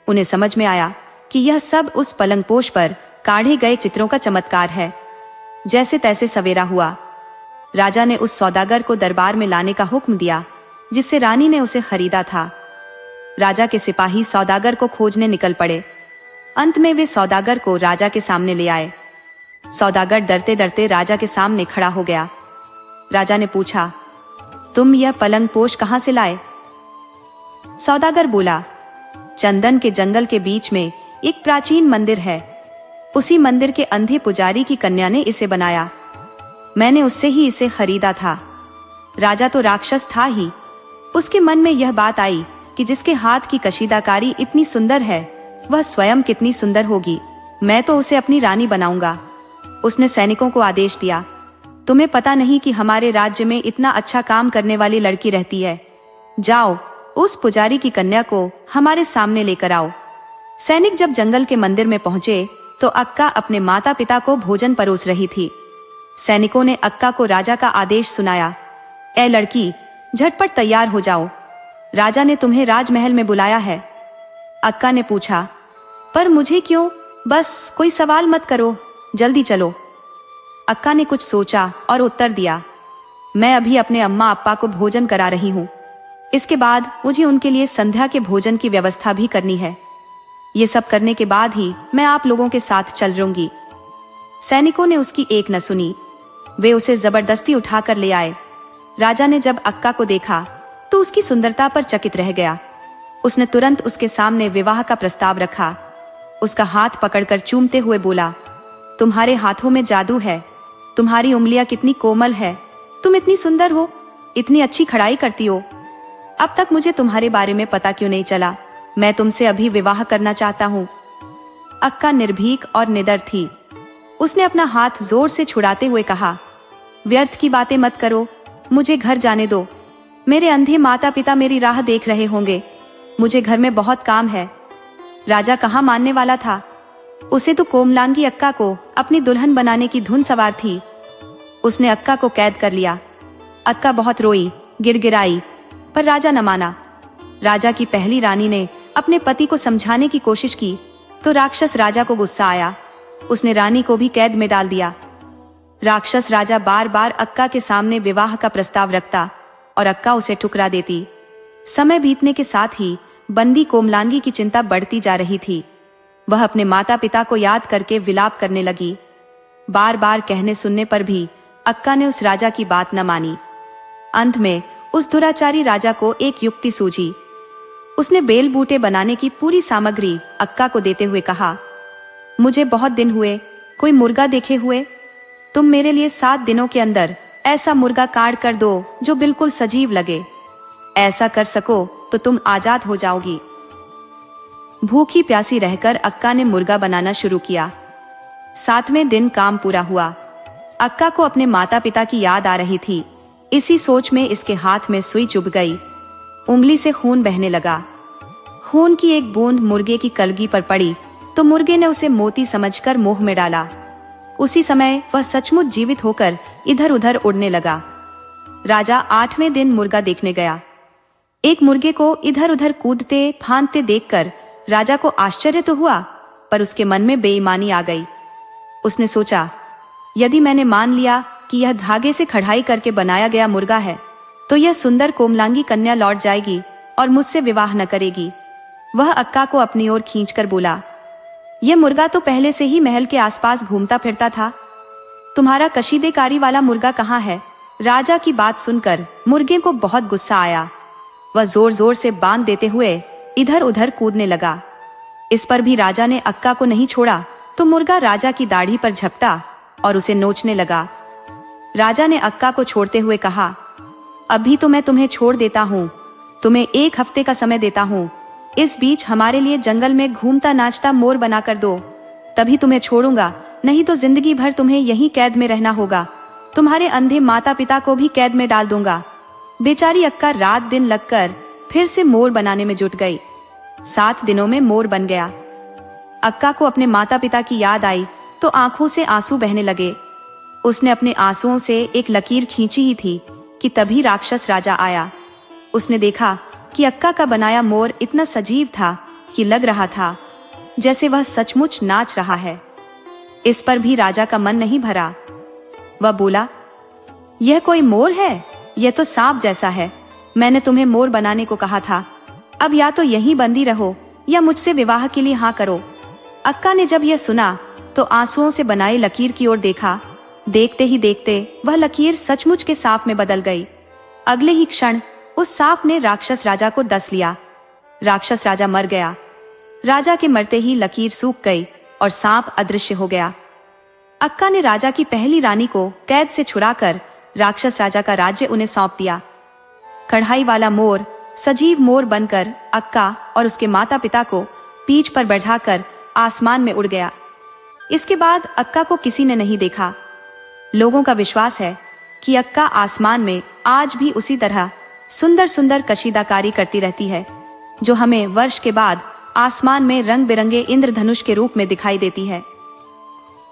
[SPEAKER 1] उन्हें समझ में आया कि यह सब उस पलंगपोश पर काढ़े गए चित्रों का चमत्कार है। जैसे तैसे सवेरा हुआ। राजा ने उस सौदागर को दरबार में लाने का हुक्म दिया, जिससे रानी ने उसे खरीदा था। राजा के सिपाही सौदागर को खोजने निकल पड़े। अंत में वे सौदागर को राजा के सामने ले आए। सौदागर डरते डरते राजा के सामने खड़ा हो गया। राजा ने पूछा, तुम यह पलंगपोश कहां से लाए? सौदागर बोला, चंदन के जंगल के बीच में एक प्राचीन मंदिर है। उसी मंदिर के अंधे पुजारी की कन्या ने इसे बनाया। मैंने उससे ही इसे खरीदा था। राजा तो राक्षस था ही। उसके मन में यह बात आई कि जिसके हाथ की कशीदाकारी इतनी सुंदर है, वह स्वयं कितनी सुंदर होगी। मैं तो उसे अपनी रानी बनाऊंगा। उसने सैनिकों को आदेश दिया, तुम्हें पता नहीं कि हमारे राज्य में इतना अच्छा काम करने वाली लड़की रहती है। जाओ, उस पुजारी की कन्या को हमारे सामने लेकर आओ। सैनिक जब जंगल के मंदिर में पहुंचे तो अक्का अपने माता पिता को भोजन परोस रही थी। सैनिकों ने अक्का को राजा का आदेश सुनाया, ए लड़की, झटपट तैयार हो जाओ। राजा ने तुम्हें राजमहल में बुलाया है। अक्का ने पूछा, पर मुझे क्यों? बस कोई सवाल मत करो, जल्दी चलो। अक्का ने कुछ सोचा और उत्तर दिया, मैं अभी अपने अम्मा अप्पा को भोजन करा रही हूँ। इसके बाद मुझे उनके लिए संध्या के भोजन की व्यवस्था भी करनी है। ये सब करने के बाद ही मैं आप लोगों के साथ चल लूंगी। सैनिकों ने उसकी एक न सुनी। वे उसे जबरदस्ती उठाकर ले आए। राजा ने जब अक्का को देखा तो उसकी सुंदरता पर चकित रह गया। उसने तुरंत उसके सामने विवाह का प्रस्ताव रखा। उसका हाथ पकड़कर चूमते हुए बोला, तुम्हारे हाथों में जादू है। तुम्हारी उंगलियां कितनी कोमल है। तुम इतनी सुंदर हो, इतनी अच्छी खड़ाई करती हो। अब तक मुझे तुम्हारे बारे में पता क्यों नहीं चला? मैं तुमसे अभी विवाह करना चाहता हूँ। अक्का निर्भीक और निडर थी। उसने अपना हाथ जोर से छुड़ाते हुए कहा, व्यर्थ की बातें मत करो, मुझे घर जाने दो। मेरे अंधे माता पिता मेरी राह देख रहे होंगे, मुझे घर में बहुत काम है। राजा कहाँ मानने वाला था। उसे तो कोमलांगी अक्का को अपनी दुल्हन बनाने की धुन सवार थी। उसने अक्का को कैद कर लिया। अक्का बहुत रोई, गिड़गिड़ाई, पर राजा न माना। राजा की पहली रानी ने अपने पति को समझाने की कोशिश की तो राक्षस राजा को गुस्सा आया। उसने रानी को भी कैद में डाल दिया। राक्षस राजा बार बार अक्का के सामने विवाह का प्रस्ताव रखता और अक्का उसे ठुकरा देती। समय बीतने के साथ ही बंदी कोमलांगी की चिंता बढ़ती जा रही थी। वह अपने माता पिता को याद करके विलाप करने लगी। बार बार कहने सुनने पर भी अक्का ने उस राजा की बात न मानी। अंत में उस दुराचारी राजा को एक युक्ति सूझी। उसने बेल बूटे बनाने की पूरी सामग्री अक्का को देते हुए कहा, मुझे बहुत दिन हुए कोई मुर्गा देखे हुए। तुम मेरे लिए 7 दिनों के अंदर ऐसा मुर्गा काट कर दो जो बिल्कुल सजीव लगे। ऐसा कर सको तो तुम आजाद हो जाओगी। भूखी प्यासी रहकर अक्का ने मुर्गा बनाना शुरू किया। 7वें दिन काम पूरा हुआ। अक्का को अपने माता पिता की याद आ रही थी। इसी सोच में इसके हाथ में सुई चुभ गई। उंगली से खून बहने लगा। खून की एक बूंद मुर्गे की कलगी पर पड़ी तो मुर्गे ने उसे मोती समझकर मुंह में डाला। उसी समय वह सचमुच जीवित होकर इधर उधर उड़ने लगा। राजा 8वें दिन मुर्गा देखने गया। एक मुर्गे को इधर उधर कूदते फांदते देखकर राजा को आश्चर्य तो हुआ, पर उसके मन में बेईमानी आ गई। उसने सोचा, यदि मैंने मान लिया कि यह धागे से कढ़ाई करके बनाया गया मुर्गा है तो यह सुंदर कोमलांगी कन्या लौट जाएगी और मुझसे विवाह न करेगी। वह अक्का को अपनी ओर खींचकर बोला, यह मुर्गा तो पहले से ही महल के आसपास घूमता फिरता था। तुम्हारा कशीदेकारी वाला मुर्गा कहाँ है? राजा की बात सुनकर मुर्गे को बहुत गुस्सा आया। वह जोर जोर से बांध देते हुए इधर उधर कूदने लगा। इस पर भी राजा ने अक्का को नहीं छोड़ा तो मुर्गा राजा की दाढ़ी पर झपटा और उसे नोचने लगा। राजा ने अक्का को छोड़ते हुए कहा, अभी तो मैं तुम्हें छोड़ देता हूँ, तुम्हें 1 हफ्ते का समय देता हूँ। इस बीच हमारे लिए जंगल में घूमता नाचता मोर बनाकर दो, तभी तुम्हें छोड़ूंगा, नहीं तो जिंदगी भर तुम्हें यहीं कैद में रहना होगा। तुम्हारे अंधे माता पिता को भी कैद में डाल दूंगा। बेचारी अक्का रात दिन लगकर फिर से मोर बनाने में जुट गई। 7 दिनों में मोर बन गया। अक्का को अपने माता पिता की याद आई तो आंखों से आंसू बहने लगे। उसने अपने आंसुओं से एक लकीर खींची ही थी कि तभी राक्षस राजा आया। उसने देखा कि अक्का का बनाया मोर इतना सजीव था कि लग रहा था जैसे वह सचमुच नाच रहा है। इस पर भी राजा का मन नहीं भरा। वह बोला, यह कोई मोर है? यह तो सांप जैसा है। मैंने तुम्हें मोर बनाने को कहा था। अब या तो यहीं बंदी रहो या मुझसे विवाह के लिए हाँ करो। अक्का ने जब यह सुना तो आंसुओं से बनाई लकीर की ओर देखा। देखते ही देखते वह लकीर सचमुच के सांप में बदल गई। अगले ही क्षण उस सांप ने राक्षस राजा को डस लिया। राक्षस राजा मर गया। राजा के मरते ही लकीर सूख गई और सांप अदृश्य हो गया। अक्का ने राजा की पहली रानी को कैद से छुड़ाकर राक्षस राजा का राज्य उन्हें सौंप दिया। कढ़ाई वाला मोर सजीव मोर बनकर अक्का और उसके माता पिता को पीठ पर बैठाकर आसमान में उड़ गया। इसके बाद अक्का को किसी ने नहीं देखा। लोगों का विश्वास है कि अक्का आसमान में आज भी उसी तरह सुंदर सुंदर कशीदाकारी करती रहती है, जो हमें वर्ष के बाद आसमान में रंग बिरंगे इंद्रधनुष के रूप में दिखाई देती है।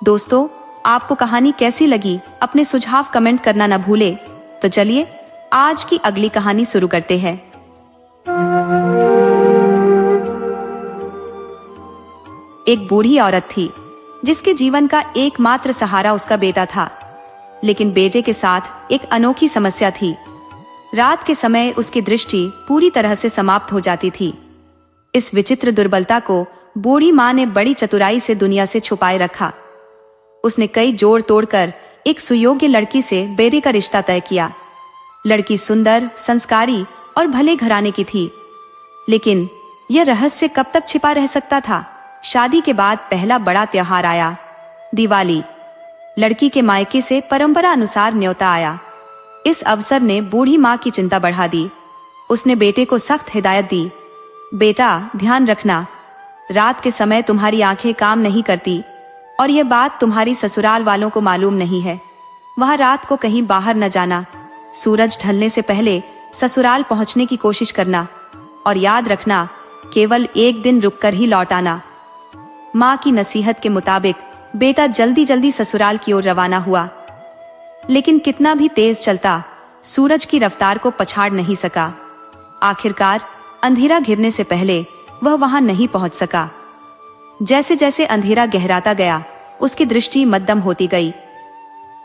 [SPEAKER 1] दोस्तों, आपको कहानी कैसी लगी? अपने सुझाव कमेंट करना न भूले। तो चलिए आज की अगली कहानी शुरू करते हैं। एक बूढ़ी औरत थी जिसके जीवन का एकमात्र सहारा उसका बेटा था, लेकिन बेटे के साथ एक अनोखी समस्या थी। रात के समय उसकी दृष्टि पूरी तरह से समाप्त हो जाती थी। इस विचित्र दुर्बलता को बूढ़ी माँ ने बड़ी चतुराई से दुनिया से छुपाए रखा। उसने कई जोड़ तोड़कर एक सुयोग्य लड़की से बेटे का रिश्ता तय किया। लड़की सुंदर, संस्कारी और भले घराने की थी, लेकिन यह रहस्य कब तक छिपा रह सकता था? शादी के बाद पहला बड़ा त्योहार आया, दिवाली। लड़की के मायके से परंपरा अनुसार न्योता आया। इस अवसर ने बूढ़ी माँ की चिंता बढ़ा दी। उसने बेटे को सख्त हिदायत दी, बेटा ध्यान रखना, रात के समय तुम्हारी आंखें काम नहीं करती और यह बात तुम्हारी ससुराल वालों को मालूम नहीं है। वहां रात को कहीं बाहर न जाना। सूरज ढलने से पहले ससुराल पहुंचने की कोशिश करना और याद रखना केवल एक दिन रुककर ही लौट आना। माँ की नसीहत के मुताबिक बेटा जल्दी जल्दी ससुराल की ओर रवाना हुआ, लेकिन कितना भी तेज चलता सूरज की रफ्तार को पछाड़ नहीं सका। आखिरकार अंधेरा घिरने से पहले वह वहां नहीं पहुंच सका। जैसे जैसे अंधेरा गहराता गया उसकी दृष्टि मद्दम होती गई।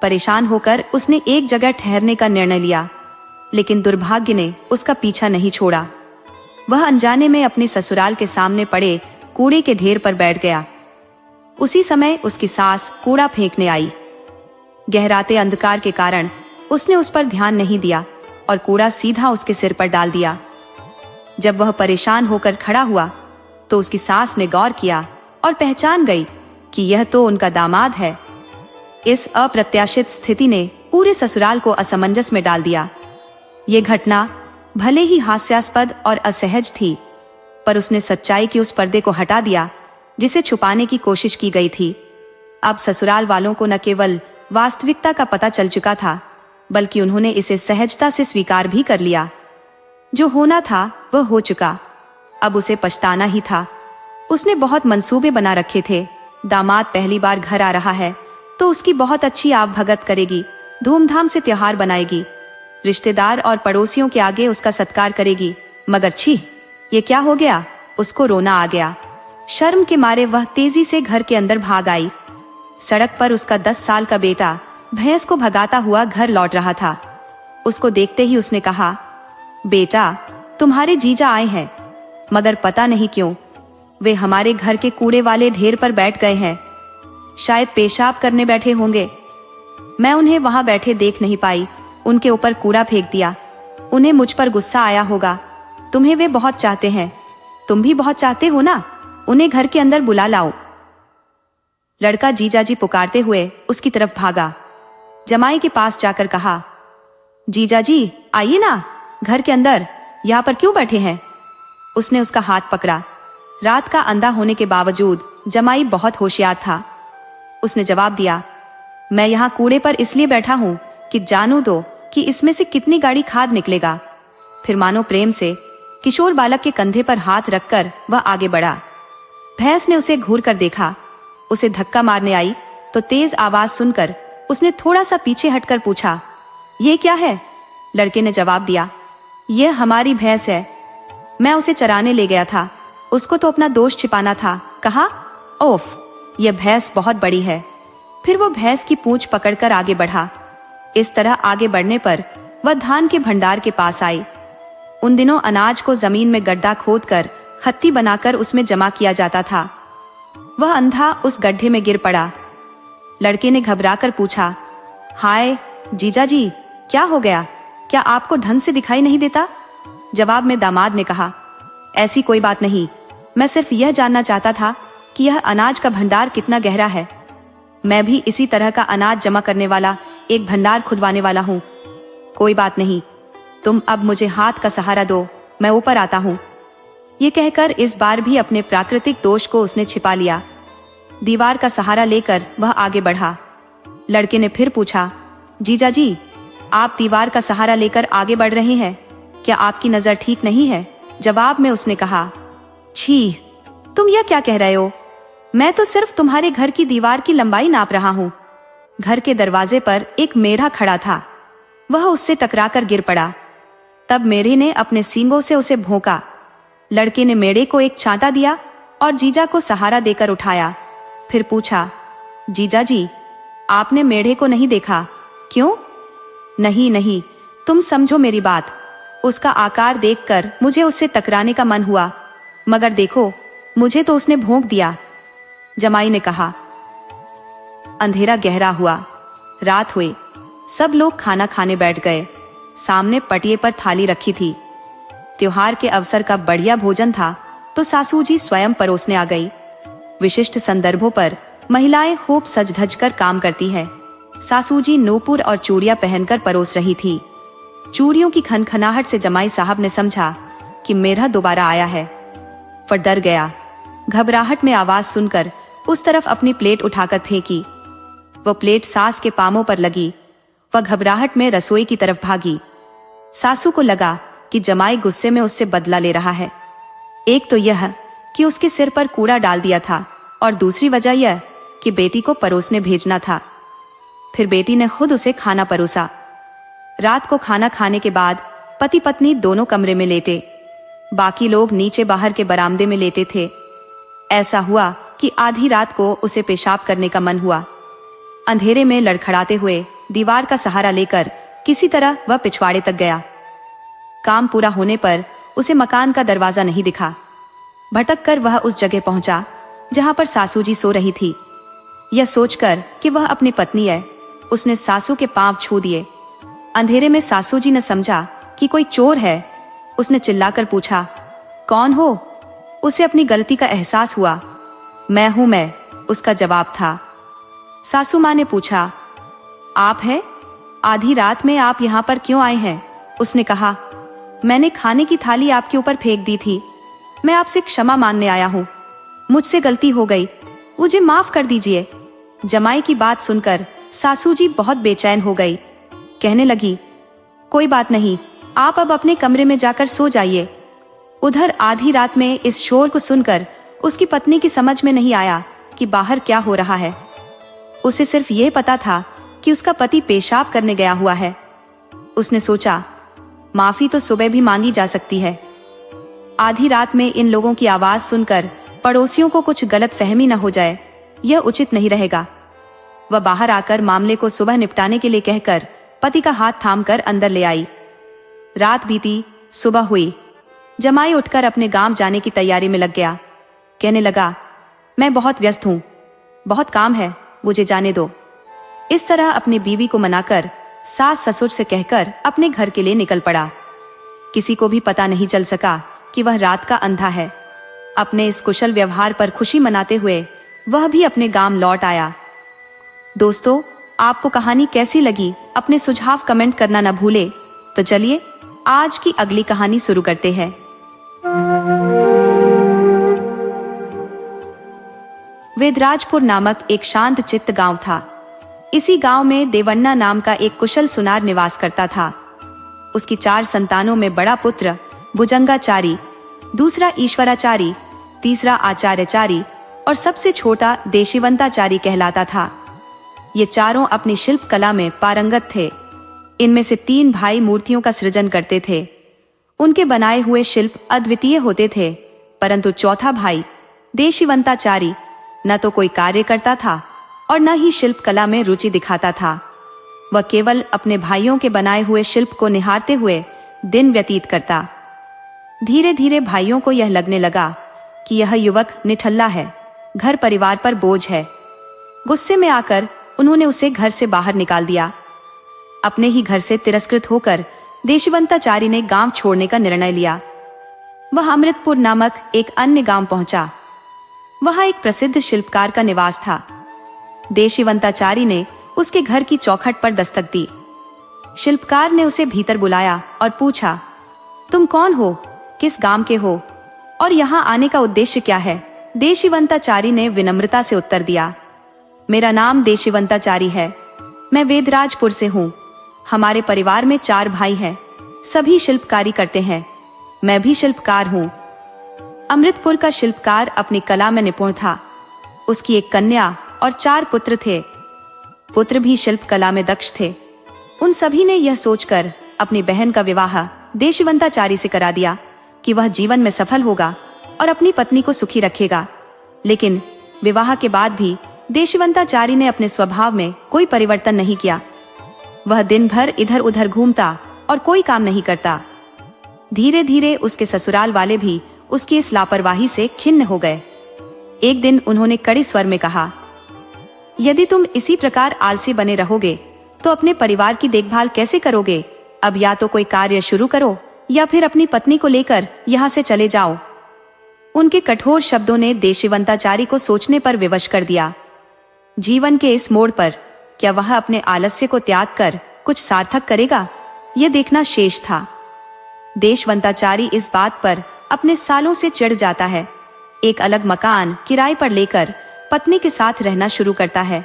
[SPEAKER 1] परेशान होकर उसने एक जगह ठहरने का निर्णय लिया, लेकिन दुर्भाग्य ने उसका पीछा नहीं छोड़ा। वह अनजाने में अपने ससुराल के सामने पड़े कूड़े के ढेर पर बैठ गया। उसी समय उसकी सास कूड़ा फेंकने आई। गहराते अंधकार के कारण उसने उस पर ध्यान नहीं दिया और कूड़ा सीधा उसके सिर पर डाल दिया। जब वह परेशान होकर खड़ा हुआ तो उसकी सास ने गौर किया और पहचान गई कि यह तो उनका दामाद है। इस अप्रत्याशित स्थिति ने पूरे ससुराल को असमंजस में डाल दिया। ये घटना भले ही हास्यास्पद और असहज थी, पर उसने सच्चाई के उस पर्दे को हटा दिया जिसे छुपाने की कोशिश की गई थी। अब ससुराल वालों को न केवल वास्तविकता का पता चल चुका था, बल्कि उन्होंने इसे सहजता से स्वीकार भी कर लिया। जो होना था वह हो चुका, अब उसे पछताना ही था। उसने बहुत मंसूबे बना रखे थे। दामाद पहली बार घर आ रहा है तो उसकी बहुत अच्छी आवभगत करेगी, धूमधाम से त्योहार बनाएगी, रिश्तेदार और पड़ोसियों के आगे उसका सत्कार करेगी। मगर छी, ये क्या हो गया? उसको रोना आ गया। शर्म के मारे वह तेजी से घर के अंदर भाग आई। सड़क पर उसका 10 साल का बेटा भैंस को भगाता हुआ घर लौट रहा था। उसको देखते ही उसने कहा, बेटा, तुम्हारे जीजा आए हैं, मगर पता नहीं क्यों वे हमारे घर के कूड़े वाले ढेर पर बैठ गए हैं। शायद पेशाब करने बैठे होंगे। मैं उन्हें वहां बैठे देख नहीं पाई, उनके ऊपर कूड़ा फेंक दिया। उन्हें मुझ पर गुस्सा आया होगा। तुम्हें वे बहुत चाहते हैं, तुम भी बहुत चाहते हो ना? उन्हें घर के अंदर बुला लाओ। लड़का जीजाजी पुकारते हुए उसकी तरफ भागा। जमाई के पास जाकर कहा, जीजाजी आइए ना घर के अंदर, यहाँ पर क्यों बैठे हैं? उसने उसका हाथ पकड़ा। रात का अंधा होने के बावजूद जमाई बहुत होशियार था। उसने जवाब दिया, मैं यहाँ कूड़े पर इसलिए बैठा हूँ कि जानू दो कि इसमें से कितनी गाढ़ी खाद निकलेगा। फिर मानो प्रेम से किशोर बालक के कंधे पर हाथ रखकर वह आगे बढ़ा। भैंस ने उसे घूर कर देखा। उसे धक्का मारने आई तो तेज आवाज सुनकर उसने थोड़ा सा पीछे हटकर पूछा, ये क्या है? लड़के ने जवाब दिया, यह हमारी भैंस है, मैं उसे चराने ले गया था। उसको तो अपना दोष छिपाना था। कहा, ओफ, यह भैंस बहुत बड़ी है। फिर वो भैंस की पूंछ पकड़कर आगे बढ़ा। इस तरह आगे बढ़ने पर वह धान के भंडार के पास आई। उन दिनों अनाज को जमीन में गड्ढा खोदकर खत्ती बनाकर उसमें जमा किया जाता था। वह अंधा उस गड्ढे में गिर पड़ा। लड़के ने घबराकर पूछा, हाय जीजाजी, क्या हो गया? क्या आपको ढंग से दिखाई नहीं देता? जवाब में दामाद ने कहा, ऐसी कोई बात नहीं, मैं सिर्फ यह जानना चाहता था कि यह अनाज का भंडार कितना गहरा है। मैं भी इसी तरह का अनाज जमा करने वाला एक भंडार खुदवाने वाला हूँ। कोई बात नहीं, तुम अब मुझे हाथ का सहारा दो, मैं ऊपर आता हूँ। ये कहकर इस बार भी अपने प्राकृतिक दोष को उसने छिपा लिया। दीवार का सहारा लेकर वह आगे बढ़ा। लड़के ने फिर पूछा, जीजाजी, आप दीवार का सहारा लेकर आगे बढ़ रहे हैं, क्या आपकी नजर ठीक नहीं है? जवाब में उसने कहा, छी, तुम यह क्या कह रहे हो? मैं तो सिर्फ तुम्हारे घर की दीवार की लंबाई नाप रहा हूँ। घर के दरवाजे पर एक मेढ़ा खड़ा था। वह उससे टकराकर गिर पड़ा। तब मेढ़े ने अपने सींगों से उसे भौंका। लड़के ने मेढ़े को एक छांटा दिया और जीजा को सहारा देकर उठाया। फिर पूछा, जीजाजी, आपने मेढ़े को नहीं देखा? क्यों? नहीं नहीं, तुम समझो मेरी बात। उसका आकार देखकर मुझे उससे टकराने का मन हुआ, मगर देखो, मुझे तो उसने भौंक दिया। जमाई ने कहा। अंधेरा गहरा हुआ। रात हुई। सब लोग खाना खाने बैठ गए। सामने पटिये पर थाली रखी थी। त्योहार के अवसर का बढ़िया भोजन था तो सासू जी स्वयं परोसने आ गई। विशिष्ट संदर्भों पर महिलाएं खूब सज धज कर काम करती है। सासू जी नूपुर और चूड़ियां पहनकर परोस रही थी। चूड़ियों की खनखनाहट से जमाई साहब ने समझा कि मेढ़ा दोबारा आया है। पर डर गया। घबराहट में आवाज सुनकर उस तरफ अपनी प्लेट उठाकर फेंकी। वह प्लेट सास के पामों पर लगी। वह घबराहट में रसोई की तरफ भागी। सासू को लगा कि जमाई गुस्से में उससे बदला ले रहा है। एक तो यह कि उसके सिर पर कूड़ा डाल दिया था, और दूसरी वजह यह कि बेटी को परोसने भेजना था। फिर बेटी ने खुद उसे खाना परोसा। रात को खाना खाने के बाद पति पत्नी दोनों कमरे में लेटे, बाकी लोग नीचे बाहर के बरामदे में लेटे थे। ऐसा हुआ कि आधी रात को उसे पेशाब करने का मन हुआ। अंधेरे में लड़खड़ाते हुए दीवार का सहारा लेकर किसी तरह वह पिछवाड़े तक गया। काम पूरा होने पर उसे मकान का दरवाजा नहीं दिखा। भटक कर वह उस जगह पहुंचा जहां पर सासू जी सो रही थी। यह सोचकर कि वह अपनी पत्नी है, उसने सासू के पांव छू दिए। अंधेरे में सासू जी ने समझा कि कोई चोर है। उसने चिल्लाकर पूछा, कौन हो? उसे अपनी गलती का एहसास हुआ। मैं हूं मैं, उसका जवाब था। सासू मां ने पूछा, आप है? आधी रात में आप यहाँ पर क्यों आए हैं? उसने कहा, मैंने खाने की थाली आपके ऊपर फेंक दी थी। मैं आपसे क्षमा मांगने आया हूँ। मुझसे गलती हो गई, मुझे माफ कर दीजिए। जमाई की बात सुनकर सासू जी बहुत बेचैन हो गई। कहने लगी, कोई बात नहीं, आप अब अपने कमरे में जाकर सो जाइए। उधर आधी रात में इस शोर को सुनकर उसकी पत्नी की समझ में नहीं आया कि बाहर क्या हो रहा है। उसे सिर्फ यह पता था कि उसका पति पेशाब करने गया हुआ है। उसने सोचा, माफी तो सुबह भी मांगी जा सकती है। आधी रात में इन लोगों की आवाज सुनकर पड़ोसियों को कुछ गलत फहमी न हो जाए, यह उचित नहीं रहेगा। वह बाहर आकर मामले को सुबह निपटाने के लिए कहकर पति का हाथ थामकर अंदर ले आई। रात बीती, सुबह हुई। जमाई उठकर अपने गांव जाने की तैयारी में लग गया। कहने लगा, मैं बहुत व्यस्त हूं, बहुत काम है, मुझे जाने दो। इस तरह अपनी बीवी को मनाकर सास ससुर से कहकर अपने घर के लिए निकल पड़ा। किसी को भी पता नहीं चल सका कि वह रात का अंधा है। अपने इस कुशल व्यवहार पर खुशी मनाते हुए वह भी अपने गांव लौट आया। दोस्तों, आपको कहानी कैसी लगी? अपने सुझाव कमेंट करना न भूले। तो चलिए आज की अगली कहानी शुरू करते हैं। वेदराजपुर नामक एक शांत चित्त गांव था। इसी गांव में देवन्ना नाम का एक कुशल सुनार निवास करता था। उसकी 4 संतानों में बड़ा पुत्र भुजंगाचारी, दूसरा ईश्वराचारी, तीसरा आचार्यचारी और सबसे छोटा देशिवंताचारी कहलाता था। ये चारों अपनी शिल्प कला में पारंगत थे। इनमें से 3 भाई मूर्तियों का सृजन करते थे। उनके बनाए हुए शिल्प अद्वितीय होते थे, परंतु चौथा भाई देशिवंताचारी न तो कोई कार्य करता था और न ही शिल्प कला में रुचि दिखाता था। वह केवल अपने भाइयों के बनाए हुए शिल्प को निहारते हुए दिन व्यतीत करता। धीरे धीरे भाइयों को यह लगने लगा कि यह युवक निठल्ला है, घर परिवार पर बोझ है। गुस्से में आकर उन्होंने उसे घर से बाहर निकाल दिया। अपने ही घर से तिरस्कृत होकर देशिवंताचारी ने गांव छोड़ने का निर्णय लिया। वह अमृतपुर नामक एक अन्य गांव पहुंचा। वहां एक प्रसिद्ध शिल्पकार का निवास था। देशिवंताचारी ने उसके घर की चौखट पर दस्तक दी। शिल्पकार ने उसे भीतर बुलाया और पूछा, तुम कौन हो, किस गांव के हो और यहाँ आने का उद्देश्य क्या है? देशिवंताचारी ने विनम्रता से उत्तर दिया, मेरा नाम देशिवंताचारी है, मैं वेदराजपुर से हूँ। हमारे परिवार में 4 भाई हैं, सभी शिल्पकारी करते हैं, मैं भी शिल्पकार हूँ। अमृतपुर का शिल्पकार अपनी कला में निपुण था। उसकी एक कन्या और 4 पुत्र थे। पुत्र भी शिल्प कला में दक्ष थे। उन सभी ने यह सोचकर अपनी बहन का विवाह देशिवंताचारी से करा दिया कि वह जीवन में सफल होगा और अपनी पत्नी को सुखी रखेगा। लेकिन विवाह के बाद भी देशिवंताचारी ने अपने स्वभाव में कोई परिवर्तन नहीं किया। वह दिन भर इधर उधर घूमता और कोई काम नहीं करता। धीरे धीरे उसके ससुराल वाले भी उसकी इस लापरवाही से खिन्न हो गए। एक दिन उन्होंने कड़े स्वर में कहा, यदि तुम इसी प्रकार आलसी बने रहोगे तो अपने परिवार की देखभाल कैसे करोगे? अब या तो कोई कार्य शुरू करो या फिर अपनी पत्नी को लेकर यहाँ से चले जाओ। उनके कठोर शब्दों ने देशिवंताचारी को सोचने पर विवश कर दिया। जीवन के इस मोड़ पर क्या वह अपने आलस्य को त्याग कर कुछ सार्थक करेगा, यह देखना शेष था। देशवंताचारी इस बात पर अपने सालों से चिढ़ जाता है। एक अलग मकान किराए पर लेकर पत्नी के साथ रहना शुरू करता है।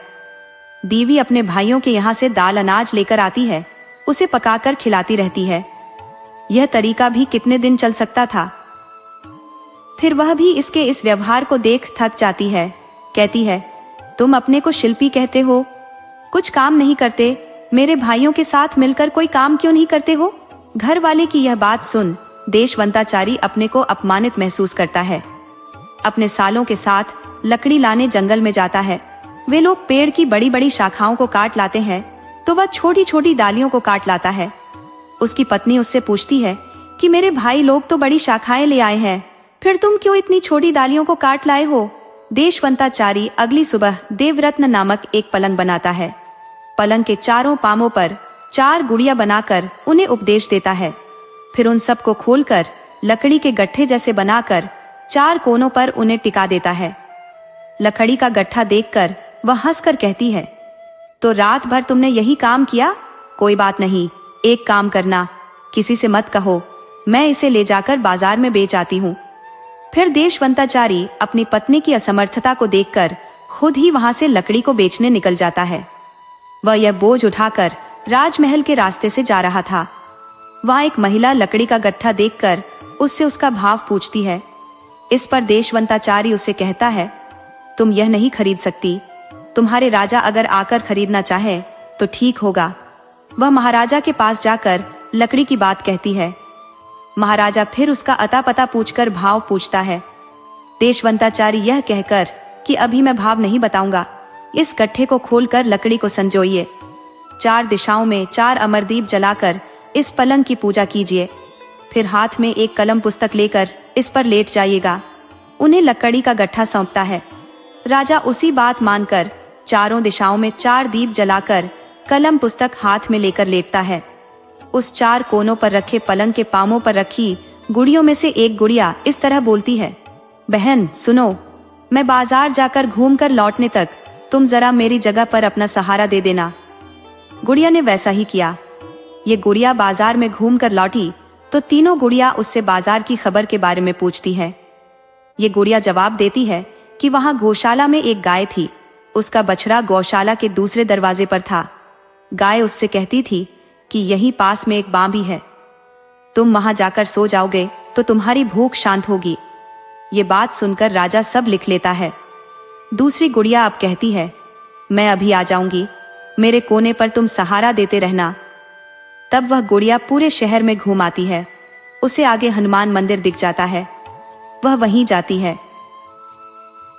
[SPEAKER 1] बीवी अपने भाइयों के यहाँ से दाल अनाज लेकर आती है, उसे पकाकर खिलाती रहती है। यह तरीका भी कितने दिन चल सकता था। फिर वह भी इसके इस व्यवहार को देख थक जाती है। कहती है, तुम अपने को शिल्पी कहते हो, कुछ काम नहीं करते, मेरे भाइयों के साथ मिलकर कोई काम क्यों नहीं करते हो। घर वाले की यह बात सुन देशवंताचारी अपने को अपमानित महसूस करता है। अपने सालों के साथ लकड़ी लाने जंगल में जाता है। वे लोग पेड़ की बड़ी बड़ी शाखाओं को काट लाते हैं तो वह छोटी छोटी डालियों को काट लाता है। उसकी पत्नी उससे पूछती है कि मेरे भाई लोग तो बड़ी शाखाएं ले आए हैं, फिर तुम क्यों इतनी छोटी डालियों को काट लाए हो। देशवंताचारी अगली सुबह देवरत्न नामक एक पलंग बनाता है। पलंग के चारों पामों पर 4 गुड़िया बनाकर उन्हें उपदेश देता है। फिर उन सब को खोलकर लकड़ी के गट्ठे जैसे बनाकर 4 कोनों पर उन्हें टिका देता है। लकड़ी का गट्ठा देखकर वह हंसकर कहती है, तो रात भर तुमने यही काम किया। कोई बात नहीं, एक काम करना, किसी से मत कहो, मैं इसे ले जाकर बाजार में बेच आती हूँ। फिर देशवंताचारी अपनी पत्नी की असमर्थता को देखकर खुद ही वहां से लकड़ी को बेचने निकल जाता है। वह यह बोझ उठाकर राजमहल के रास्ते से जा रहा था। वहां एक महिला लकड़ी का गट्ठा देखकर उससे उसका भाव पूछती है। इस पर देशवंताचारी उससे कहता है, तुम यह नहीं खरीद सकती, तुम्हारे राजा अगर आकर खरीदना चाहे तो ठीक होगा। वह महाराजा के पास जाकर लकड़ी की बात कहती है। महाराजा फिर उसका अता पता पूछकर भाव पूछता है। देशवंताचारी यह कहकर कि अभी मैं भाव नहीं बताऊंगा, इस गट्ठे को खोलकर लकड़ी को संजोइए, 4 दिशाओं में 4 अमरदीप जलाकर इस पलंग की पूजा कीजिए, फिर हाथ में एक कलम पुस्तक लेकर इस पर लेट जाइएगा। उन्हें लकड़ी का गट्ठा सौंपता है। राजा उसी बात मानकर चारों दिशाओं में 4 दीप जलाकर कलम पुस्तक हाथ में लेकर लेटता है। उस 4 कोनों पर रखे पलंग के पामों पर रखी गुड़ियों में से एक गुड़िया इस तरह बोलती है, बहन सुनो, मैं बाजार जाकर घूमकर लौटने तक तुम जरा मेरी जगह पर अपना सहारा दे देना। गुड़िया ने वैसा ही किया। ये गुड़िया बाजार में घूमकर लौटी तो तीनों गुड़िया उससे बाजार की खबर के बारे में पूछती है। ये गुड़िया जवाब देती है कि वहां गौशाला में एक गाय थी, उसका बछड़ा गौशाला के दूसरे दरवाजे पर था। गाय उससे कहती थी कि यहीं पास में एक बां भी है, तुम वहां जाकर सो जाओगे तो तुम्हारी भूख शांत होगी। ये बात सुनकर राजा सब लिख लेता है। दूसरी गुड़िया अब कहती है, मैं अभी आ जाऊंगी, मेरे कोने पर तुम सहारा देते रहना। तब वह गुड़िया पूरे शहर में घूम आती है। उसे आगे हनुमान मंदिर दिख जाता है, वह वहीं जाती है।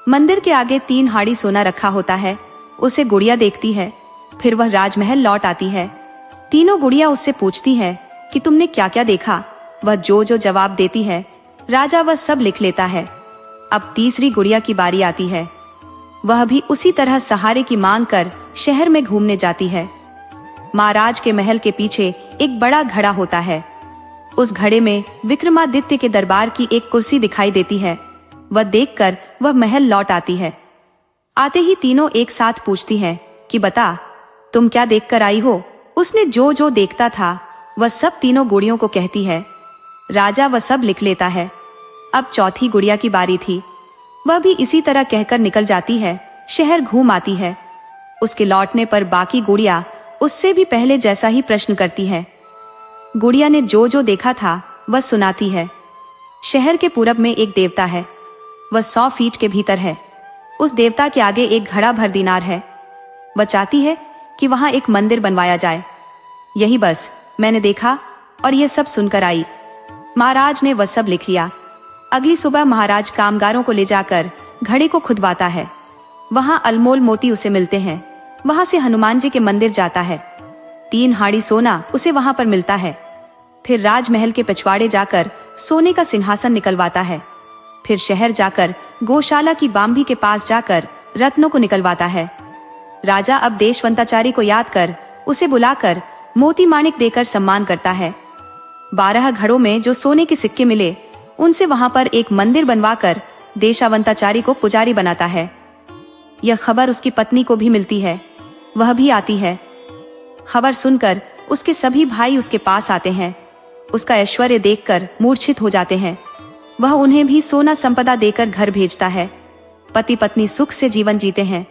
[SPEAKER 1] मंदिर के आगे 3 हाड़ी सोना रखा होता है। उसे गुड़िया देखती है। फिर वह राजमहल लौट आती है। तीनों गुड़िया उससे पूछती है कि तुमने क्या क्या देखा। वह जो जो जवाब देती है राजा वह सब लिख लेता है। अब तीसरी गुड़िया की बारी आती है। वह भी उसी तरह सहारे की मांग कर शहर में घूमने जाती है। महाराज के महल के पीछे एक बड़ा घड़ा होता है। उस घड़े में विक्रमादित्य के दरबार की एक कुर्सी दिखाई देती है। वह देखकर वह महल लौट आती है। आते ही तीनों एक साथ पूछती हैं कि बता, तुम क्या देखकर आई हो। उसने जो जो देखता था वह सब तीनों गुड़ियों को कहती है। राजा वह सब लिख लेता है। अब चौथी गुड़िया की बारी थी। वह भी इसी तरह कहकर निकल जाती है, शहर घूम आती है। उसके लौटने पर बाकी गुड़िया उससे भी पहले जैसा ही प्रश्न करती है। गुड़िया ने जो जो देखा था वह सुनाती है। शहर के पूरब में एक देवता है, वह 100 फीट के भीतर है। उस देवता के आगे एक घड़ा भर दीनार है। वह चाहती है कि वहां एक मंदिर बनवाया जाए। यही बस मैंने देखा और यह सब सुनकर आई। महाराज ने वह सब लिख लिया। अगली सुबह महाराज कामगारों को ले जाकर घड़े को खुदवाता है। वहां अनमोल मोती उसे मिलते हैं। वहां से हनुमान जी के मंदिर जाता है। 3 हाड़ी सोना उसे वहां पर मिलता है। फिर राजमहल के पिछवाड़े जाकर सोने का सिंहासन निकलवाता है। फिर शहर जाकर गौशाला की बांभी के पास जाकर रत्नों को निकलवाता है। राजा अब देशवंताचारी को याद कर उसे बुलाकर मोती माणिक देकर सम्मान करता है। 12 घड़ों में जो सोने के सिक्के मिले उनसे वहां पर एक मंदिर बनवाकर देशवंताचारी को पुजारी बनाता है। यह खबर उसकी पत्नी को भी मिलती है। वह भी आती है। खबर सुनकर उसके सभी भाई उसके पास आते हैं। उसका ऐश्वर्य देखकर मूर्छित हो जाते हैं। वह उन्हें भी सोना संपदा देकर घर भेजता है। पति पत्नी सुख से जीवन जीते हैं।